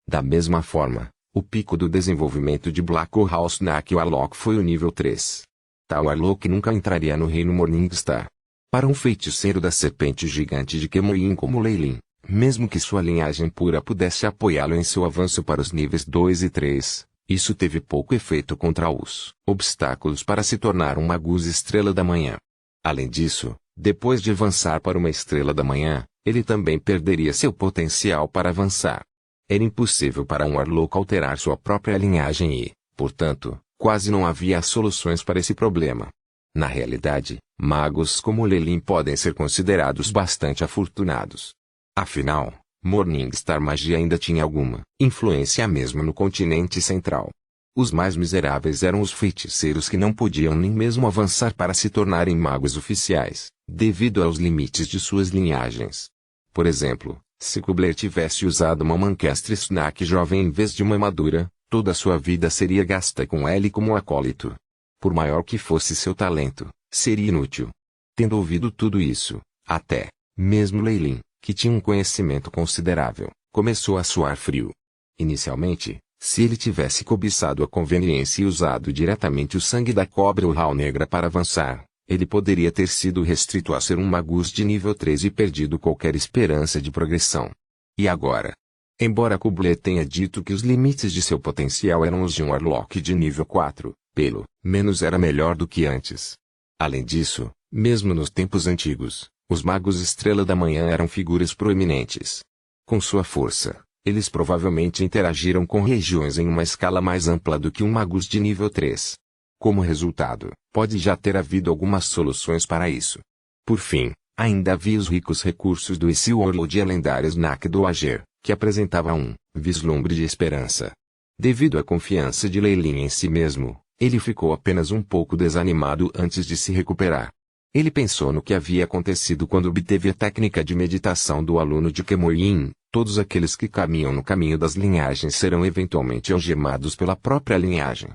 A: Da mesma forma, o pico do desenvolvimento de Black House Snack Warlock foi o nível 3. Tal Warlock nunca entraria no reino Morningstar. Para um feiticeiro da serpente gigante de Kemoin como Leilin, mesmo que sua linhagem pura pudesse apoiá-lo em seu avanço para os níveis 2 e 3, isso teve pouco efeito contra os obstáculos para se tornar um magus estrela da manhã. Além disso, depois de avançar para uma estrela da manhã, ele também perderia seu potencial para avançar. Era impossível para um Warlock alterar sua própria linhagem e, portanto, quase não havia soluções para esse problema. Na realidade, magos como Leilin podem ser considerados bastante afortunados. Afinal, Morningstar Magia ainda tinha alguma influência mesmo no continente central. Os mais miseráveis eram os feiticeiros que não podiam nem mesmo avançar para se tornarem magos oficiais, devido aos limites de suas linhagens. Por exemplo, se Kubler tivesse usado uma Manchester Snack jovem em vez de uma madura, toda a sua vida seria gasta com ele como acólito. Por maior que fosse seu talento, seria inútil. Tendo ouvido tudo isso, até mesmo Leilin, que tinha um conhecimento considerável, começou a suar frio. Inicialmente, se ele tivesse cobiçado a conveniência e usado diretamente o sangue da cobra ou Hal Negra para avançar, ele poderia ter sido restrito a ser um magus de nível 3 e perdido qualquer esperança de progressão. E agora? Embora Kubler tenha dito que os limites de seu potencial eram os de um Warlock de nível 4, pelo menos era melhor do que antes. Além disso, mesmo nos tempos antigos, os magos Estrela da Manhã eram figuras proeminentes. Com sua força, eles provavelmente interagiram com regiões em uma escala mais ampla do que um magus de nível 3. Como resultado, pode já ter havido algumas soluções para isso. Por fim, ainda havia os ricos recursos do Issy Warlord e a lendária Snack do Ager, que apresentava um vislumbre de esperança. Devido à confiança de Leilin em si mesmo, ele ficou apenas um pouco desanimado antes de se recuperar. Ele pensou no que havia acontecido quando obteve a técnica de meditação do aluno de Kemoin. Todos aqueles que caminham no caminho das linhagens serão eventualmente algemados pela própria linhagem.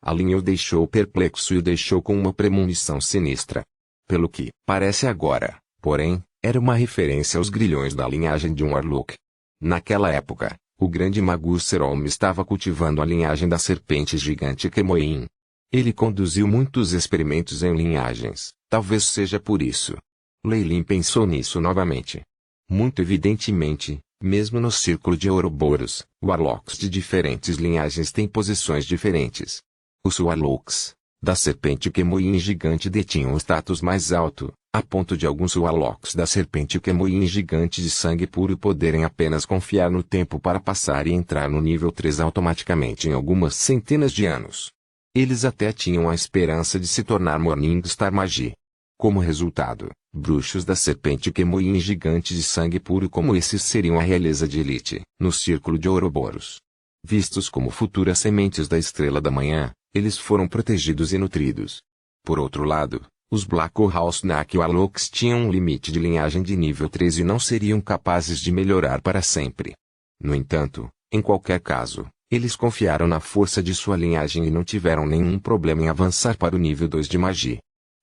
A: A linha o deixou perplexo e o deixou com uma premonição sinistra. Pelo que parece agora, porém, era uma referência aos grilhões da linhagem de um Warlock. Naquela época, o grande magus Serom estava cultivando a linhagem da serpente gigante Kemoin. Ele conduziu muitos experimentos em linhagens, talvez seja por isso. Leilin pensou nisso novamente. Muito evidentemente, mesmo no círculo de Ouroboros, Warlocks de diferentes linhagens têm posições diferentes. Os Warlocks da serpente Kemoin gigante detinham o status mais alto, a ponto de alguns Warlocks da serpente Kemoin gigante de sangue puro poderem apenas confiar no tempo para passar e entrar no nível 3 automaticamente em algumas centenas de anos. Eles até tinham a esperança de se tornar Morningstar Magi. Como resultado, bruxos da serpente Kemoin gigante de sangue puro como esses seriam a realeza de elite no círculo de Ouroboros. Vistos como futuras sementes da Estrela da Manhã, eles foram protegidos e nutridos. Por outro lado, os Black House Snack Warlocks tinham um limite de linhagem de nível 3 e não seriam capazes de melhorar para sempre. No entanto, em qualquer caso, Eles confiaram na força de sua linhagem e não tiveram nenhum problema em avançar para o nível 2 de magia.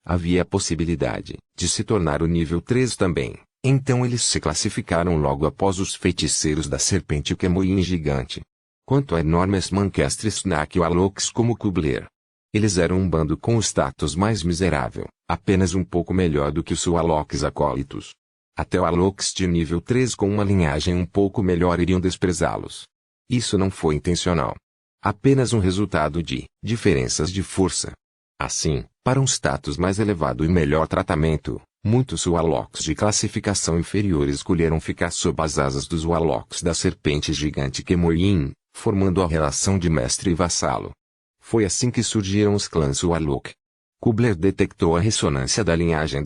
A: Havia a possibilidade de se tornar o nível 3 também, então eles se classificaram logo após os feiticeiros da serpente Kemoyin gigante. Quanto a enormes Mancastres Snack e Warlocks como Kubler, eles eram um bando com o status mais miserável, apenas um pouco melhor do que os Warlocks acólitos. Até Warlocks de nível 3 com uma linhagem um pouco melhor iriam desprezá-los. Isso não foi intencional. Apenas um resultado de diferenças de força. Assim, para um status mais elevado e melhor tratamento, muitos Warlocks de classificação inferior escolheram ficar sob as asas dos Warlocks da serpente gigante Kemoyin, formando a relação de mestre e vassalo. Foi assim que surgiram os clãs Warlock. Kubler detectou a ressonância da linhagem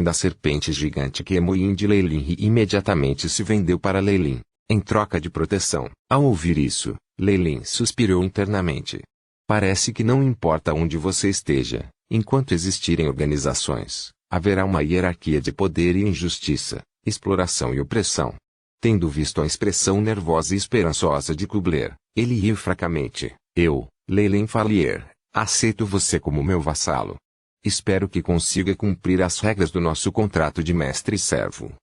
A: da serpente gigante Kemoyin de Lei Lin e imediatamente se vendeu para Lei Lin, em troca de proteção. Ao ouvir isso, Lei Lin suspirou internamente. Parece que não importa onde você esteja, enquanto existirem organizações, haverá uma hierarquia de poder e injustiça, exploração e opressão. Tendo visto a expressão nervosa e esperançosa de Kubler, ele riu fracamente. Eu, Lei Lin Falier, aceito você como meu vassalo. Espero que consiga cumprir as regras do nosso contrato de mestre e servo.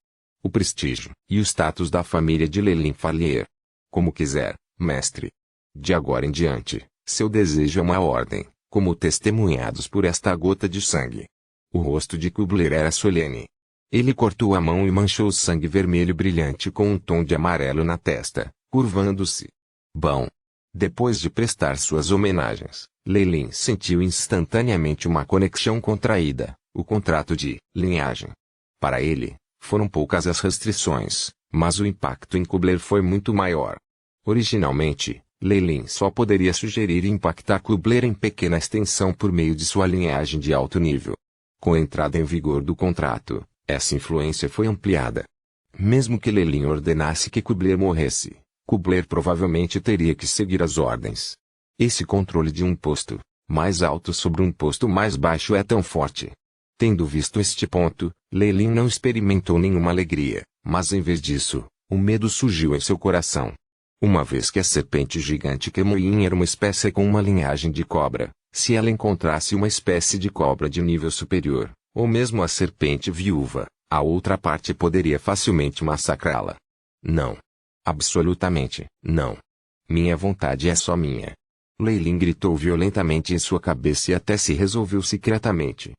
A: O prestígio e o status da família de Lei Lin Falier. Como quiser, mestre. De agora em diante, seu desejo é uma ordem, como testemunhados por esta gota de sangue. O rosto de Kubler era solene. Ele cortou a mão e manchou o sangue vermelho brilhante com um tom de amarelo na testa, curvando-se. Bom. Depois de prestar suas homenagens, Lei Lin sentiu instantaneamente uma conexão contraída, o contrato de linhagem. Para ele, foram poucas as restrições, mas o impacto em Kubler foi muito maior. Originalmente, Lei Lin só poderia sugerir e impactar Kubler em pequena extensão por meio de sua linhagem de alto nível. Com a entrada em vigor do contrato, essa influência foi ampliada. Mesmo que Lei Lin ordenasse que Kubler morresse, Kubler provavelmente teria que seguir as ordens. Esse controle de um posto mais alto sobre um posto mais baixo é tão forte. Tendo visto este ponto, Lei Lin não experimentou nenhuma alegria, mas em vez disso, o medo surgiu em seu coração. Uma vez que a serpente gigante Kemoyin era uma espécie com uma linhagem de cobra, se ela encontrasse uma espécie de cobra de nível superior, ou mesmo a serpente viúva, a outra parte poderia facilmente massacrá-la. Não. Absolutamente, não. Minha vontade é só minha. Lei Lin gritou violentamente em sua cabeça e até se resolveu secretamente.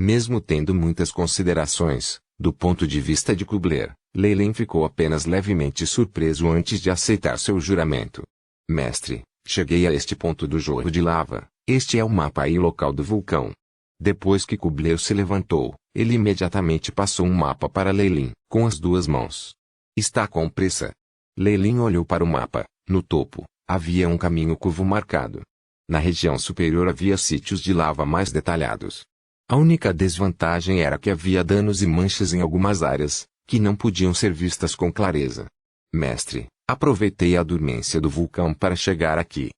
A: Mesmo tendo muitas considerações, do ponto de vista de Kubler, Lei Lin ficou apenas levemente surpreso antes de aceitar seu juramento. Mestre, cheguei a este ponto do jorro de lava, este é o mapa e local do vulcão. Depois que Kubler se levantou, ele imediatamente passou um mapa para Lei Lin, com as duas mãos. Está com pressa? Lei Lin olhou para o mapa. No topo, havia um caminho curvo marcado. Na região superior havia sítios de lava mais detalhados. A única desvantagem era que havia danos e manchas em algumas áreas, que não podiam ser vistas com clareza. Mestre, aproveitei a dormência do vulcão para chegar aqui.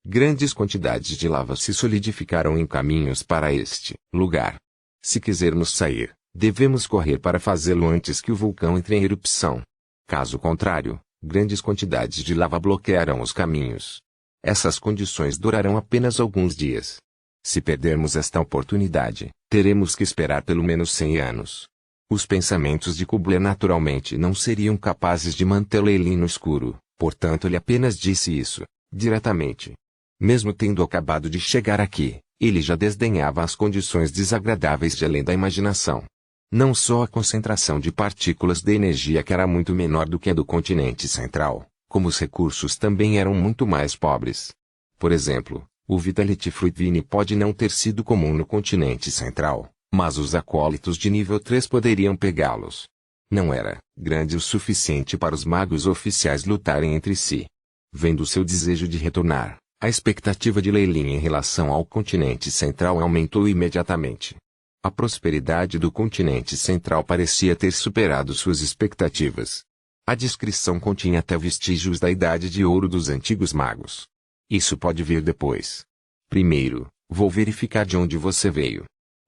A: Grandes quantidades de lava se solidificaram em caminhos para este lugar. Se quisermos sair, devemos correr para fazê-lo antes que o vulcão entre em erupção. Caso contrário, grandes quantidades de lava bloquearão os caminhos. Essas condições durarão apenas alguns dias. Se perdermos esta oportunidade, teremos que esperar pelo menos 100 anos. Os pensamentos de Kubler naturalmente não seriam capazes de manter Lei Lin no escuro, portanto ele apenas disse isso, diretamente. Mesmo tendo acabado de chegar aqui, ele já desdenhava as condições desagradáveis de além da imaginação. Não só a concentração de partículas de energia que era muito menor do que a do continente central, como os recursos também eram muito mais pobres. Por exemplo, o Vitality Fruitvine pode não ter sido comum no continente central, mas os acólitos de nível 3 poderiam pegá-los. Não era grande o suficiente para os magos oficiais lutarem entre si. Vendo seu desejo de retornar, a expectativa de Lei Lin em relação ao continente central aumentou imediatamente. A prosperidade do continente central parecia ter superado suas expectativas. A descrição continha até vestígios da Idade de Ouro dos antigos magos. Isso pode vir depois. Primeiro, vou verificar de onde você veio.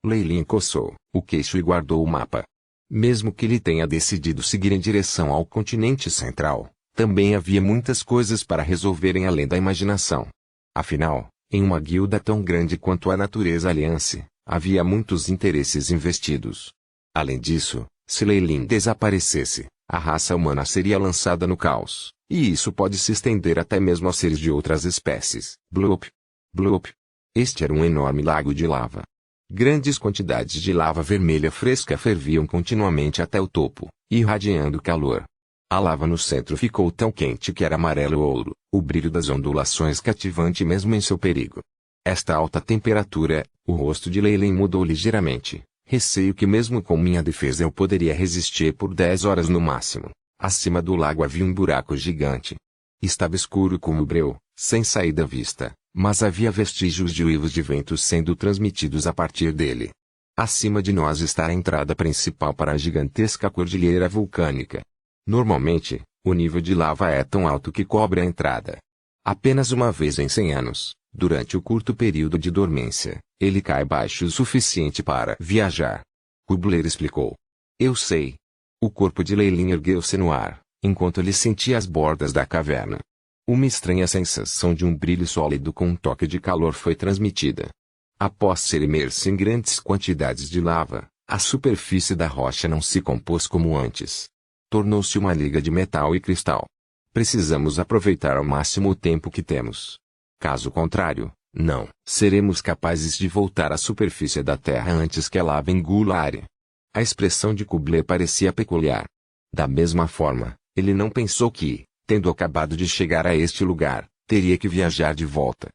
A: Lei Lin coçou o queixo e guardou o mapa. Mesmo que ele tenha decidido seguir em direção ao continente central, Também havia muitas coisas para resolverem além da imaginação. Afinal, em uma guilda tão grande quanto a Natureza Alliance, havia muitos interesses investidos. Além disso, se Lei Lin desaparecesse, a raça humana seria lançada no caos, e isso pode se estender até mesmo a seres de outras espécies. Bloop. Bloop. Este era um enorme lago de lava. Grandes quantidades de lava vermelha fresca ferviam continuamente até o topo, irradiando calor. A lava no centro ficou tão quente que era amarelo-ouro, o brilho das ondulações cativante mesmo em seu perigo. Esta alta temperatura, o rosto de Lei Lin mudou ligeiramente. Receio que mesmo com minha defesa eu poderia resistir por 10 horas no máximo. Acima do lago havia um buraco gigante. Estava escuro como breu, sem saída à vista, mas havia vestígios de uivos de ventos sendo transmitidos a partir dele. Acima de nós está a entrada principal para a gigantesca cordilheira vulcânica. Normalmente, o nível de lava é tão alto que cobre a entrada. Apenas uma vez em 100 anos, durante o curto período de dormência, ele cai baixo o suficiente para viajar. Kubler explicou. Eu sei. O corpo de Lei Lin ergueu-se no ar, enquanto ele sentia as bordas da caverna. Uma estranha sensação de um brilho sólido com um toque de calor foi transmitida. Após ser imerso em grandes quantidades de lava, a superfície da rocha não se compôs como antes. Tornou-se uma liga de metal e cristal. Precisamos aproveitar ao máximo o tempo que temos. Caso contrário, não seremos capazes de voltar à superfície da Terra antes que a lava engula a área. A expressão de Kubler parecia peculiar. Da mesma forma, ele não pensou que, tendo acabado de chegar a este lugar, teria que viajar de volta.